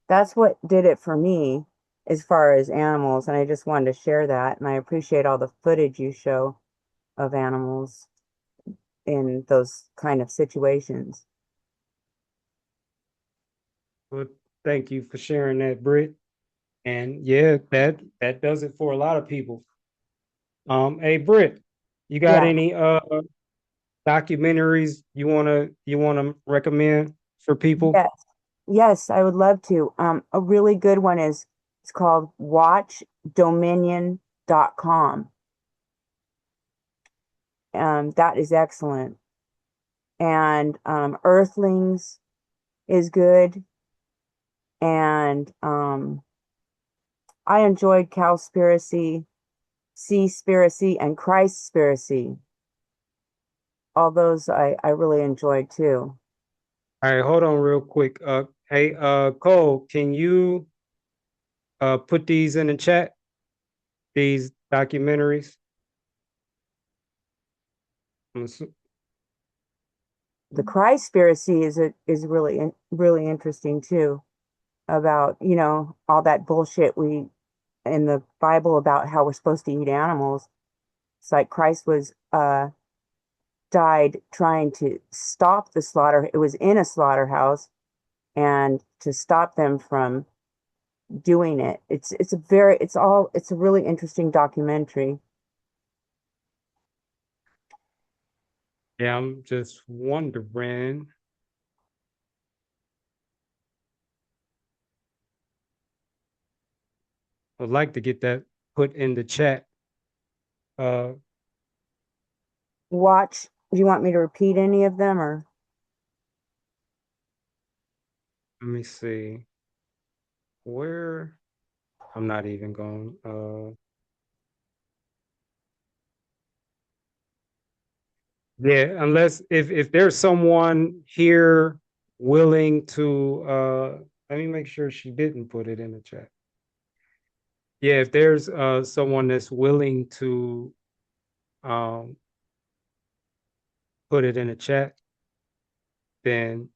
that's what did it for me as far as animals. And I just wanted to share that. And I appreciate all the footage you show of animals in those kind of situations. Well, thank you for sharing that, Britt. And yeah, that does it for a lot of people. Hey Britt, you got Yeah. any documentaries you wanna recommend for people? Yes. Yes, I would love to. A really good one it's called watchdominion.com. That is excellent. And Earthlings is good. And I enjoyed Cowspiracy, Seaspiracy, and Christspiracy. All those I really enjoyed too. All right, hold on real quick. Hey, Cole, can you put these in the chat? These documentaries. I'm assu- The Christspiracy is really really interesting too about all that bullshit we in the Bible about how we're supposed to eat animals. It's like Christ was died trying to stop the slaughter. It was in a slaughterhouse, and to stop them from doing it. It's a really interesting documentary. Yeah, I'm just wondering. I'd like to get that put in the chat. Watch. Do you want me to repeat any of them or? Let me see. Where? I'm not even going. Yeah, unless if there's someone here willing to let me make sure she didn't put it in the chat. Yeah, if there's someone that's willing to um put it in the chat, then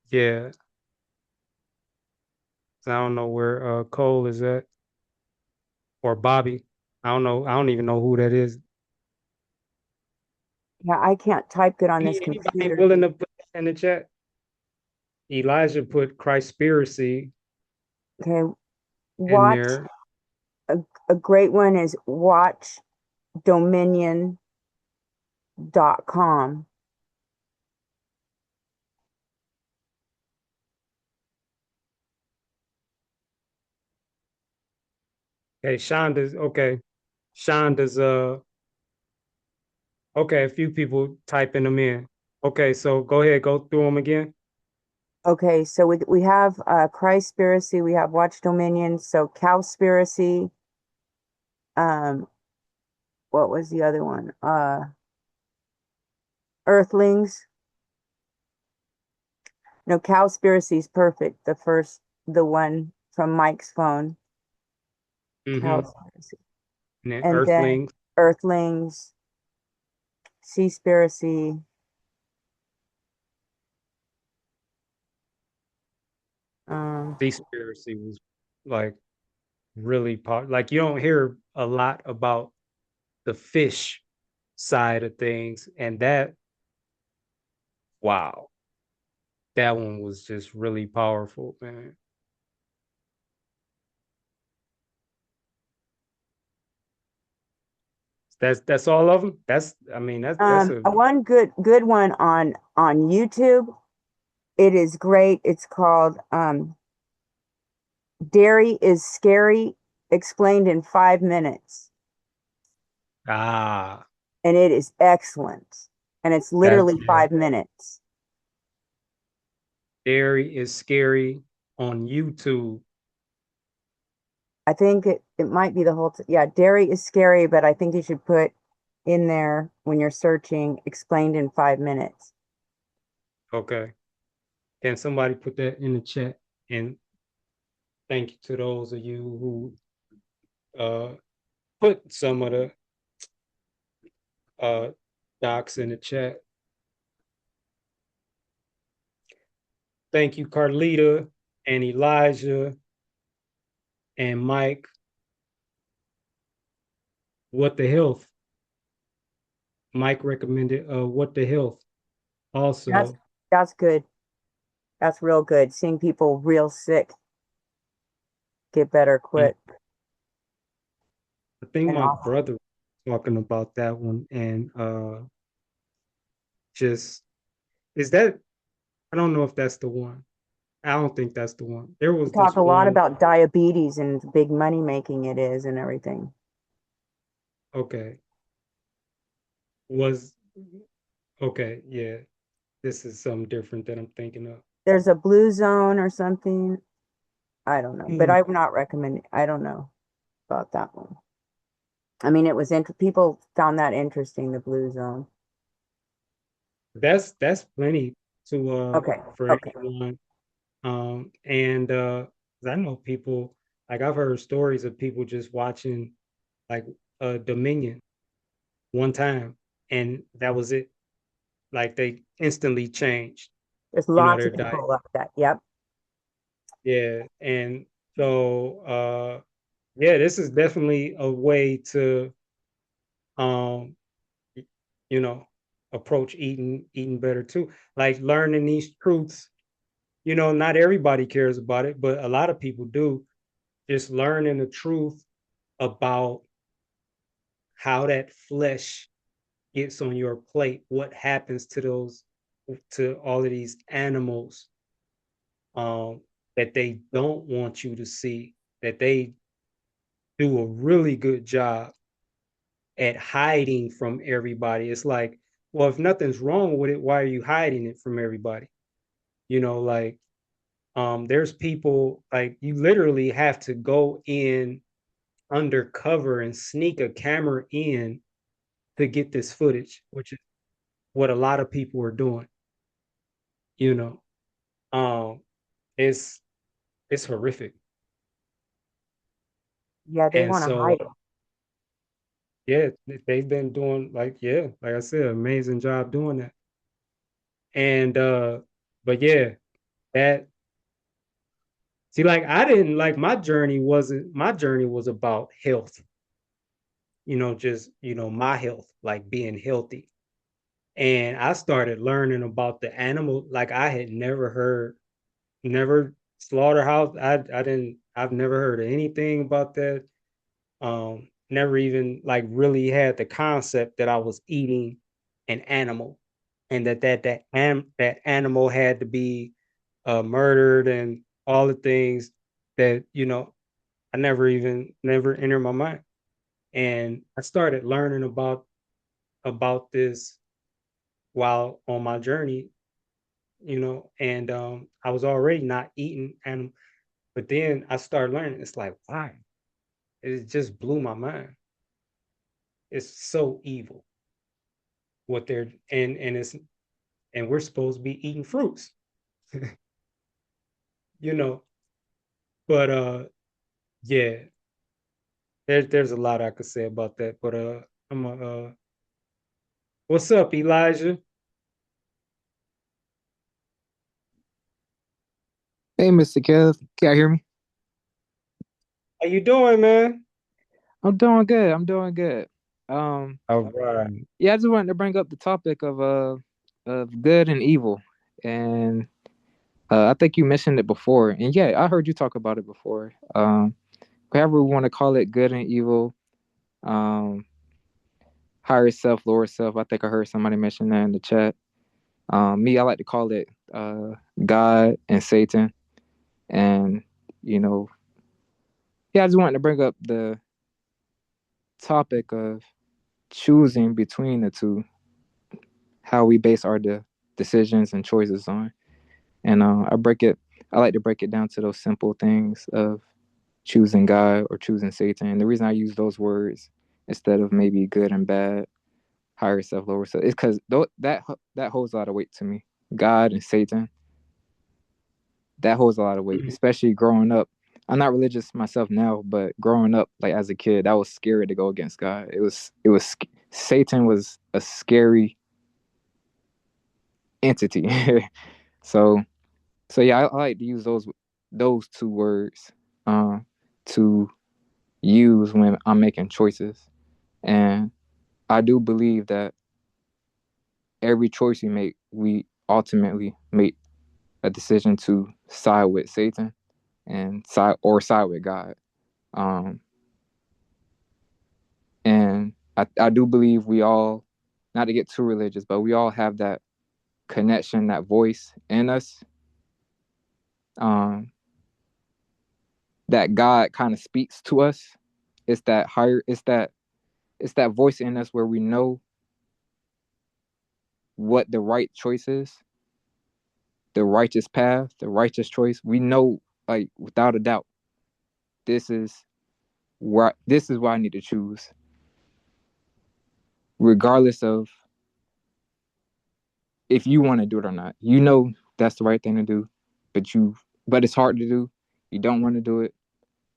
yeah. I don't know where Cole is at or Bobby. I don't know. I don't even know who that is. Yeah, I can't type good on this Anybody computer. willing to put that in the chat? Elijah put Christspiracy Okay, in watch. there. A great one is watchdominion.com. Okay, Shonda's okay. Shonda's okay, a few people typing them in. Okay, so go ahead, go through them again. Okay, so we have Christspiracy, we have Watch Dominion, so Cowspiracy, what was the other one? Earthlings. No, Cowspiracy is perfect. The one from Mike's phone. Mm-hmm. Cowspiracy. And then And then Earthlings. Earthlings, Seaspiracy. Seaspiracy was like really like you don't hear a lot about the fish side of things, and that wow, that one was just really powerful, man. That's all of them. That's I mean that's a One good one on YouTube. It is great. It's called Dairy is Scary, explained in 5 minutes. ah And it is excellent. And it's that literally yeah. 5 minutes. Dairy is Scary on YouTube. I think it might be the whole yeah, Dairy is Scary, but I think you should put in there when you're searching explained in 5 minutes. Okay, can somebody put that in the chat? And thank you to those of you who put some of the docs in the chat. Thank you, Carlita and Elijah and Mike. What the Health. Mike recommended What the Health also. That's good. That's real good. Seeing people real sick get better quick. I think And my awesome. brother was talking about that one, and just is that I don't know if that's the one. I don't think that's the one. There was We talk this a lot one. about diabetes and big money making it is and everything. Okay. Was okay, yeah. This is something different that I'm thinking of. There's a blue zone or something. I don't know, but Hmm. I'm not recommending. I don't know about that one. I mean, it was people found that interesting, the blue zone. That's plenty to Okay. for Okay. anyone. And 'cause I know people like I've heard stories of people just watching like Dominion one time and that was it. Like they instantly changed, There's you know, lots their of diet. people like that. Yep. Yeah. And so yeah, this is definitely a way to um you know approach eating better too. Like learning these truths. Not everybody cares about it, but a lot of people do. Just learning the truth about how that flesh gets on your plate, what happens to all of these animals um that they don't want you to see, that they do a really good job at hiding from everybody. It's like, well, if nothing's wrong with it, why are you hiding it from everybody? Like there's people like you literally have to go in undercover and sneak a camera in to get this footage, which is what a lot of people are doing. You know, um, it's it's horrific, Yeah, they and want to so hide it. yeah, they've been doing like I said, amazing job doing that. And but yeah, that see, like I didn't like my journey was about health. Just my health, like being healthy. And I started learning about the animal, like I had never slaughterhouse. I've never heard of anything about that. Never even like really had the concept that I was eating an animal, and that animal had to be murdered and all the things that I never entered my mind. And I started learning about this while on my journey, and I was already not eating animal, but then I started learning. It's like, why? It just blew my mind. It's so evil what they're and we're supposed to be eating fruits, you know. But yeah, there's a lot I could say about that. But I'm a what's up, Elijah? Hey, Mr. Kev, can you hear me? How you doing, man? I'm doing good. I'm doing good. Um, All right. yeah, I just wanted to bring up the topic of good and evil, and I think you mentioned it before, and yeah, I heard you talk about it before. However we want to call it, good and evil, um, higher self, lower self. I think I heard somebody mention that in the chat. Me, I like to call it God and Satan, and you know, yeah, I just wanted to bring up the topic of choosing between the two, how we base our decisions and choices on. And I like to break it down to those simple things of choosing God or choosing Satan. And the reason I use those words instead of maybe good and bad, higher self, lower self, is because that holds a lot of weight to me. God and Satan, that holds a lot of weight, Mhm. especially growing up. I'm not religious myself now, but growing up, like as a kid, I was scared to go against God. It was Satan was a scary entity. so so yeah, I like to use those two words uh, to use when I'm making choices, and I do believe that every choice we ultimately make a decision to side with Satan and side with God. Um, and I do believe we all, not to get too religious, but we all have that connection, that voice in us. Um, that God kind of speaks to us. It's that higher. It's that voice in us where we know what the right choice is, the righteous path, the righteous choice. We know, like without a doubt, this is what I need to choose, regardless of if you want to do it or not. You know that's the right thing to do, but it's hard to do. You don't want to do it,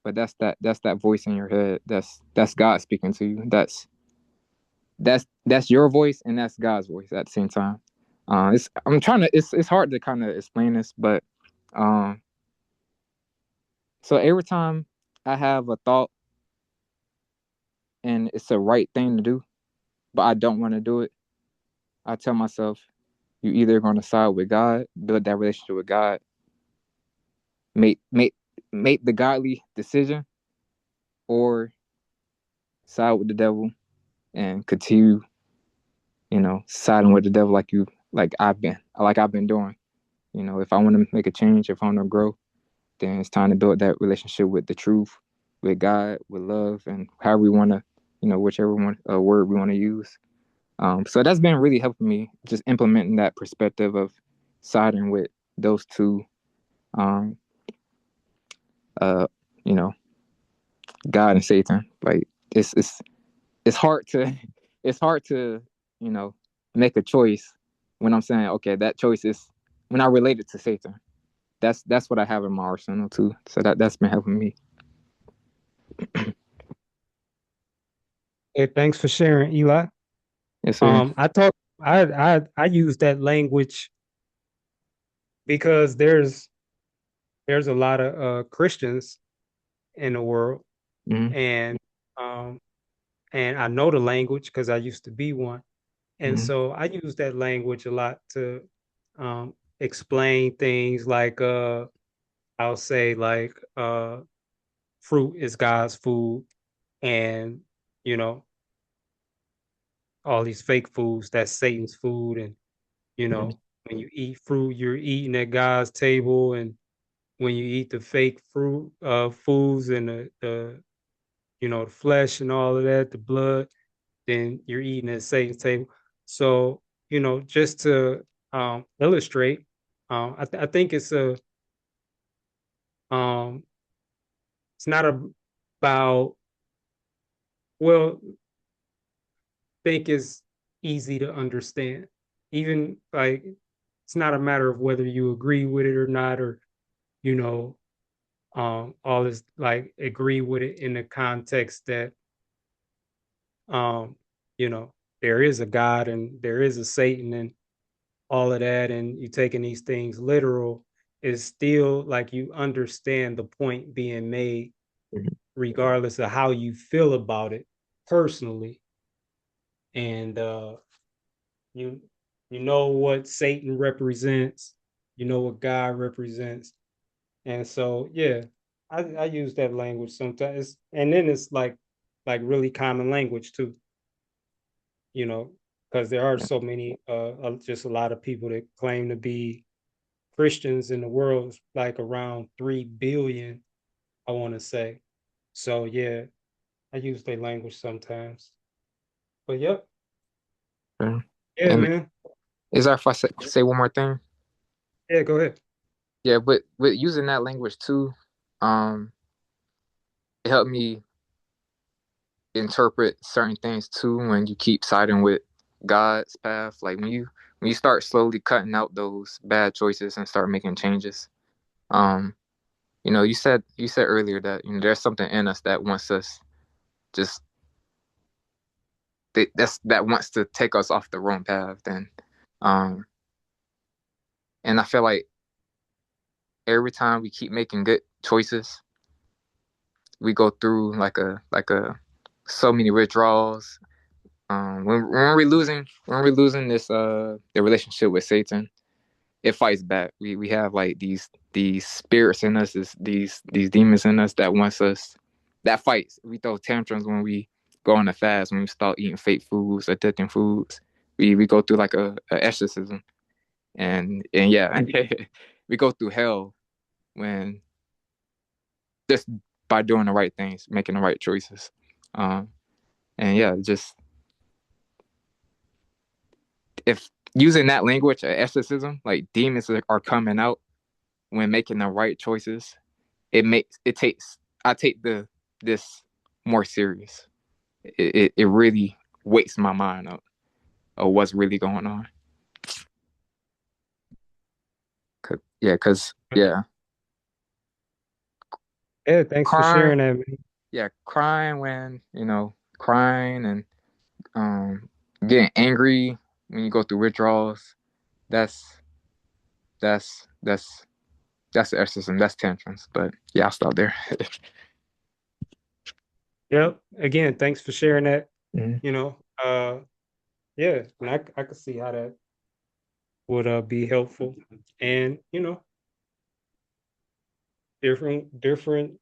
but that's that voice in your head. That's God speaking to you. That's your voice and that's God's voice at the same time. It's hard to kind of explain this, but um, so every time I have a thought and it's a right thing to do, but I don't want to do it, I tell myself, you either going to side with God, build that relationship with God, make make make the godly decision, or side with the devil and continue, siding with the devil like I've been doing. If I want to make a change, if I want to grow, then it's time to build that relationship with the truth, with God, with love, and however we want to, whichever one word we want to use. So that's been really helping me, just implementing that perspective of siding with those two, um, uh, you know, God and Satan. Like it's hard to it's hard to you know make a choice when I'm saying, okay, that choice is when I relate it to Satan. That's what I have in my arsenal too. So that's been helping me. Hey, thanks for sharing, Eli. Yes, sir. I use that language because there's a lot of Christians in the world, Hmm. and um and I know the language because I used to be one. And Hmm. so I use that language a lot to explain things like I'll say like fruit is God's food, and you know all these fake foods, that's Satan's food. And when you eat fruit, you're eating at God's table. And when you eat the fake fruit foods and the flesh and all of that, the blood, then you're eating at Satan's table. So, just to illustrate, I think um, it's not about, well, think is easy to understand. Even like, it's not a matter of whether you agree with it or not, or, you know, all this like agree with it in the context that, um, you know, there is a God and there is a Satan and all of that, and you taking these things literal, is still like you understand the point being made, regardless of how you feel about it personally. And you you know what Satan represents, you know what God represents. And so yeah, I use that language sometimes. And then it's like really common language too, you know, because there are so many just a lot of people that claim to be Christians in the world, like around 3 billion, I want to say. So yeah, I use their language sometimes. But yep, Yeah. yeah, And man. is that if I say one more thing? Yeah, go ahead. Yeah, but with using that language too, um, it helped me interpret certain things too when you keep siding with God's path. Like when you start slowly cutting out those bad choices and start making changes. Um, you said earlier that there's something in us that wants us just that wants to take us off the wrong path. Um, and I feel like every time we keep making good choices, we go through like a so many withdrawals. When we're losing this the relationship with Satan, it fights back. We have like these spirits in us, these demons in us that wants us, that fights. We throw tantrums when we go on a fast, when we start eating fake foods, addicting foods. We go through like a exorcism, and yeah, we go through hell when just by doing the right things, making the right choices. Um, and yeah, just if using that language, exorcism, like demons are coming out when making the right choices, it takes I take this more serious. It really wakes my mind up of what's really going on. Cause Yeah, thanks for crying, sharing that, man. crying when crying and um getting angry when you go through withdrawals. That's that's that's the exorcism. That's tantrums. But yeah, I'll stop there. Yep. Again, thanks for sharing that. Mhm. You know, yeah, and I could see how that would be helpful. And different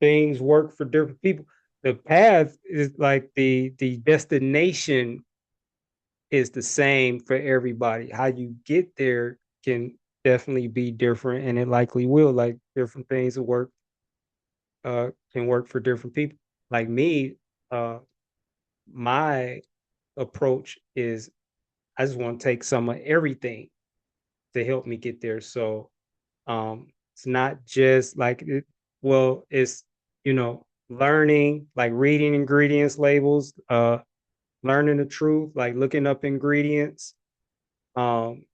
things work for different people. The path is like the destination is the same for everybody. How you get there can definitely be different, and it likely will. Like different things will work can work for different people. Like me, uh, my approach is I just want to take some of everything to help me get there. So it's not just like it's learning, like reading ingredients labels, learning the truth, like looking up ingredients, um,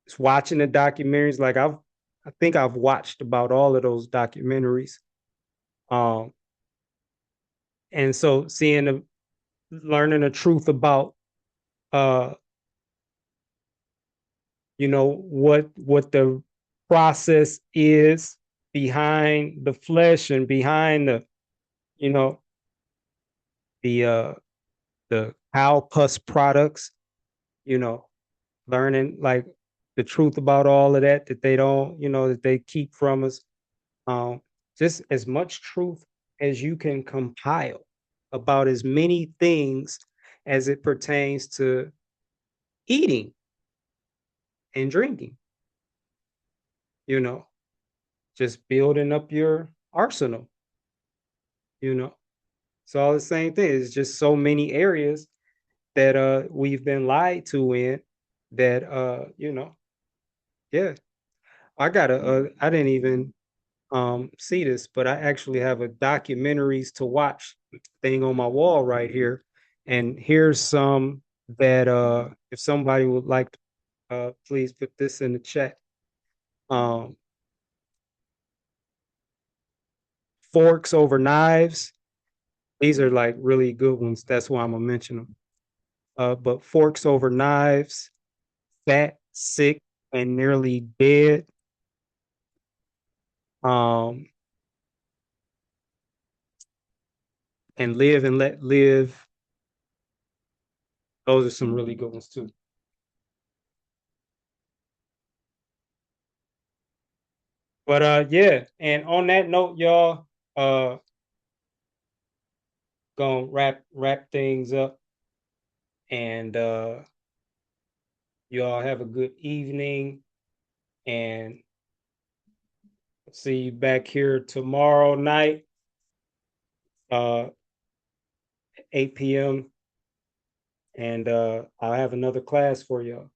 it's watching the documentaries. Like I think I've watched about all of those documentaries. Um, and so learning the truth about uh what the process is behind the flesh and behind you know the uh the cow pus products, you know learning like the truth about all of that they don't, that they keep from us. um just as much truth as you can compile about as many things as it pertains to eating and drinking, you know just building up your arsenal. you know it's all the same thing. It's just so many areas that we've been lied to in that yeah. I didn't even see this, but I actually have a documentaries to watch thing on my wall right here. And here's some that if somebody would like to please put this in the chat. um Forks over knives. These are like really good ones. That's why I'm gonna mention them. But Forks over knives, fat, sick, and nearly dead. Um, and live and let live. Those are some really good ones too. But yeah, and on that note, y'all, uh, gonna wrap things up, and y'all have a good evening, and see you back here tomorrow night, uh, 8 p.m. And I'll have another class for y'all.